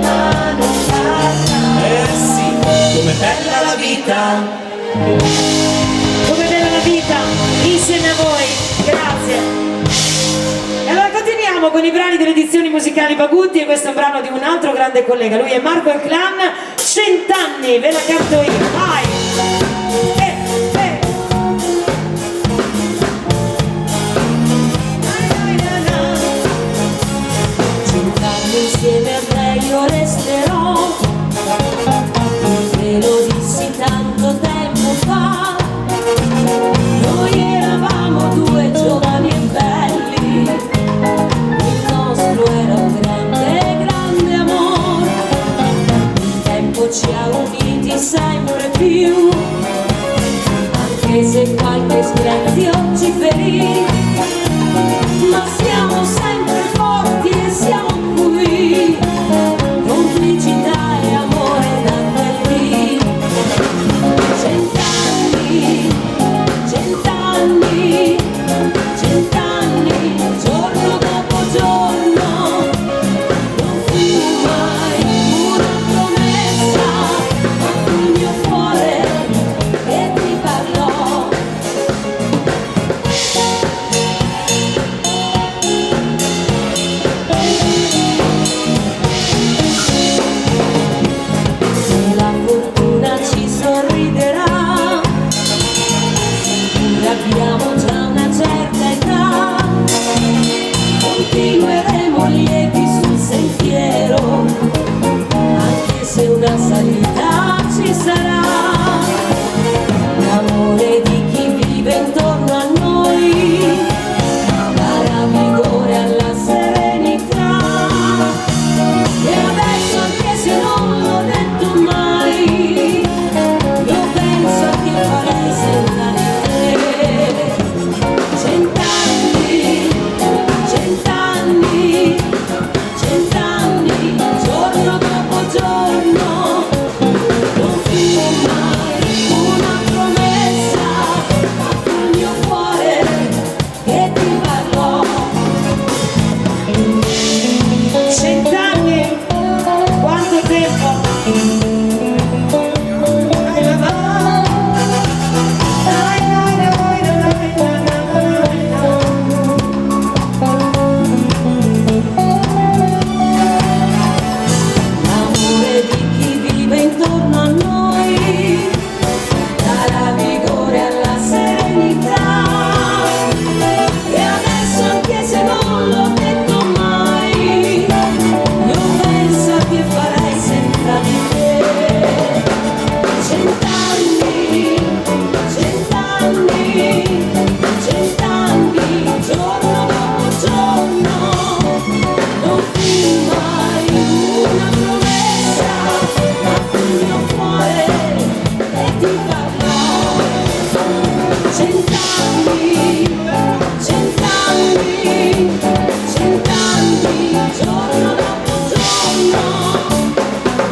Ma non fatta. Eh sì, com'è bella la vita. Come bella la vita, insieme a voi, grazie. E allora continuiamo con i brani delle edizioni musicali Bagutti e questo è un brano di un altro grande collega, lui è Marco El Clan, 100 anni, ve la canto io, vai! Cent'anni insieme a te io resterò. Te lo dissi tanto tempo fa. Noi eravamo due giovani e belli. Il nostro era un grande, grande amore. Il tempo ci ha uniti sempre più. Anche se qualche screzio ci ferì. Ma siamo sempre forti e siamo qui. Complicità e amore da quel lì. Cent'anni, cent'anni, cent'anni, giorno dopo giorno. Non fu mai una promessa, ma fu il mio cuore che ti parlò. Se la fortuna ci sorriderà, sicura abbiamo già una certa età, continueremo lieti sul sentiero, anche se una salita ci sarà. L'amore di chi vive intorno a noi darà vigore alla serenità. E adesso anche se non l'ho detto mai, io penso che farei senza di te. Cent'anni, cent'anni, cent'anni, giorno dopo giorno. Non fu mai una promessa, ma fu il mio cuore che ti parlò. 100 anni, quanto tempo! L'amore di chi vive intorno a noi darà vigore alla serenità. E adesso anche se non l'ho detto mai, io penso che farei senza di te. Cent'anni, cent'anni, cent'anni, giorno dopo giorno. Non fu mai una promessa, ma fu il mio cuore che ti parlò. Cent'anni, cent'anni, cent'anni, giorno dopo giorno.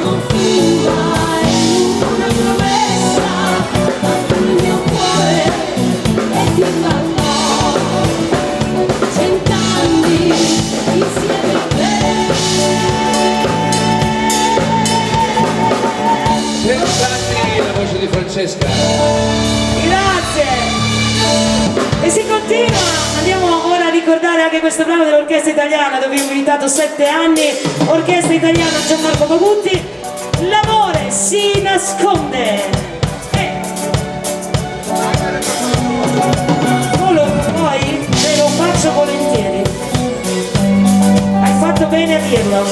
Non fu mai una promessa, ma fu il mio cuore che ti parlò. Cent'anni insieme a te. 100 anni, la voce di Francesca. Grazie! E si continua, andiamo ora a ricordare anche questo brano dell'orchestra italiana dove abbiamo militato 7 anni, orchestra italiana Gianmarco Bagutti, l'amore si nasconde. Solo poi ve lo faccio volentieri, hai fatto bene a dirlo.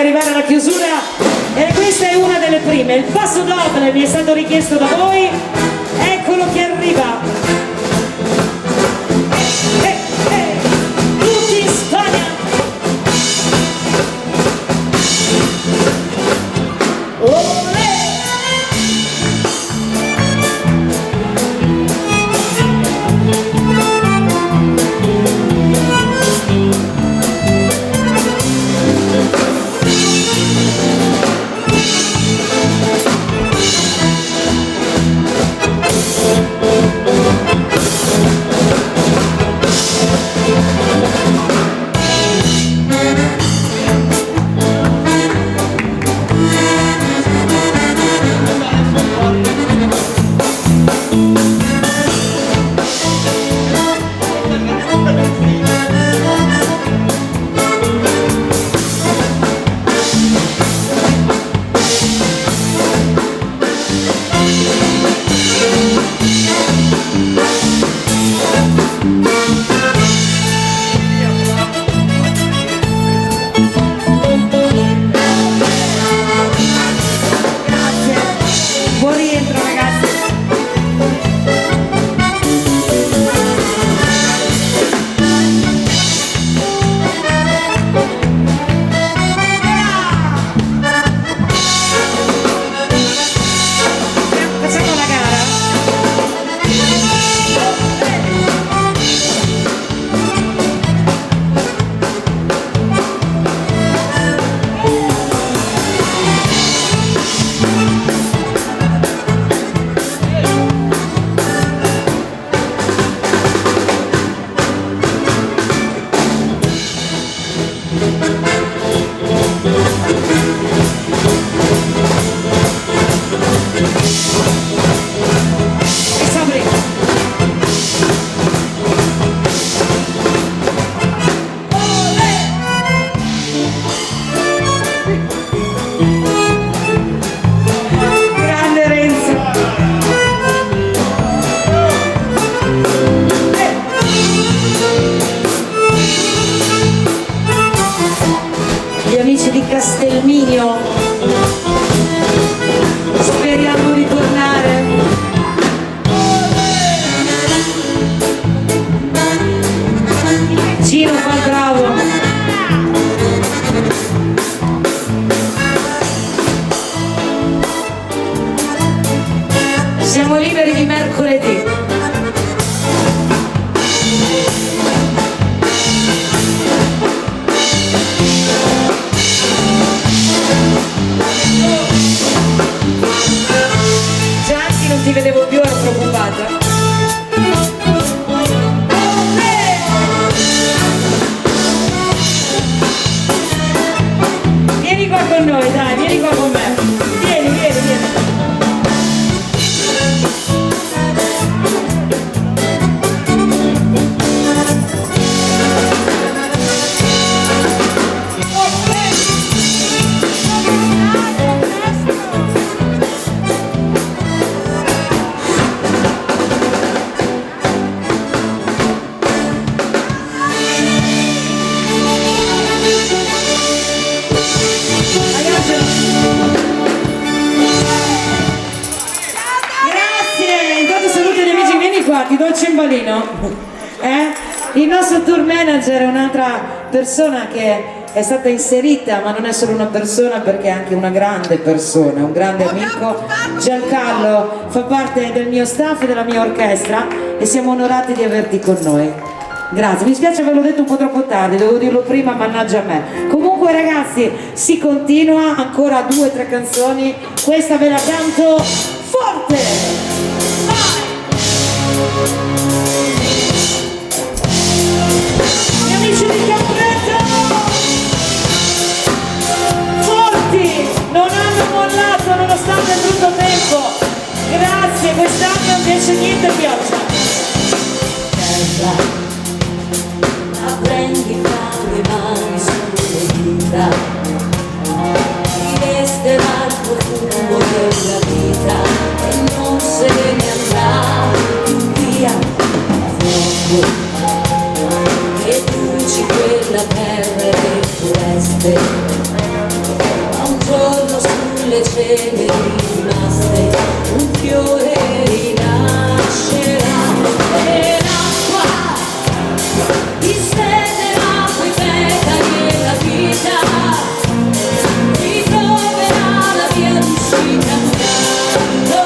arrivare alla chiusura e questa è una delle prime. Il passo doble mi è stato richiesto da voi, eccolo che arriva. Tutti in Spagna. Castelminio, speriamo di tornare. Gino fa il bravo. Siamo liberi di mercoledì. Non ti vedevo più, ero preoccupata. Vieni qua con noi, dai, vieni qua con me. Vieni, vieni, vieni. Ti do il cimbalino. Il nostro tour manager è un'altra persona che è stata inserita, ma non è solo una persona perché è anche una grande persona, un grande amico. Giancarlo fa parte del mio staff e della mia orchestra e siamo onorati di averti con noi. Grazie, mi spiace averlo detto un po' troppo tardi, dovevo dirlo prima, mannaggia a me. Comunque ragazzi, si continua, ancora 2 o 3 canzoni, questa ve la canto forte! Gli amici di Campetto forti, non hanno mollato nonostante il brutto tempo. Grazie, quest'anno non piace niente pioggia. Terra, ma prendi fra le mani sulle dita, ti resterà il profumo della vita e non se ne andrà via fuoco che bruci quella terra e le foreste. le ceneri rimaste, un fiore rinascerà e l'acqua distenderà quei petali e la vita ritroverà la via d'uscita andando.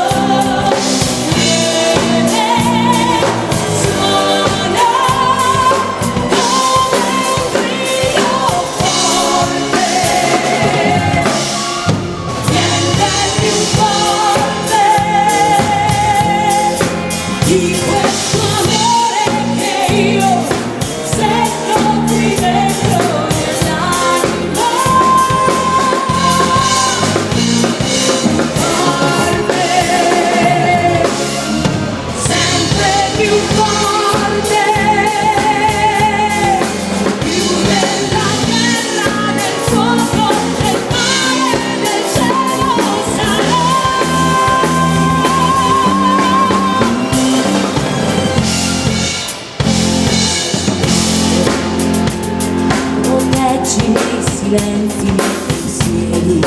Di questo amore che io sento qui dentro nell'anima, forte, sempre più forte, più della terra, del fuoco, del mare, del cielo sarà. Nei silenzi, nei pensieri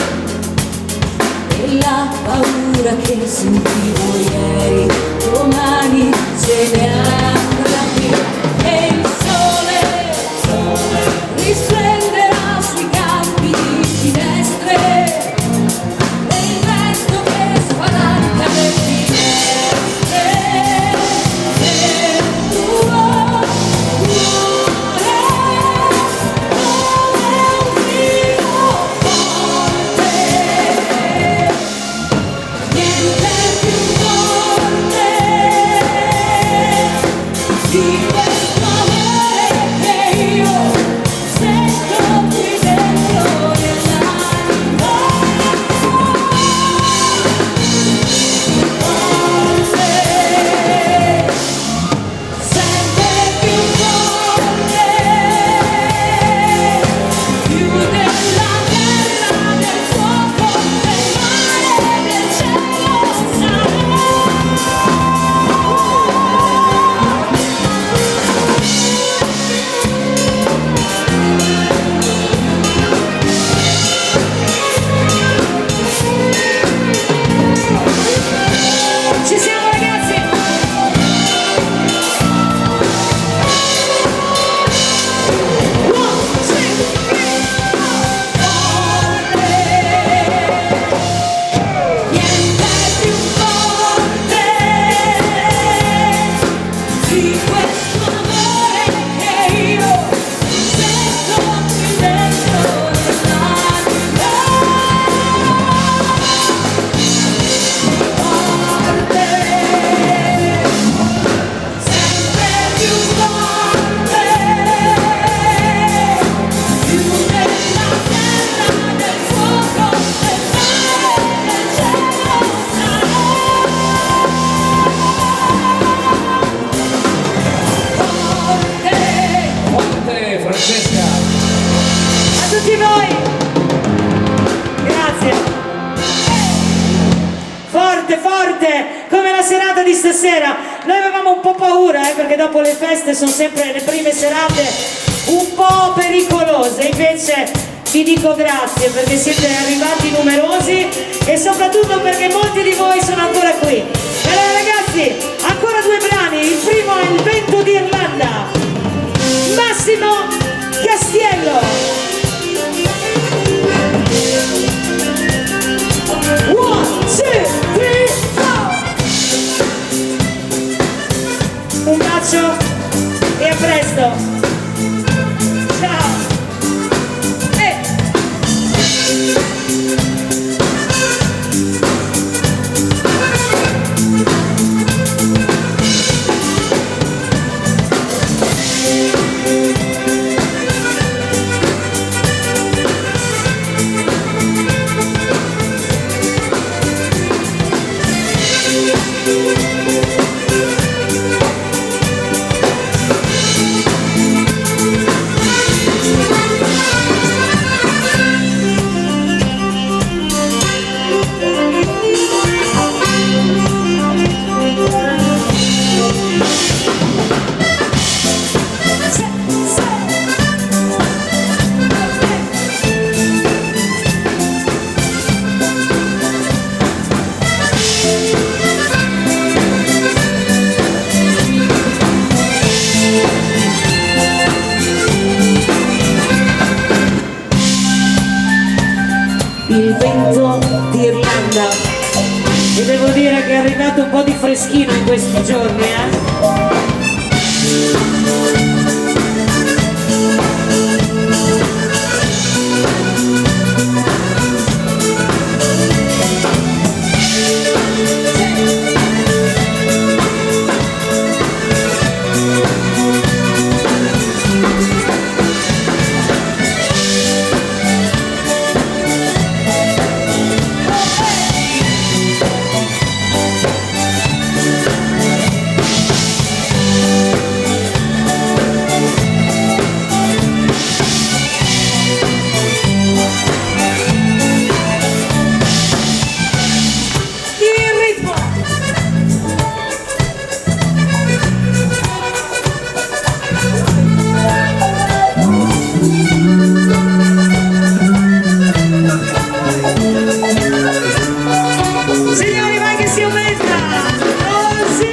e la paura che sentivo ieri, domani ce ne andrà via e il sole risplenderà sui campi di finestre e il vento che spalanca le finestre del tuo cuore. Di questo amore che io sento qui dentro nell'anima, forte, sempre più forte, più della terra, del fuoco, del mare, del cielo sarà. Ci siamo ragazzi! One, two, three, Niente più forte di questo amore che io sento qui dentro nell'anima, forte, sempre più forte, più della terra, del fuoco, del mare, del cielo sarà. Forte Francesca! a tutti voi! Grazie! Forte, forte! Come la serata di stasera! Noi avevamo un po' paura, perché dopo le feste sono sempre le prime serate un po' pericolose, invece vi dico grazie perché siete arrivati numerosi e soprattutto perché molti di voi sono ancora qui. E allora ragazzi, ancora due brani, il primo è Il vento d'Irlanda, Massimo Castiello. One, two, three, four. Un bacio e a presto. Ciao. il vento d'Irlanda. E devo dire che è arrivato un po' di freschino in questi giorni, Signori, vai che si aumenta! Oh sì!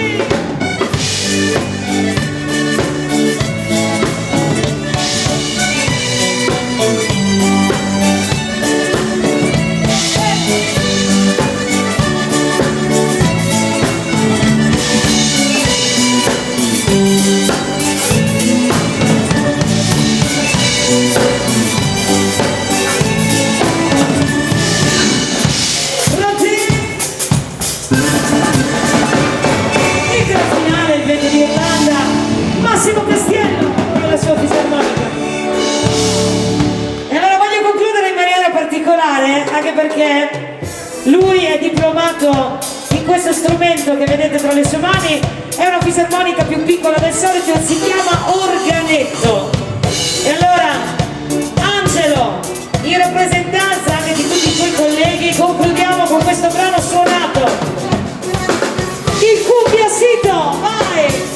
Massimo Castiello con la sua fisarmonica. E allora voglio concludere in maniera particolare, anche perché lui è diplomato in questo strumento che vedete tra le sue mani. È una fisarmonica più piccola del solito, si chiama organetto. E allora Angelo, in rappresentanza anche di tutti i suoi colleghi, concludiamo con questo brano suonato. Il cumbiasito, vai!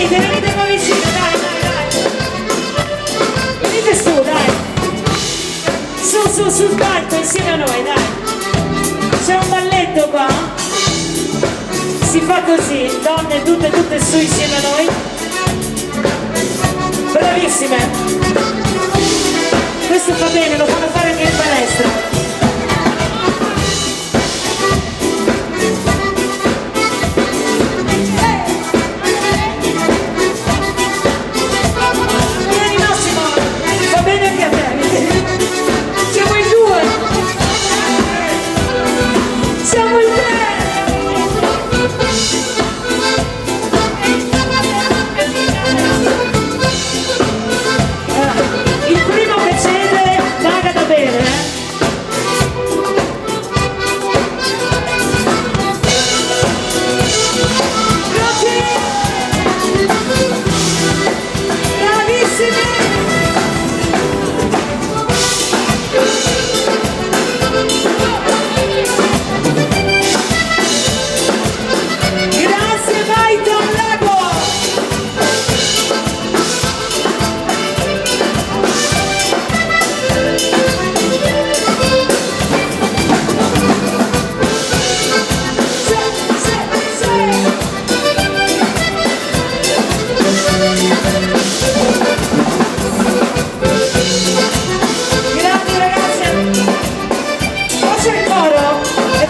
Venite qua vicino, dai. Venite su, dai. Su, sul palco insieme a noi, dai. C'è un balletto qua. Si fa così, donne tutte su insieme a noi. Bravissime. Questo fa bene, lo fanno fare anche in palestra. Il primo che cede paga da bere,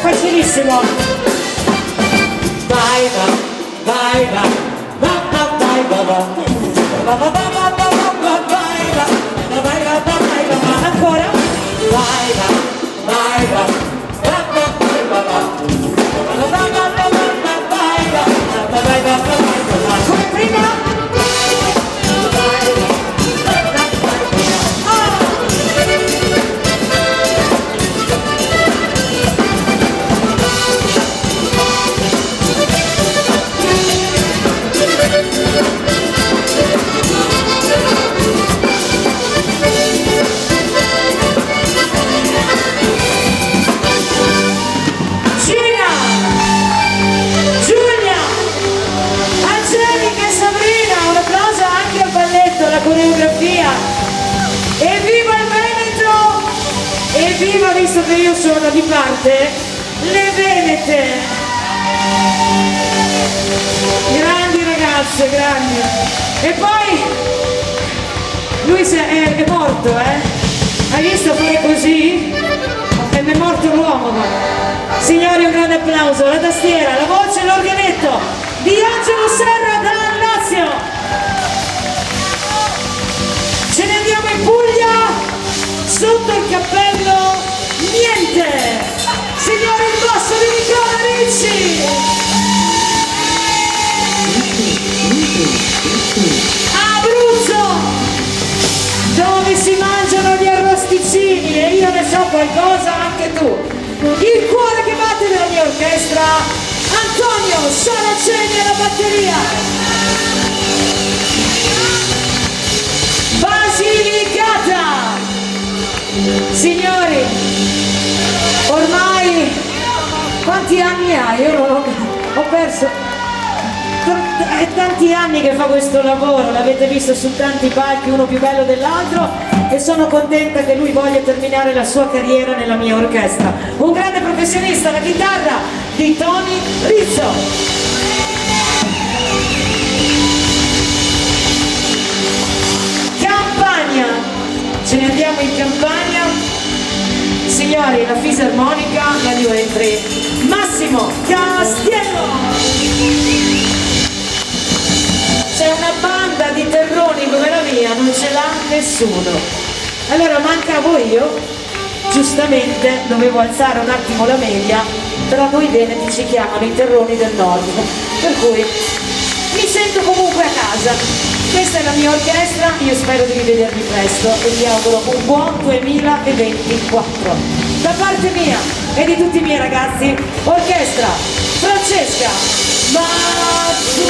facilissimo. Vai. visto che io sono di parte, le Venete. Grandi ragazze, grandi. E poi lui è morto, Hai visto fare così? E mi è morto l'uomo, ma. Signori, un grande applauso, la tastiera, la voce e l'organetto di Angelo Serra dal Lazio. Ce ne andiamo in Puglia, sotto il cappello, niente. Signori, il basso di Nicola Ricci. Abruzzo, dove si mangiano gli arrosticini e io ne so qualcosa, anche tu. Il cuore che batte della mia orchestra, Antonio Saraceni alla batteria. Basilicata. Signori, ormai quanti anni hai? Io non ho perso. È tanti anni che fa questo lavoro, l'avete visto su tanti palchi, uno più bello dell'altro, e sono contenta che lui voglia terminare la sua carriera nella mia orchestra. Un grande professionista, la chitarra di Tony Rizzo. Campania, ce ne andiamo in Campania. Signori, la fisarmonica, radio entri Massimo Castiello. C'è una banda di terroni come la mia, non ce l'ha nessuno. Allora mancavo io, giustamente dovevo alzare un attimo la media, però noi veneti ci chiamano i terroni del nord, per cui mi sento comunque a casa. Questa è la mia orchestra, io spero di rivedervi presto e vi auguro un buon 2024. Da parte mia e di tutti i miei ragazzi, orchestra Francesca Mazzucato.